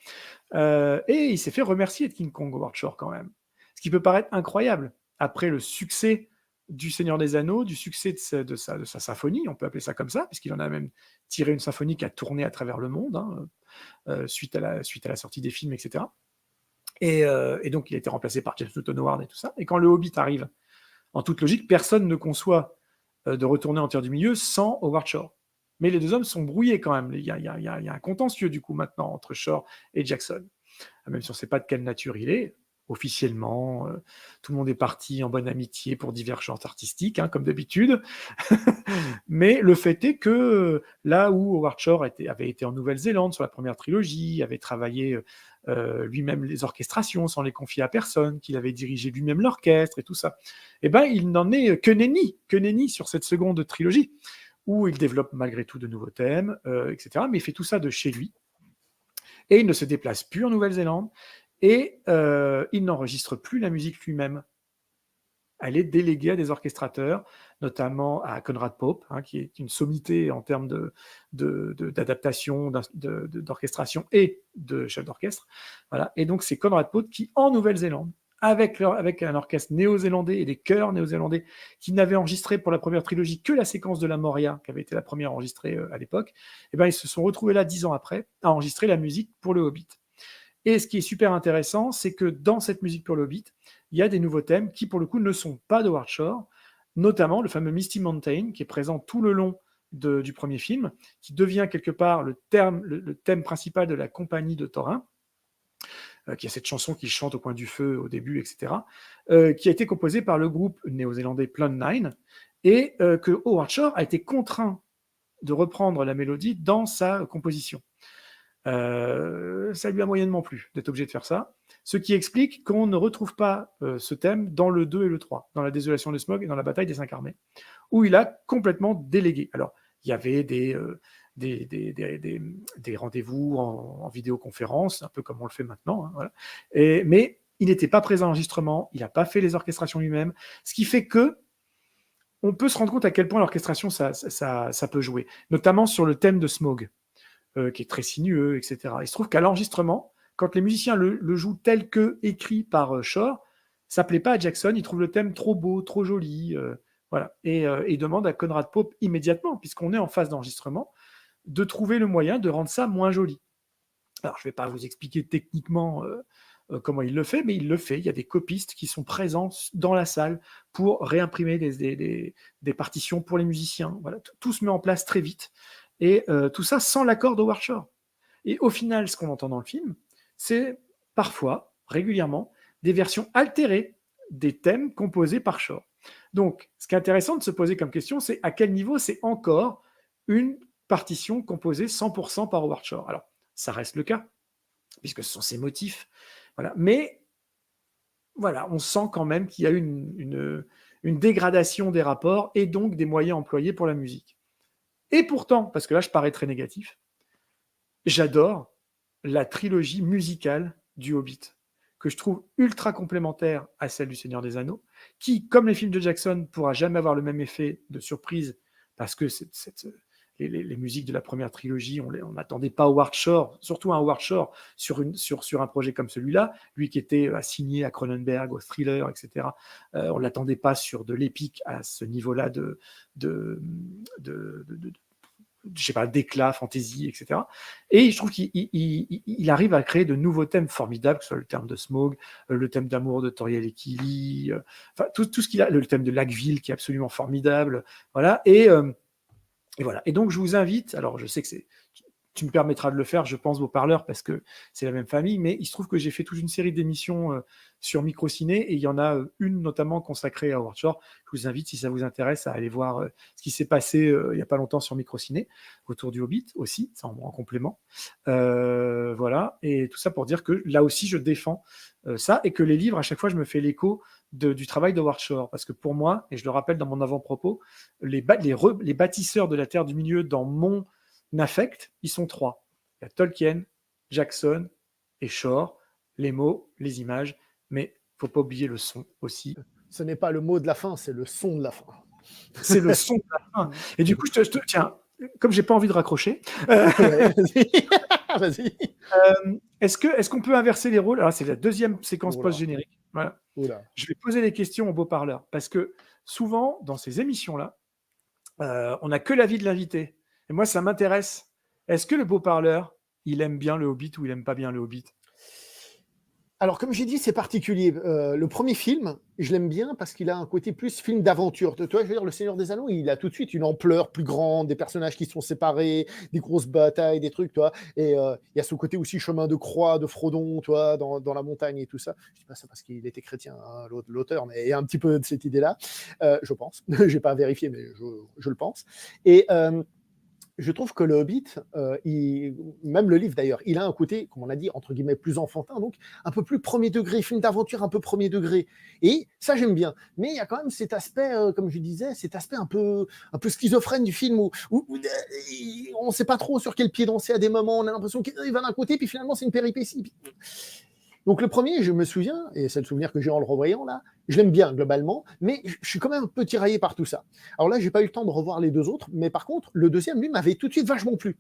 Speaker 4: Et il s'est fait remercier de King Kong, Howard Shore, quand même. Ce qui peut paraître incroyable. Après le succès du Seigneur des Anneaux, du succès de sa symphonie, on peut appeler ça comme ça, puisqu'il en a même tiré une symphonie qui a tourné à travers le monde, hein, suite à la sortie des films, etc. Et donc, il a été remplacé par James Newton Howard et tout ça. Et quand le Hobbit arrive, en toute logique, personne ne conçoit de retourner en Terre du Milieu sans Howard Shore. Mais les deux hommes sont brouillés quand même. Il y a un contentieux, du coup, maintenant, entre Shore et Jackson. Même si on ne sait pas de quelle nature il est, officiellement. Tout le monde est parti en bonne amitié pour divergences artistiques, hein, comme d'habitude. Mais le fait est que là où Howard Shore avait été en Nouvelle-Zélande sur la première trilogie, avait travaillé lui-même les orchestrations sans les confier à personne, qu'il avait dirigé lui-même l'orchestre et tout ça, eh ben, il n'en est que nenni sur cette seconde trilogie, où il développe malgré tout de nouveaux thèmes, etc. Mais il fait tout ça de chez lui, et il ne se déplace plus en Nouvelle-Zélande, et il n'enregistre plus la musique lui-même. Elle est déléguée à des orchestrateurs, notamment à Conrad Pope, hein, qui est une sommité en termes d'adaptation, d'orchestration et de chef d'orchestre. Voilà. Et donc, c'est Conrad Pope qui, en Nouvelle-Zélande, avec un orchestre néo-zélandais et des chœurs néo-zélandais qui n'avaient enregistré pour la première trilogie que la séquence de la Moria, qui avait été la première enregistrée à l'époque, eh ben, ils se sont retrouvés là 10 ans après à enregistrer la musique pour le Hobbit. Et ce qui est super intéressant, c'est que dans cette musique pour le Hobbit, il y a des nouveaux thèmes qui, pour le coup, ne sont pas de Howard Shore, notamment le fameux Misty Mountain, qui est présent tout le long du premier film, qui devient quelque part le thème principal de la compagnie de Thorin, qui a cette chanson qu'il chante au coin du feu au début, etc., qui a été composée par le groupe néo-zélandais Plan 9, et que Howard Shore a été contraint de reprendre la mélodie dans sa composition. Ça lui a moyennement plu d'être obligé de faire ça, ce qui explique qu'on ne retrouve pas ce thème dans le 2 et le 3, dans la désolation de Smaug et dans la bataille des 5 armées, où il a complètement délégué. Alors, il y avait des rendez-vous en vidéoconférence, un peu comme on le fait maintenant, hein, voilà. Mais il n'était pas présent à l'enregistrement, il n'a pas fait les orchestrations lui-même, ce qui fait que on peut se rendre compte à quel point l'orchestration, ça peut jouer, notamment sur le thème de Smaug, qui est très sinueux, etc. Il se trouve qu'à l'enregistrement, quand les musiciens le jouent tel que écrit par Shore, ça plaît pas à Jackson, il trouve le thème trop beau, trop joli, voilà. Et il demande à Conrad Pope immédiatement, puisqu'on est en phase d'enregistrement, de trouver le moyen de rendre ça moins joli. Alors, je ne vais pas vous expliquer techniquement comment il le fait, mais il le fait. Il y a des copistes qui sont présents dans la salle pour réimprimer des partitions pour les musiciens. Voilà. Tout se met en place très vite. Et tout ça sans l'accord de Howard Shore. Et au final, ce qu'on entend dans le film, c'est parfois, régulièrement, des versions altérées des thèmes composés par Shore. Donc, ce qui est intéressant de se poser comme question, c'est à quel niveau c'est encore une partition composée 100% par Howard Shore. Alors, ça reste le cas, puisque ce sont ses motifs. Voilà. Mais, voilà, on sent quand même qu'il y a une dégradation des rapports et donc des moyens employés pour la musique. Et pourtant, parce que là je parais très négatif, j'adore la trilogie musicale du Hobbit, que je trouve ultra complémentaire à celle du Seigneur des Anneaux, qui, comme les films de Jackson, ne pourra jamais avoir le même effet de surprise, parce que les musiques de la première trilogie, on n'attendait pas Howard Shore, surtout un Howard Shore sur un projet comme celui-là, lui qui était assigné à Cronenberg, au thriller, etc. On ne l'attendait pas sur de l'épique à ce niveau-là je sais pas, d'éclat, fantaisie, etc. Et je trouve qu'il arrive à créer de nouveaux thèmes formidables, que ce soit le thème de Smaug, le thème d'amour de Toriel et Kili, enfin tout ce qu'il a, le thème de Lackville qui est absolument formidable, voilà. Et voilà. Et donc je vous invite, alors je sais que tu me permettras de le faire, je pense, vos parleurs, parce que c'est la même famille, mais il se trouve que j'ai fait toute une série d'émissions sur Microciné, et il y en a une notamment consacrée à Howard Shore. Je vous invite, si ça vous intéresse, à aller voir ce qui s'est passé il n'y a pas longtemps sur Microciné, autour du Hobbit aussi, ça en complément. Voilà, et tout ça pour dire que là aussi, je défends ça, et que les livres, à chaque fois, je me fais l'écho du travail de Howard Shore, parce que pour moi, et je le rappelle dans mon avant-propos, les bâtisseurs de la Terre du Milieu dans mon affect, ils sont 3. Il y a Tolkien, Jackson et Shore, les mots, les images, mais il ne faut pas oublier le son aussi.
Speaker 2: Ce n'est pas le mot de la fin, c'est le son de la fin.
Speaker 4: C'est le son de la fin. Et du coup, tiens, comme j'ai pas envie de raccrocher,
Speaker 2: Ouais, vas-y.
Speaker 4: Est-ce qu'on peut inverser les rôles? Alors, c'est la deuxième séquence
Speaker 2: Oula.
Speaker 4: post-générique. Voilà.
Speaker 2: Oula.
Speaker 4: Je vais poser des questions aux beaux-parleurs, parce que souvent, dans ces émissions-là, on n'a que l'avis de l'invité. Et moi, ça m'intéresse. Est-ce que le beau-parleur, il aime bien le Hobbit ou il aime pas bien le Hobbit?
Speaker 2: Alors, comme j'ai dit, c'est particulier. Le premier film, je l'aime bien parce qu'il a un côté plus film d'aventure. Tu vois, je veux dire, Le Seigneur des Anneaux, il a tout de suite une ampleur plus grande, des personnages qui sont séparés, des grosses batailles, des trucs, tu vois. Et il y a ce côté aussi chemin de croix de Frodon, tu vois, dans la montagne et tout ça. Je dis pas ça parce qu'il était chrétien, hein, l'auteur, mais il y a un petit peu de cette idée-là, je pense. J'ai pas vérifié, mais je le pense. Et je trouve que le Hobbit, même le livre d'ailleurs, il a un côté, comme on a dit, entre guillemets, plus enfantin, donc un peu plus premier degré, film d'aventure un peu premier degré. Et ça, j'aime bien. Mais il y a quand même cet aspect, comme je disais, cet aspect un peu schizophrène du film où on ne sait pas trop sur quel pied danser à des moments, on a l'impression qu'il va d'un côté, puis finalement, c'est une péripétie. Donc le premier, je me souviens, et c'est le souvenir que j'ai en le revoyant là, je l'aime bien globalement, mais je suis quand même un peu tiraillé par tout ça. Alors là, j'ai pas eu le temps de revoir les deux autres, mais par contre, le deuxième, lui, m'avait tout de suite vachement plu.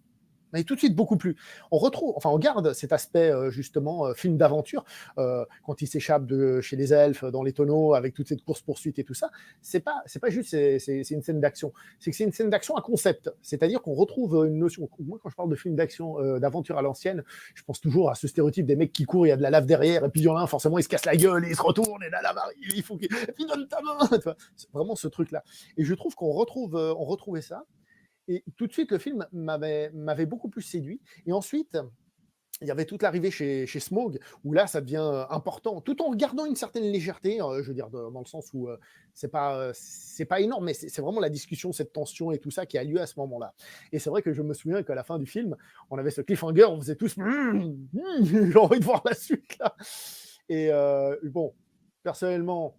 Speaker 2: M'avait tout de suite beaucoup plu. On garde cet aspect justement film d'aventure quand il s'échappe de chez les elfes dans les tonneaux avec toute cette course poursuite et tout ça. C'est pas juste c'est une scène d'action. C'est que c'est une scène d'action à concept. C'est-à-dire qu'on retrouve une notion. Moi, quand je parle de film d'action d'aventure à l'ancienne, je pense toujours à ce stéréotype des mecs qui courent, il y a de la lave derrière et puis il y en a un forcément il se casse la gueule et il se retourne et la lave arrive, il faut qu'il et puis donne ta main. C'est vraiment ce truc-là. Et je trouve qu'on retrouvait ça. Et tout de suite, le film m'avait beaucoup plus séduit. Et ensuite, il y avait toute l'arrivée chez Smaug, où là, ça devient important, tout en gardant une certaine légèreté, je veux dire, dans le sens où c'est pas énorme, mais c'est vraiment la discussion, cette tension et tout ça qui a lieu à ce moment-là. Et c'est vrai que je me souviens qu'à la fin du film, on avait ce cliffhanger, on faisait tous j'ai envie de voir la suite là. Et bon, personnellement,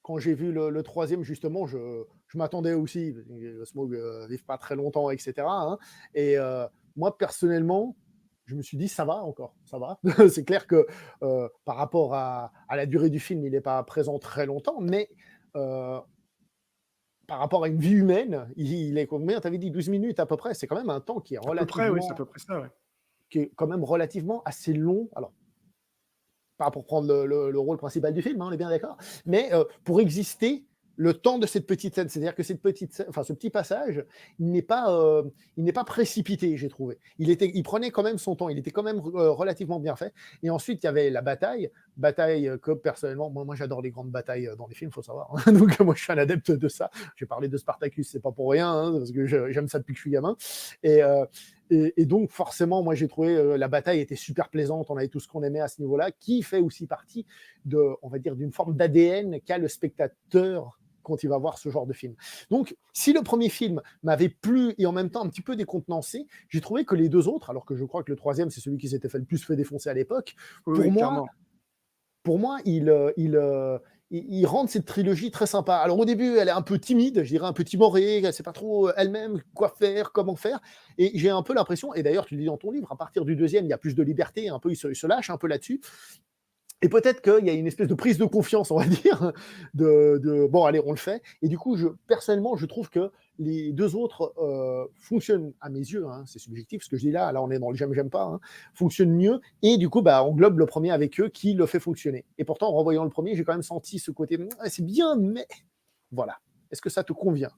Speaker 2: quand j'ai vu le troisième, justement, je m'attendais aussi, le Smaug ne vive pas très longtemps, etc. Hein, et moi, personnellement, je me suis dit, ça va encore, ça va. C'est clair que par rapport à la durée du film, il n'est pas présent très longtemps, mais par rapport à une vie humaine, il est combien? Tu avais dit 12 minutes à peu près, c'est quand même un temps qui est
Speaker 4: À peu près, oui, c'est à
Speaker 2: relativement,
Speaker 4: peu près ça, ouais.
Speaker 2: qui est quand même relativement assez long. Alors, pas pour prendre le rôle principal du film, hein, on est bien d'accord, mais pour exister le temps de cette petite scène. C'est-à-dire que cette petite scène, enfin, ce petit passage, il n'est pas précipité, j'ai trouvé. Il prenait quand même son temps, il était quand même relativement bien fait. Et ensuite, il y avait la bataille que personnellement, moi j'adore les grandes batailles dans les films, faut savoir. Hein. Donc moi je suis un adepte de ça. J'ai parlé de Spartacus, c'est pas pour rien, hein, parce que j'aime ça depuis que je suis gamin. Et, et donc, forcément, moi, j'ai trouvé la bataille était super plaisante. On avait tout ce qu'on aimait à ce niveau-là, qui fait aussi partie on va dire, d'une forme d'ADN qu'a le spectateur quand il va voir ce genre de film. Donc, si le premier film m'avait plu et en même temps un petit peu décontenancé, j'ai trouvé que les deux autres, alors que je crois que le troisième, c'est celui qui s'était fait le plus fait défoncer à l'époque,
Speaker 4: Oui, clairement.
Speaker 2: pour moi, il rend cette trilogie très sympa. Alors au début, elle est un peu timide, je dirais un peu timorée, elle ne sait pas trop elle-même quoi faire, comment faire. Et j'ai un peu l'impression, et d'ailleurs tu le dis dans ton livre, à partir du deuxième, il y a plus de liberté, un peu, il se lâche un peu là-dessus. Et peut-être qu'il y a une espèce de prise de confiance, on va dire, bon, allez, on le fait. Et du coup, personnellement, je trouve que les deux autres fonctionnent, à mes yeux, hein, c'est subjectif ce que je dis là, on est dans le j'aime pas, hein, fonctionnent mieux. Et du coup, on englobe le premier avec eux qui le fait fonctionner. Et pourtant, en revoyant le premier, j'ai quand même senti ce côté, c'est bien, mais voilà. Est-ce que ça te convient?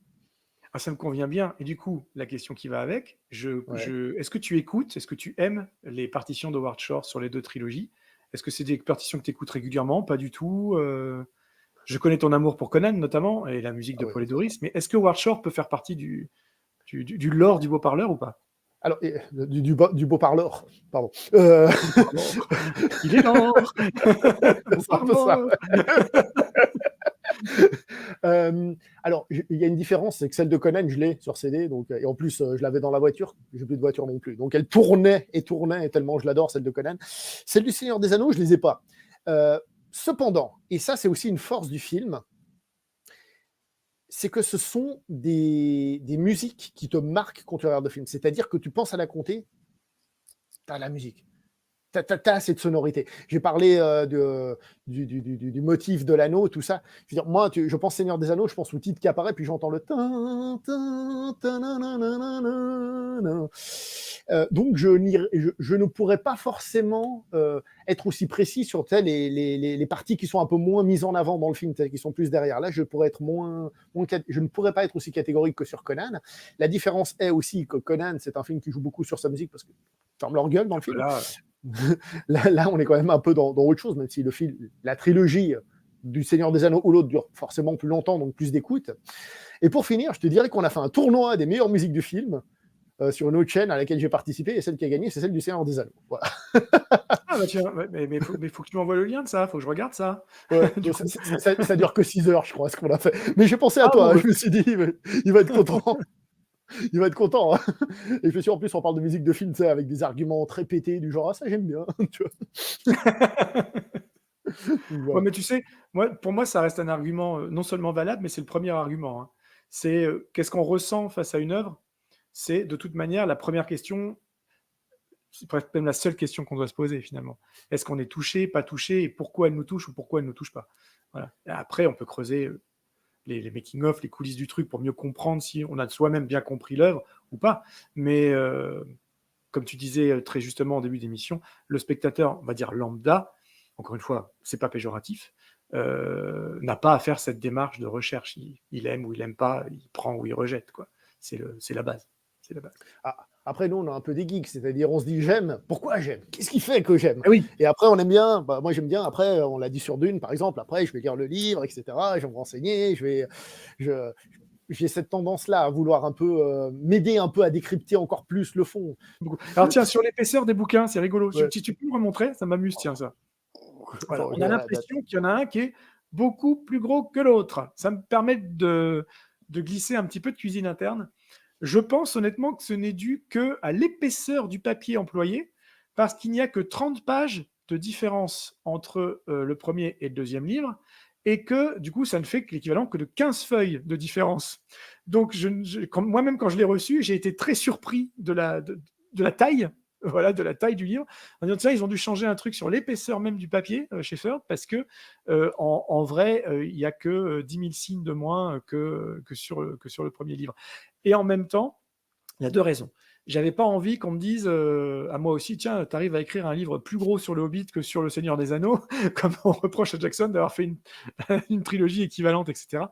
Speaker 4: Ah, ça me convient bien. Et du coup, la question qui va avec,
Speaker 2: Ouais.
Speaker 4: est-ce que tu écoutes, est-ce que tu aimes les partitions d'Howard Shore sur les deux trilogies? Est-ce que c'est des partitions que tu écoutes régulièrement? Pas du tout. Je connais ton amour pour Conan, notamment, et la musique
Speaker 2: Ah
Speaker 4: de
Speaker 2: ouais,
Speaker 4: Paul et
Speaker 2: c'est ça.
Speaker 4: Doris, mais est-ce que Howard Shore peut faire partie du lore du beau parleur ou pas?
Speaker 2: Alors, du beau parleur, pardon.
Speaker 4: Pardon. Il est l'or. Beau
Speaker 2: C'est un peu ça.
Speaker 4: parleur.
Speaker 2: Alors, il y a une différence, c'est que celle de Conan, je l'ai sur CD, donc, et en plus, je l'avais dans la voiture, j'ai plus de voiture non plus. Donc, elle tournait et tournait, et tellement je l'adore, celle de Conan. Celle du Seigneur des Anneaux, je les ai pas. Cependant, et ça, c'est aussi une force du film, c'est que ce sont des musiques qui te marquent quand tu regardes le film. C'est-à-dire que tu penses à la comté, tu as la musique. T'as cette sonorité. J'ai parlé du motif de l'anneau, tout ça. Je veux dire, moi, je pense Seigneur des Anneaux, je pense au titre qui apparaît, puis j'entends le donc je ne pourrais pas forcément être aussi précis sur les parties qui sont un peu moins mises en avant dans le film, qui sont plus derrière. Là, je pourrais être je ne pourrais pas être aussi catégorique que sur Conan. La différence est aussi que Conan, c'est un film qui joue beaucoup sur sa musique parce que ferme leur gueule dans le film.
Speaker 4: Voilà.
Speaker 2: Là, on est quand même un peu dans autre chose, même si la trilogie du Seigneur des Anneaux ou l'autre dure forcément plus longtemps, donc plus d'écoute. Et pour finir, je te dirais qu'on a fait un tournoi des meilleures musiques du film sur une autre chaîne à laquelle j'ai participé, et celle qui a gagné, c'est celle du Seigneur des Anneaux. Voilà.
Speaker 4: Ah bah tiens, mais faut que tu m'envoies le lien de ça, faut que je regarde ça.
Speaker 2: Ouais,
Speaker 4: Du
Speaker 2: donc
Speaker 4: coup.
Speaker 2: ça dure que 6 heures, je crois, ce qu'on a fait. Mais j'ai pensé à
Speaker 4: Ah
Speaker 2: toi,
Speaker 4: bon,
Speaker 2: hein,
Speaker 4: bah,
Speaker 2: je me suis dit, il va être content. Il va être content. Hein. Et je me suis dit, en plus, on parle de musique de film, tu sais, avec des arguments très pétés, du genre, ah, ça j'aime bien. Tu vois. Donc,
Speaker 4: Ouais,
Speaker 2: voilà.
Speaker 4: mais tu sais, pour moi, ça reste un argument non seulement valable, mais c'est le premier argument, hein. C'est qu'est-ce qu'on ressent face à une œuvre? C'est de toute manière la première question, c'est presque même la seule question qu'on doit se poser finalement. Est-ce qu'on est touché, pas touché, et pourquoi elle nous touche ou pourquoi elle ne nous touche pas? Voilà. Et après, on peut creuser les making-of, les coulisses du truc pour mieux comprendre si on a soi-même bien compris l'œuvre ou pas. Mais comme tu disais très justement en début d'émission, le spectateur, on va dire lambda, encore une fois, c'est pas péjoratif, n'a pas à faire cette démarche de recherche. Il aime ou il aime pas, il prend ou il rejette, quoi. C'est la base. C'est la base.
Speaker 2: Ah, après, nous, on a un peu des geeks, c'est-à-dire, on se dit, j'aime. Pourquoi j'aime? Qu'est-ce qui fait que j'aime?
Speaker 4: Ah oui.
Speaker 2: Et après, on aime bien. Bah, moi, j'aime bien. Après, on l'a dit sur Dune, par exemple. Après, je vais lire le livre, etc. Je vais me renseigner. J'ai cette tendance-là à vouloir un peu m'aider un peu à décrypter encore plus le fond.
Speaker 4: Alors tiens, sur l'épaisseur des bouquins, c'est rigolo.
Speaker 2: Ouais.
Speaker 4: Si tu peux me remontrer, ça m'amuse, tiens, ça. Voilà.
Speaker 2: Bon,
Speaker 4: On a l'impression qu'il y en a un qui est beaucoup plus gros que l'autre. Ça me permet de glisser un petit peu de cuisine interne. Je pense honnêtement que ce n'est dû qu'à l'épaisseur du papier employé, parce qu'il n'y a que 30 pages de différence entre le premier et le deuxième livre, et que du coup, ça ne fait que l'équivalent que de 15 feuilles de différence. Donc, moi-même, quand je l'ai reçu, j'ai été très surpris de la taille. Voilà, de la taille du livre. En disant, ils ont dû changer un truc sur l'épaisseur même du papier chez Ferd, parce que en vrai, il n'y a que 10 000 signes de moins que sur le premier livre. Et en même temps, il y a deux raisons. J'avais pas envie qu'on me dise à moi aussi, tiens, tu arrives à écrire un livre plus gros sur le Hobbit que sur le Seigneur des Anneaux, comme on reproche à Jackson d'avoir fait une trilogie équivalente, etc.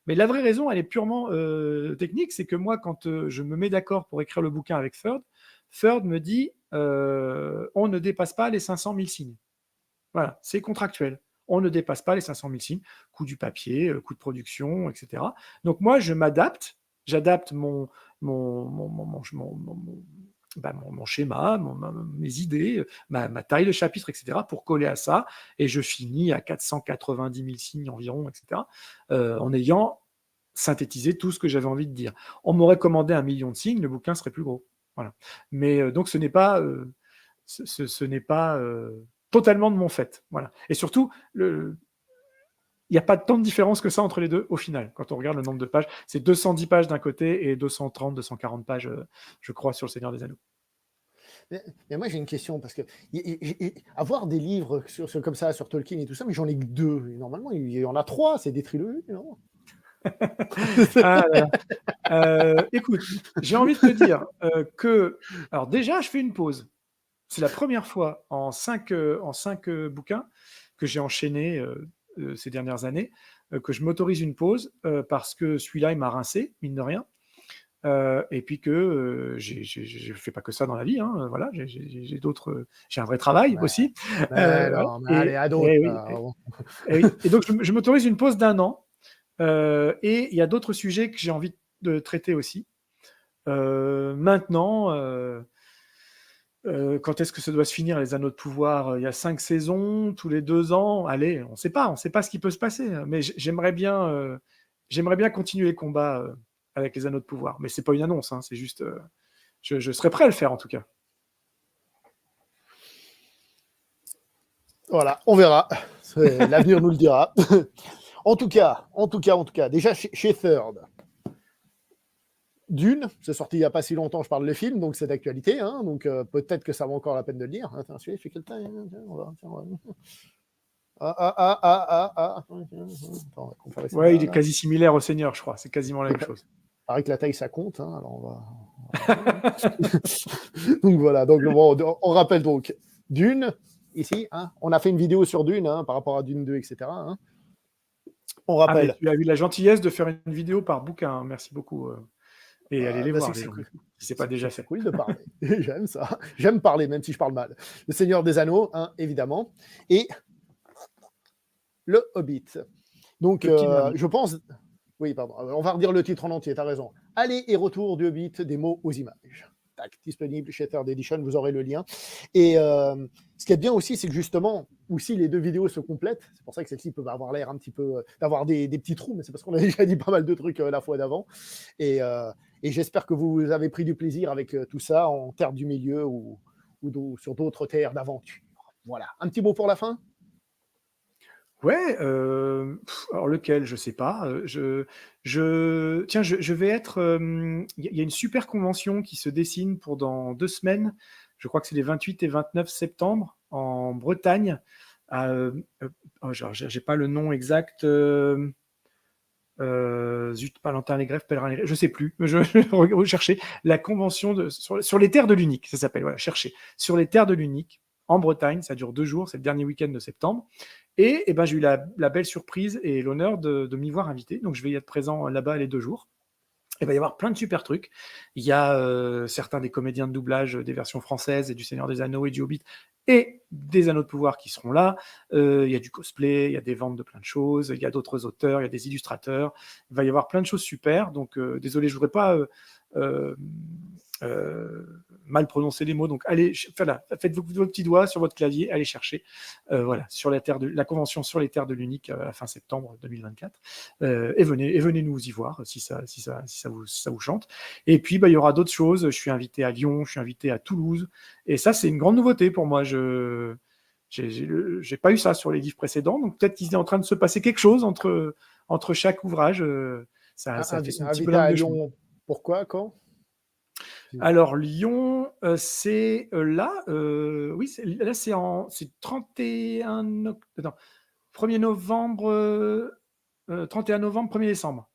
Speaker 4: Mais la vraie raison, elle est purement technique, c'est que moi, quand je me mets d'accord pour écrire le bouquin avec Ferd me dit, on ne dépasse pas les 500 000 signes. Voilà, c'est contractuel. On ne dépasse pas les 500 000 signes, coût du papier, coût de production, etc. Donc moi, j'adapte mon schéma, mes idées, ma taille de chapitre, etc., pour coller à ça, et je finis à 490 000 signes environ, etc., en ayant synthétisé tout ce que j'avais envie de dire. On m'aurait commandé 1 million de signes, le bouquin serait plus gros. Voilà. Mais donc ce n'est pas totalement de mon fait. Voilà. Et surtout, il n'y a pas tant de différence que ça entre les deux au final, quand on regarde le nombre de pages. C'est 210 pages d'un côté et 230, 240 pages, je crois, sur le Seigneur des Anneaux.
Speaker 2: Mais moi, j'ai une question, parce que avoir des livres comme ça sur Tolkien et tout ça, mais j'en ai que 2. Et normalement, il y en a 3, c'est des trilogies, non?
Speaker 4: Ah, écoute, j'ai envie de te dire que... Alors déjà, je fais une pause. C'est la première fois en 5 bouquins que j'ai enchaîné ces dernières années, que je m'autorise une pause parce que celui-là, il m'a rincé, mine de rien. Et puis que je fais pas que ça dans la vie, hein, voilà, j'ai d'autres, j'ai un vrai travail aussi.
Speaker 2: Non, mais allez, à d'autres.
Speaker 4: Et donc, je m'autorise une pause d'1 an. Et il y a d'autres sujets que j'ai envie de traiter aussi. Maintenant, quand est-ce que ça doit se finir, les Anneaux de pouvoir? Il y a 5 saisons, tous les 2 ans. Allez, on sait pas ce qui peut se passer. Mais j'aimerais bien continuer les combats avec les Anneaux de pouvoir. Mais c'est pas une annonce, hein, c'est juste, je serais prêt à le faire en tout cas.
Speaker 2: Voilà, on verra. L'avenir nous le dira. En tout cas, déjà chez Third, Dune, c'est sorti il n'y a pas si longtemps, je parle de film, donc c'est d'actualité, hein, donc peut-être que ça vaut encore la peine de le lire. Attends, je fais quel temps?
Speaker 4: Ouais, il est quasi similaire au Seigneur, je crois. C'est quasiment la même chose.
Speaker 2: Il paraît que la taille, ça compte, hein, alors on va... donc voilà, donc on rappelle donc Dune, ici, hein, on a fait une vidéo sur Dune, hein, par rapport à Dune 2, etc. Hein. On rappelle.
Speaker 4: Tu as eu la gentillesse de faire une vidéo par bouquin, hein. Merci beaucoup. Et allez les
Speaker 2: Bah,
Speaker 4: voir,
Speaker 2: c'est
Speaker 4: les
Speaker 2: c'est
Speaker 4: gens,
Speaker 2: cool.
Speaker 4: si c'est pas déjà
Speaker 2: C'est
Speaker 4: fait.
Speaker 2: cool de parler. J'aime ça. J'aime parler, même si je parle mal. Le Seigneur des Anneaux, hein, évidemment, et le Hobbit. Donc,
Speaker 4: Le petit dernier.
Speaker 2: je pense. Oui, pardon. On va redire le titre en entier, tu as raison. Aller et retour du Hobbit, des mots aux images. Tac, disponible chez Third Edition, vous aurez le lien. Et ce qui est bien aussi, c'est que justement, aussi les deux vidéos se complètent. C'est pour ça que celle-ci peut avoir l'air un petit peu d'avoir des petits trous, mais c'est parce qu'on a déjà dit pas mal de trucs la fois d'avant. Et j'espère que vous avez pris du plaisir avec tout ça en terre du milieu ou sur d'autres terres d'aventure. Voilà. Un petit mot pour la fin.
Speaker 4: Ouais, alors lequel? Je sais pas. Tiens, je vais être. Il y a une super convention qui se dessine pour dans 2 semaines. Je crois que c'est les 28 et 29 septembre en Bretagne. Oh, j'ai pas le nom exact. Zut, Palantin les Grèves, Pèlerin les Grèves, je sais plus. Je rechercher la convention sur les terres de l'Unique, ça s'appelle. Voilà, chercher sur les terres de l'Unique en Bretagne. Ça dure 2 jours, c'est le dernier week-end de septembre. Et ben, j'ai eu la belle surprise et l'honneur de m'y voir invité. Donc, je vais y être présent là-bas les 2 jours. Il va y avoir plein de super trucs. Il y a certains des comédiens de doublage des versions françaises et du Seigneur des Anneaux et du Hobbit et des Anneaux de pouvoir qui seront là. Il y a du cosplay, il y a des ventes de plein de choses, il y a d'autres auteurs, il y a des illustrateurs. Il va y avoir plein de choses super. Donc, désolé, je ne voudrais pas mal prononcer les mots. Donc, allez, voilà, faites vos petits doigts sur votre clavier, allez chercher. Voilà, sur la convention sur les terres de l'Unique à fin septembre 2024. Et venez nous y voir si ça vous chante. Et puis, bah, il y aura d'autres choses. Je suis invité à Lyon, je suis invité à Toulouse. Et ça, c'est une grande nouveauté pour moi. J'ai pas eu ça sur les livres précédents. Donc, peut-être qu'il est en train de se passer quelque chose entre chaque ouvrage. Ça fait son petit
Speaker 2: Invité
Speaker 4: bonhomme
Speaker 2: à
Speaker 4: de chemin.
Speaker 2: Lyon, pourquoi, quand?
Speaker 4: Alors Lyon, c'est là, oui, là c'est 31 attends, 1er novembre, 31 novembre, 1er décembre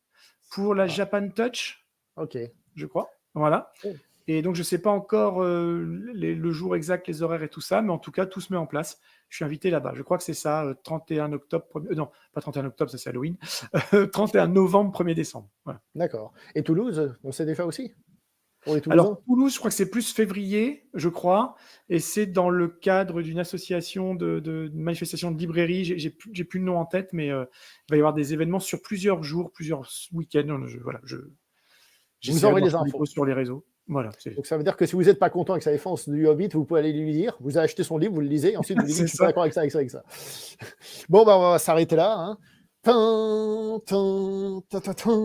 Speaker 4: pour la
Speaker 2: Ah,
Speaker 4: Japan Touch,
Speaker 2: ok.
Speaker 4: je crois. Voilà.
Speaker 2: Oh.
Speaker 4: Et donc je sais pas encore le jour exact, les horaires et tout ça, mais en tout cas tout se met en place. Je suis invité là-bas. Je crois que c'est ça, 31 octobre, non, pas 31 octobre, ça c'est Halloween. 31 novembre, 1er décembre. Voilà.
Speaker 2: D'accord. Et Toulouse, on sait déjà aussi? Pour les Toulousains?
Speaker 4: Alors, Toulouse, je crois que c'est plus février, je crois, et c'est dans le cadre d'une association de manifestation de librairie. J'ai plus le nom en tête, mais il va y avoir des événements sur plusieurs jours, plusieurs week-ends. Voilà,
Speaker 2: Vous
Speaker 4: j'essaie
Speaker 2: aurez
Speaker 4: de
Speaker 2: les
Speaker 4: voir les
Speaker 2: infos.
Speaker 4: posts sur les réseaux. Voilà,
Speaker 2: Donc ça veut dire que si vous n'êtes pas content avec sa défense du Hobbit, vous pouvez aller lui dire, vous avez acheté son livre, vous le lisez, et ensuite vous lui dites,
Speaker 4: c'est
Speaker 2: je suis pas
Speaker 4: ça.
Speaker 2: d'accord avec ça, avec ça, avec ça. Bon, bah, on va s'arrêter là. Hein. Tin, tin, ta, ta, tin.